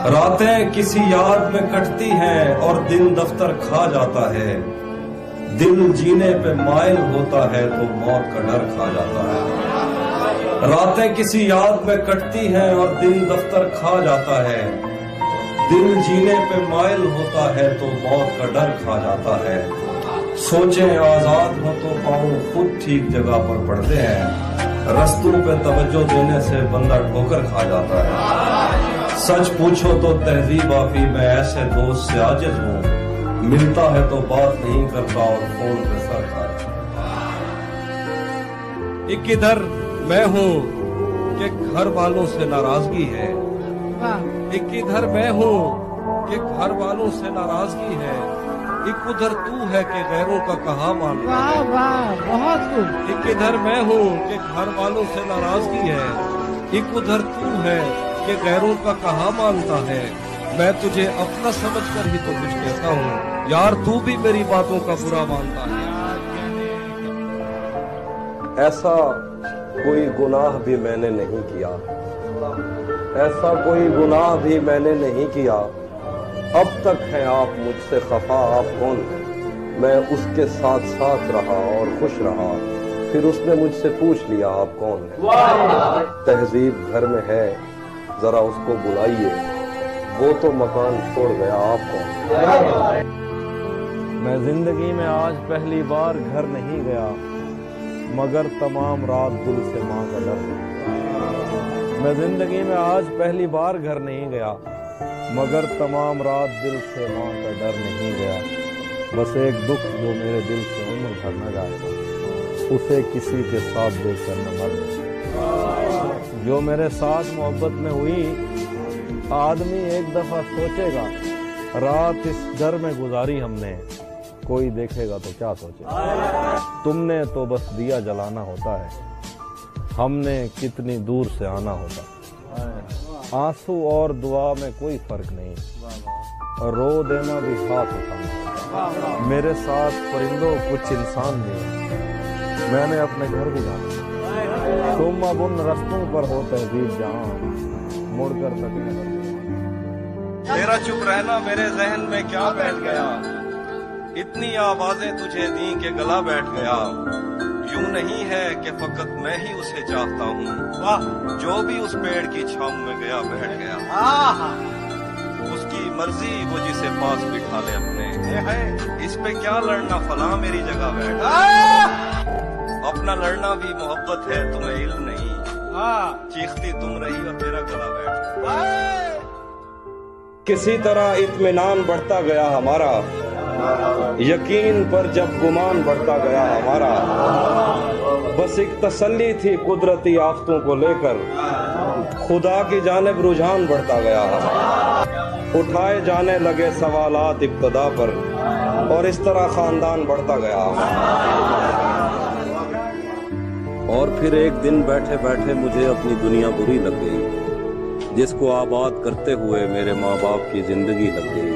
रातें किसी याद में कटती हैं और दिन दफ्तर खा जाता है। दिल जीने पे माइल होता है तो मौत का डर खा जाता है। रातें किसी याद में कटती हैं और दिन दफ्तर खा जाता है। दिल जीने पे माइल होता है तो मौत का डर खा जाता है। सोचें आजाद हो तो पाँव खुद ठीक जगह पर पड़ते हैं। रस्तों पे तवज्जो देने से बंदा ठोकर खा जाता है। सच पूछो तो तहजीब आफी मैं ऐसे दोस्त से आजिज हूँ, मिलता है तो बात नहीं करता और फोन पे सर खाता। एक इधर मैं हूँ कि घर वालों से नाराजगी है, एक इधर मैं हूँ कि घर वालों से नाराजगी है। एक उधर तू है कि गैरों का कहा मानता है। बहुत खूब। एक इधर मैं हूँ कि घर वालों से नाराजगी है, एक उधर तू है कि गैरों का कहा मानता है। मैं तुझे अपना समझकर ही तो कुछ कहता हूँ यार, तू भी मेरी बातों का बुरा मानता है। ऐसा कोई गुनाह भी मैंने नहीं किया, ऐसा कोई गुनाह भी मैंने नहीं किया। अब तक है आप मुझसे खफा, आप कौन हैं? मैं उसके साथ साथ रहा और खुश रहा, फिर उसने मुझसे पूछ लिया आप कौन हैं? तहजीब घर में है, जरा उसको बुलाइए, वो तो मकान छोड़ गया, आप कौन? मैं जिंदगी में आज पहली बार घर नहीं गया, मगर तमाम रात दिल से माँ का डर नहीं। मैं जिंदगी में आज पहली बार घर नहीं गया, मगर तमाम रात दिल से माँ का डर नहीं गया। बस एक दुख जो मेरे दिल से उम्र भर न जाएगा, उसे किसी के साथ देखकर न मर जाए। जो मेरे साथ मोहब्बत में हुई, आदमी एक दफा सोचेगा रात इस डर में गुजारी हमने, कोई देखेगा तो क्या सोचे। तुमने तो बस दिया जलाना होता है, हमने कितनी दूर से आना होता। आंसू और दुआ में कोई फर्क नहीं, और रो देना भी हाथ उठाना। मेरे साथ परिंदों कुछ इंसान भी हैं, मैंने अपने घर भी जाना। तुम अब उन रस्तों पर हो तहजीब जहां मुड़कर तकने लगे। तेरा चुप रहना मेरे जहन में क्या बैठ गया, इतनी आवाजें तुझे दी के गला बैठ गया। यूं नहीं है कि फकत मैं ही उसे चाहता हूँ, जो भी उस पेड़ की छांव में गया बैठ गया। उसकी मर्जी वो जिसे पास बिठा ले अपने, इस पे क्या लड़ना फला मेरी जगह बैठ। अपना लड़ना भी मोहब्बत है तुम्हें इल्म नहीं, चीखती तुम रही और मेरा गला बैठ गया। किसी तरह इत्मीनान बढ़ता गया हमारा, यकीन पर जब गुमान बढ़ता गया हमारा। बस एक तसल्ली थी कुदरती आफतों को लेकर, खुदा की जानिब रुझान बढ़ता गया। उठाए जाने लगे सवालात इब्तदा पर, और इस तरह खानदान बढ़ता गया। और फिर एक दिन बैठे बैठे मुझे अपनी दुनिया बुरी लग गई, जिसको आबाद करते हुए मेरे माँ बाप की जिंदगी लग गई।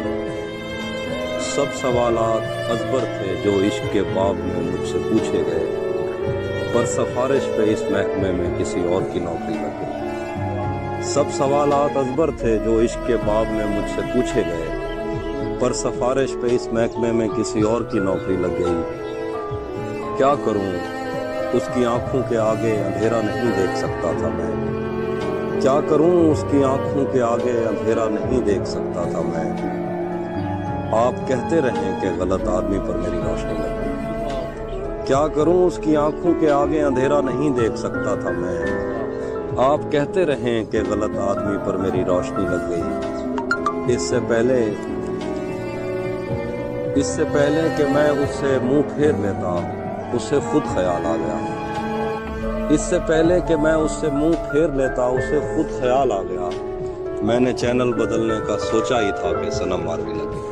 सब सवालात अजबर थे जो इश्क के बाब में मुझसे पूछे गए, पर सिफारिश पे इस महकमे में किसी और की नौकरी लग गई। सब सवालात अजबर थे जो इश्क के बाब में मुझसे पूछे गए, पर सिफारिश पे इस महकमे में किसी और की नौकरी लग गई। क्या करूं, उसकी आंखों के आगे अंधेरा नहीं देख सकता था मैं। क्या करूं, उसकी आंखों के आगे अंधेरा नहीं देख सकता था मैं। आप कहते रहें कि गलत आदमी पर मेरी रोशनी लग गई। क्या करूं, उसकी आंखों के आगे अंधेरा नहीं देख सकता था मैं। आप कहते रहें कि गलत आदमी पर मेरी रोशनी लग गई। इससे पहले कि मैं उससे मुंह फेर लेता, उसे खुद ख्याल आ गया। इससे पहले कि मैं उससे मुंह फेर लेता, उसे खुद ख्याल आ गया। मैंने चैनल बदलने का सोचा ही था कि सनम मारने लगी।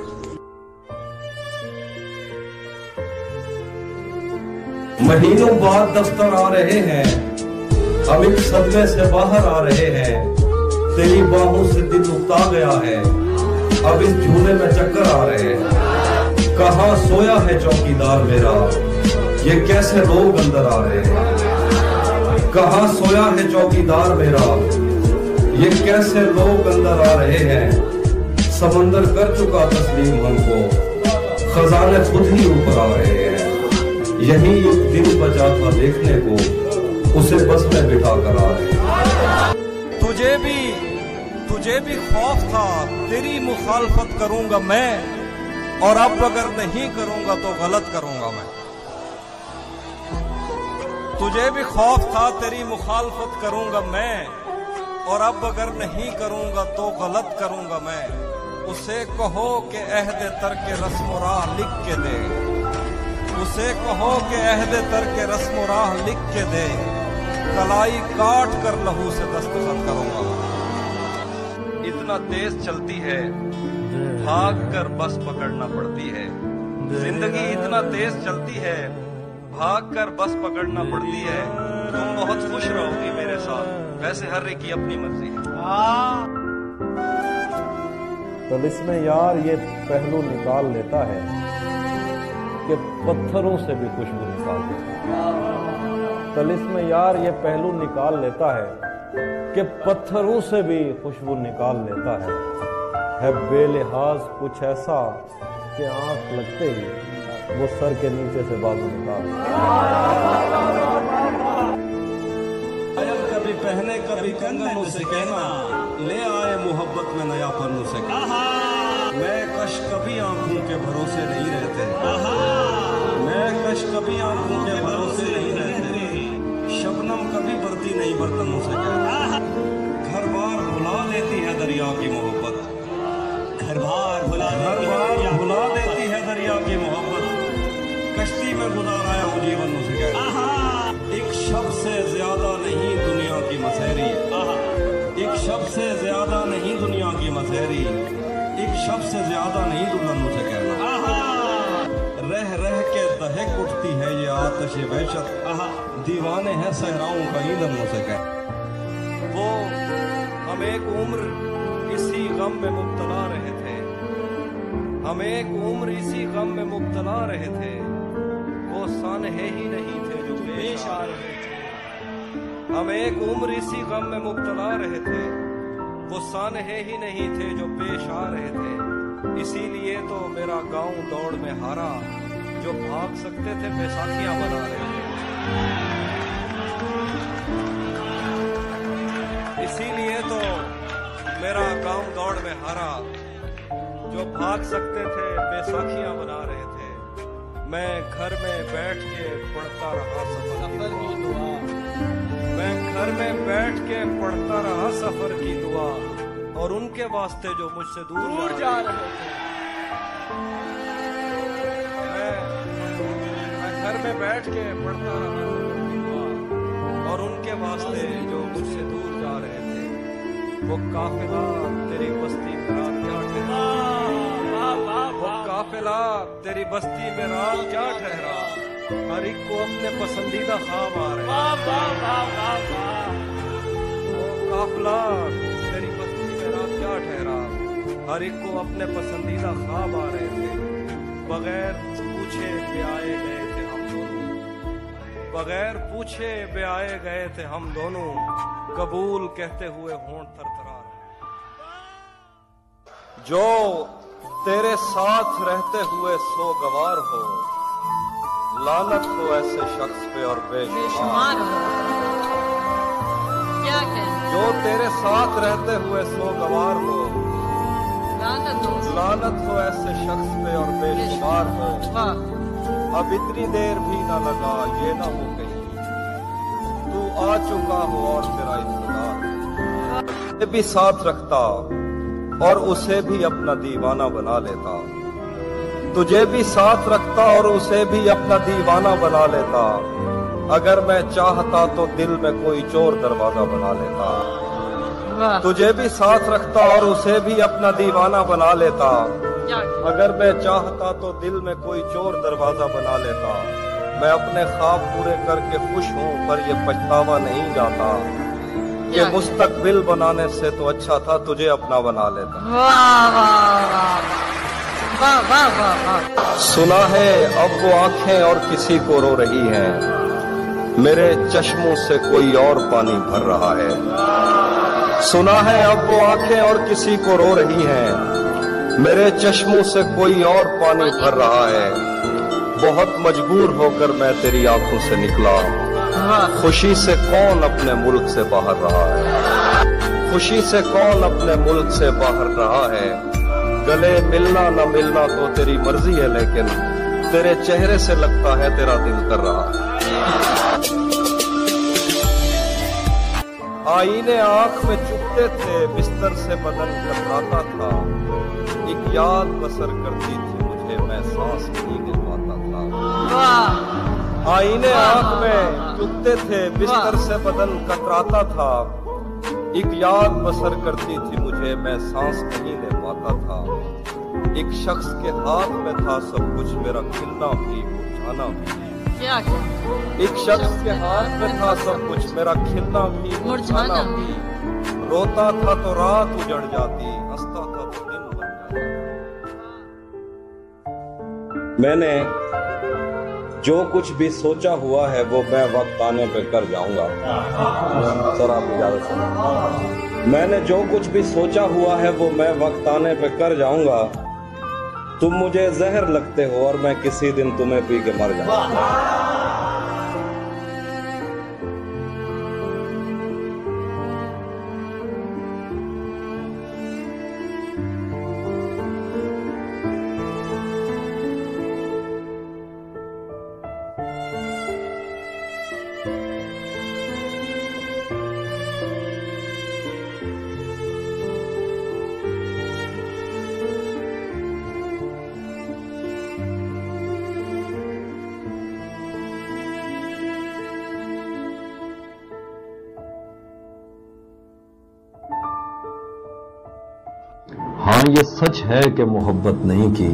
महीनों बाद दफ्तर आ रहे हैं, हम एक सदमे से बाहर आ रहे हैं। तेरी बाहों से दिल उगता गया है, अब इस झूले में चक्कर आ रहे हैं। कहाँ सोया है चौकीदार मेरा, ये कैसे लोग अंदर आ रहे हैं। कहाँ सोया है चौकीदार मेरा, ये कैसे लोग अंदर आ रहे हैं। समंदर कर चुका तस्लीम हमको, खजाने खुद ही ऊपर आ रहे हैं। यही एक दिन बचा था देखने को, उसे बस में बिठा कर आ रहे हैं। तुझे भी खौफ था तेरी मुखालफत करूंगा मैं, और अब अगर नहीं करूंगा तो गलत करूंगा मैं। तुझे भी खौफ था तेरी मुखालफत करूंगा मैं, और अब अगर नहीं करूंगा तो गलत करूंगा मैं। उसे कहो कि अहद तर्क रस्म राह लिख के दे, उसे कहो कि अहद तर्क रस्म राह लिख के दे। कलाई काट कर लहू से दस्तखत करूंगा मैं। इतना तेज चलती है, भाग कर बस पकड़ना पड़ती है। जिंदगी इतना तेज चलती है, भाग कर बस पकड़ना पड़ती है। तुम बहुत खुश रहोगी मेरे साथ, वैसे हर एक की अपनी मर्जी है। तिलिस्म यार ये पहलू निकाल लेता है कि पत्थरों से भी खुशबू निकाल देता है। तिलिस्म यार ये पहलू निकाल लेता है कि पत्थरों से भी खुशबू निकाल लेता है बेलिहाज कुछ ऐसा कि आंख लगते ही वो सर के नीचे से बाजू निकाल। कभी पहने कभी कंगन उसे कहना, ले आए मोहब्बत में नया पन उसे कहना। मैं कश कभी आंखों के भरोसे नहीं रहते, मैं कश कभी आंखों के भरोसे नहीं रहते। शबनम कभी बरती नहीं बर्तनों से कहना। घर बार भुला देती है दरिया की मोहब्बत, घर बार भुला देती है दरिया की मोहब्बत। कश्ती में गुजाराया हूँ जीवन उसे कहना। एक शब्द से ज्यादा नहीं दुनिया की मसहरी, एक शब्द से ज्यादा नहीं दुनिया की मसहरी, एक शब्द से ज्यादा नहीं दुल्हन उसे कहना। आतिश वहशत दीवाने हैं सहराओं का ईंधन मुझसे कह। वो हम एक उम्र इसी गम में मुब्तला रहे थे, हम एक उम्र इसी गम में मुब्तला रहे थे, वो सानहे ही नहीं थे जो पेश आ रहे थे। हम एक उम्र इसी गम में मुब्तला रहे थे, वो सानहे ही नहीं थे जो पेश आ रहे थे। इसीलिए तो मेरा गांव दौड़ में हारा, जो भाग सकते थे बैसाखियां बना रहे थे। इसीलिए तो मेरा गांव दौड़ में हारा, जो भाग सकते थे बैसाखियां बना रहे थे। मैं घर में बैठ के पढ़ता रहा सफर की दुआ, मैं घर में बैठ के पढ़ता रहा सफर की दुआ, और उनके वास्ते जो मुझसे दूर जा रहे थे। मैं घर में बैठ के पढ़ता रहा सफर की दुआ, और उनके वास्ते जो मुझसे दूर जा रहे थे। वो काफिला तेरी बस्ती में रात क्या ठहरा, वो काफिला तेरी बस्ती में रात क्या ठहरा, हर एक को अपने पसंदीदा ख्वाब आ रहे हैं। वो काफिला तेरी बस्ती में रात क्या ठहरा, हर एक को अपने पसंदीदा ख्वाब आ रहे थे। बगैर पूछे ब्याए गए थे हम दोनों, बगैर पूछे ब्याए गए थे हम दोनों, कबूल कहते हुए होंठ थरथरा रहे। जो तेरे साथ रहते हुए सोगवार हो, लानत हो ऐसे शख्स पे और बेशुमार हो। क्या कहने? जो तेरे साथ रहते हुए सोगवार हो, लानत हो ऐसे शख्स पे और बेशुमार हो। अब इतनी देर भी ना लगा ये ना हो गई, तू आ चुका हो और तेरा इंतजार भी साथ रखता और उसे भी अपना दीवाना बना लेता, तुझे भी साथ रखता और उसे भी अपना दीवाना बना लेता। अगर मैं चाहता तो दिल में कोई चोर दरवाजा बना लेता, तुझे भी साथ रखता और उसे भी अपना दीवाना बना लेता। अगर मैं चाहता तो दिल में कोई चोर दरवाजा बना लेता। मैं अपने ख्वाब पूरे करके खुश हूँ, पर ये पछतावा नहीं जाता कि मुस्तकबिल बनाने से तो अच्छा था तुझे अपना बना लेता। सुना है अब वो आंखें और किसी को रो रही हैं, मेरे चश्मों से कोई और पानी भर रहा है। सुना है अब वो आंखें और किसी को रो रही हैं, मेरे चश्मों से कोई और पानी भर रहा है। बहुत मजबूर होकर मैं तेरी आंखों से निकला, खुशी से कौन अपने मुल्क से बाहर रहा है, खुशी से कौन अपने मुल्क से बाहर रहा है। गले मिलना न मिलना तो तेरी मर्जी है, लेकिन तेरे चेहरे से लगता है तेरा दिल कर रहा है। आईने आंख में चुभते थे, बिस्तर से बदन कतराता था, एक याद बसर करती थी मुझे, मैं सांस नहीं ले पाता था। आईने आंख में चुभते थे, बिस्तर से बदन कतराता था, एक याद बसर करती थी मुझे, मैं सांस नहीं ले पाता था। एक शख्स के हाथ में था सब कुछ, मेरा खिलना भी मुरझाना भी। एक शख्स के हाथ में था सब कुछ, मेरा खिलना भी मुरझाना भी। रोता था तो रात उजड़ जाती, हंसता था तो दिन बन जाता। मैंने जो कुछ भी सोचा हुआ है वो मैं वक्त आने पे कर जाऊंगा। सर आप इजाजत से। मैंने जो कुछ भी सोचा हुआ है वो मैं वक्त आने पे कर जाऊंगा। तुम मुझे जहर लगते हो और मैं किसी दिन तुम्हें पी के मर जाऊंगा। हाँ ये सच है कि मोहब्बत नहीं की,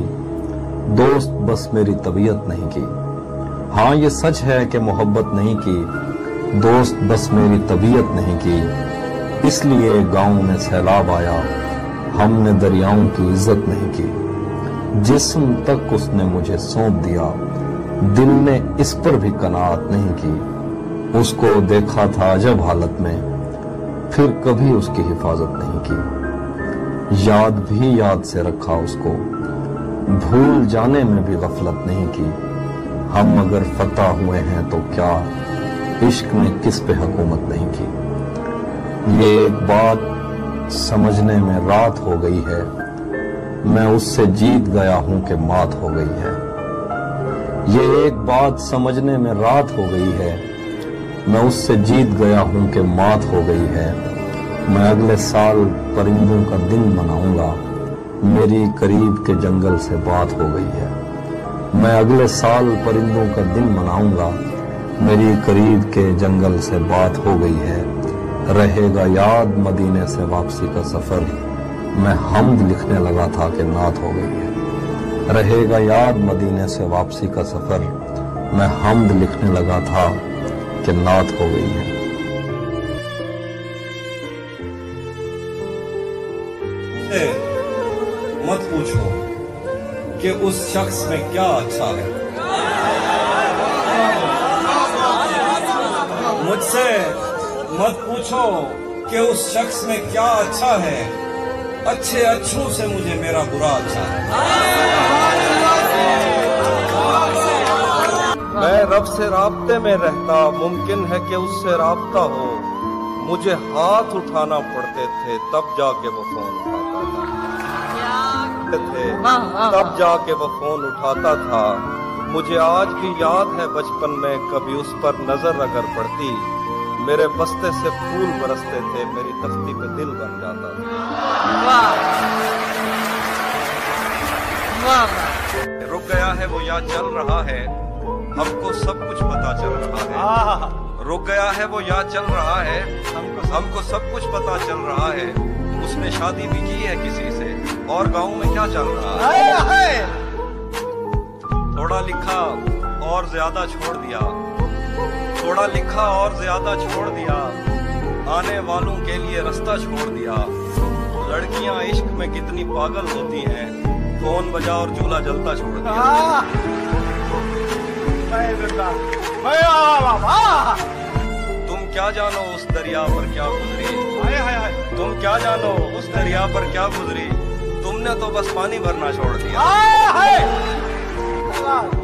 दोस्त बस मेरी तबीयत नहीं की। हाँ ये सच है कि मोहब्बत नहीं की, दोस्त बस मेरी तबीयत नहीं की, इसलिए गांव में सैलाब आया, हमने दरियाओं की इज्जत नहीं की। जिस्म तक उसने मुझे सौंप दिया, दिल ने इस पर भी कनात नहीं की। उसको देखा था अजब हालत में, फिर कभी उसकी हिफाजत नहीं की। याद भी याद से रखा उसको, भूल जाने में भी गफलत नहीं की। हम अगर फतह हुए हैं तो क्या, इश्क ने किस पे हुकूमत नहीं की। ये एक बात समझने में रात हो गई है, मैं उससे जीत गया हूं कि मात हो गई है। ये एक बात समझने में रात हो गई है, मैं उससे जीत गया हूं कि मात हो गई है। मैं अगले साल परिंदों का दिन मनाऊंगा, मेरी करीब के जंगल से बात हो गई है। मैं अगले साल परिंदों का दिन मनाऊंगा, मेरी करीब के जंगल से बात हो गई है। रहेगा याद मदीने से वापसी का सफर, मैं हम्द लिखने लगा था कि नात हो गई है। रहेगा याद मदीने से वापसी का सफर, मैं हम्द लिखने लगा था कि नात हो गई है। मत पूछो कि उस शख्स में क्या अच्छा है, मुझसे मत पूछो कि उस शख्स में क्या अच्छा है, अच्छे अच्छों से मुझे मेरा बुरा अच्छा है। मैं रब से राब्ते में रहता, मुमकिन है कि उससे राब्ता हो। मुझे हाथ उठाना पड़ते थे तब जाके वो फोन उठाता था, तब जाके वो फोन उठाता था। मुझे आज भी याद है बचपन में, कभी उस पर नजर अगर पड़ती, मेरे बस्ते से फूल बरसते थे, मेरी तख्ती पे दिल बन जाता था। रुक गया है वो या चल रहा है, हमको सब कुछ पता चल रहा है। रुक गया है वो या चल रहा है, हमको सब कुछ पता चल रहा है। उसने शादी भी की है किसी से, और गांव में क्या चल रहा है। थोड़ा लिखा और ज्यादा छोड़ दिया, थोड़ा लिखा और ज्यादा छोड़ दिया, आने वालों के लिए रास्ता छोड़ दिया। लड़कियां इश्क में कितनी पागल होती हैं, फोन बजा और चूल्हा जलता छोड़ दिया। तुम क्या जानो उस दरिया पर क्या गुजरी, तुम क्या जानो उस दरिया पर क्या गुजरी, तुमने तो बस पानी भरना छोड़ दिया।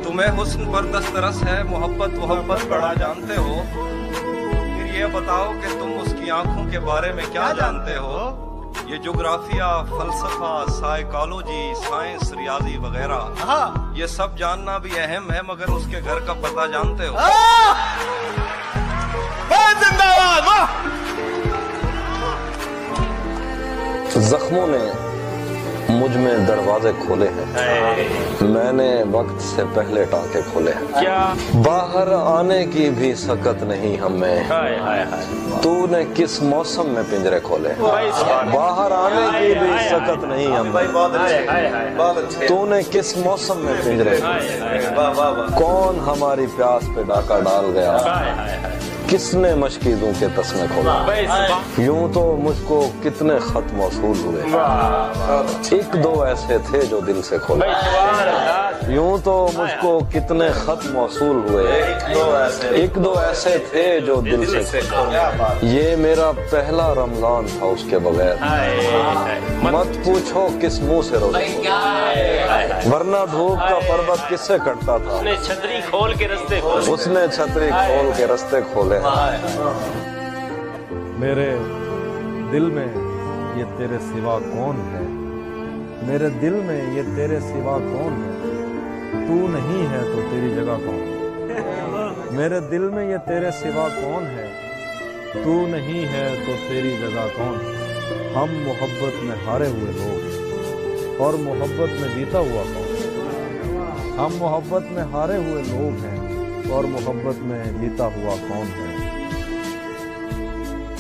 तुम्हें हुस्न पर दस्तरस है, मोहब्बत बड़ा जानते हो। फिर ये बताओ कि तुम उसकी आंखों के बारे में क्या जानते हो। ये जोग्राफिया, फलसफा, साइकोलॉजी, साइंस, रियाजी वगैरह, ये सब जानना भी अहम है, मगर उसके घर का पता जानते हो। जख्मों ने मुझ में दरवाजे खोले हैं, मैंने वक्त से पहले टांके खोले हैं। क्या बाहर आने की भी सकत नहीं हमें, तूने किस मौसम में पिंजरे खोले। बाहर आने की भी सकत नहीं हमें, तूने किस मौसम में पिंजरे। कौन हमारी प्यास पे डाका डाल गया, किसने मशकीजों के तस्मे खोला। यूं तो मुझको कितने खत मौसूल हुए, एक दो ऐसे थे जो दिल से खोले। यूं तो मुझको कितने खत मौसूल हुए, एक दो ऐसे थे जो दिल से खोले। ये मेरा पहला रमजान था उसके बगैर, मत पूछो किस मुंह से रोजे, वरना धूप का पर्वत किससे कटता था। उसने छतरी खोल के रस्ते खोले। मेरे दिल में ये तेरे सिवा कौन है, मेरे दिल में ये तेरे सिवा कौन है, तू नहीं है तो तेरी जगह कौन है। मेरे दिल में ये तेरे सिवा कौन है, तू नहीं है तो तेरी जगह कौन है। हम मोहब्बत में हारे हुए लोग हैं और मोहब्बत में जीता हुआ कौन है। हम मोहब्बत में हारे हुए लोग हैं और मोहब्बत में जीता हुआ कौन है।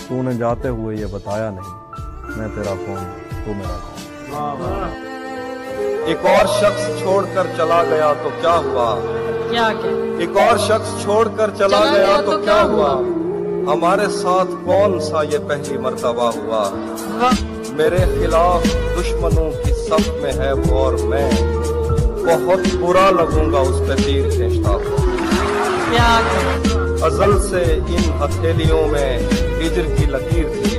तूने जाते हुए ये बताया नहीं, मैं तेरा कौन, तू मेरा कौन। एक और शख्स छोड़कर चला गया तो क्या हुआ, क्या कहें एक और शख्स छोड़कर चला गया तो क्या हुआ, हमारे साथ कौन सा ये पहली मर्तबा हुआ। मेरे खिलाफ दुश्मनों की सफ में है वो और मैं, बहुत बुरा लगूंगा उस पे तीर खींचता हुआ। क्या कहें अजल से इन हथेलियों में हिज्र की लकीर थी,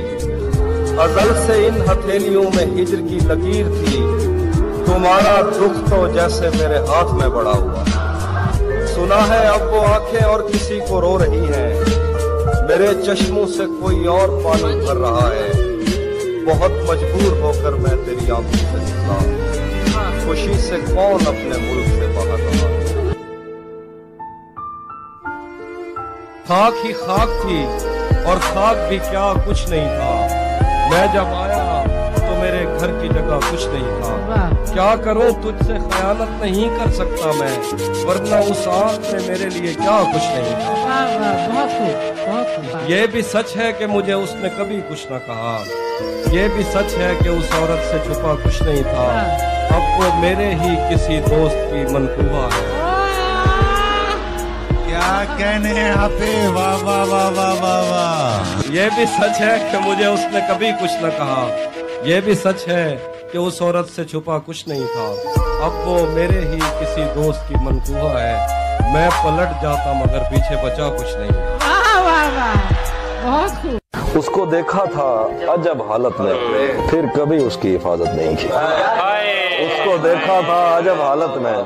अजल से इन हथेलियों में हिज्र की लकीर थी। तुम्हारा दुख तो जैसे मेरे हाथ में बड़ा हुआ। सुना है अब वो आंखें और किसी को रो रही हैं, मेरे चश्मों से कोई और पानी भर रहा है। बहुत मजबूर होकर मैं तेरी आंखों से निकला, खुशी से कौन अपने मुल्क से बाहर रहा। खाक ही खाक थी और खाक भी क्या कुछ नहीं था। मैं जब आया तो मेरे घर की जगह कुछ नहीं था। क्या करूं तुझसे खयानत नहीं कर सकता मैं, वरना उस आंख में मेरे लिए क्या कुछ नहीं था। बहुत खूब, बहुत खूब। ये भी सच है कि मुझे उसने कभी कुछ न कहा, ये भी सच है कि उस औरत से छुपा कुछ नहीं था। अब वो मेरे ही किसी दोस्त की मनकूबा है। क्या कहने हैं आपे, वाह वाह वाह वाह वाह वाह। ये भी सच है कि मुझे उसने कभी कुछ न कहा, ये भी सच है कि उस औरत से छुपा कुछ नहीं था। अब वो मेरे ही किसी दोस्त की मनकूबा है। मैं पलट जाता मगर पीछे बचा कुछ नहीं। वाह वाह वाह, बहुत खूब। उसको देखा था अजब हालत में, फिर कभी उसकी हिफाजत नहीं की। उसको देखा था अजब हालत में,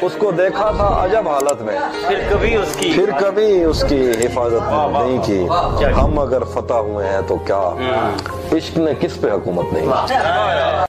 उसको देखा था अजब हालत में, फिर कभी उसकी हिफाजत नहीं की। हम अगर फतह हुए हैं तो क्या, इश्क ने किस पे हुकूमत नहीं की।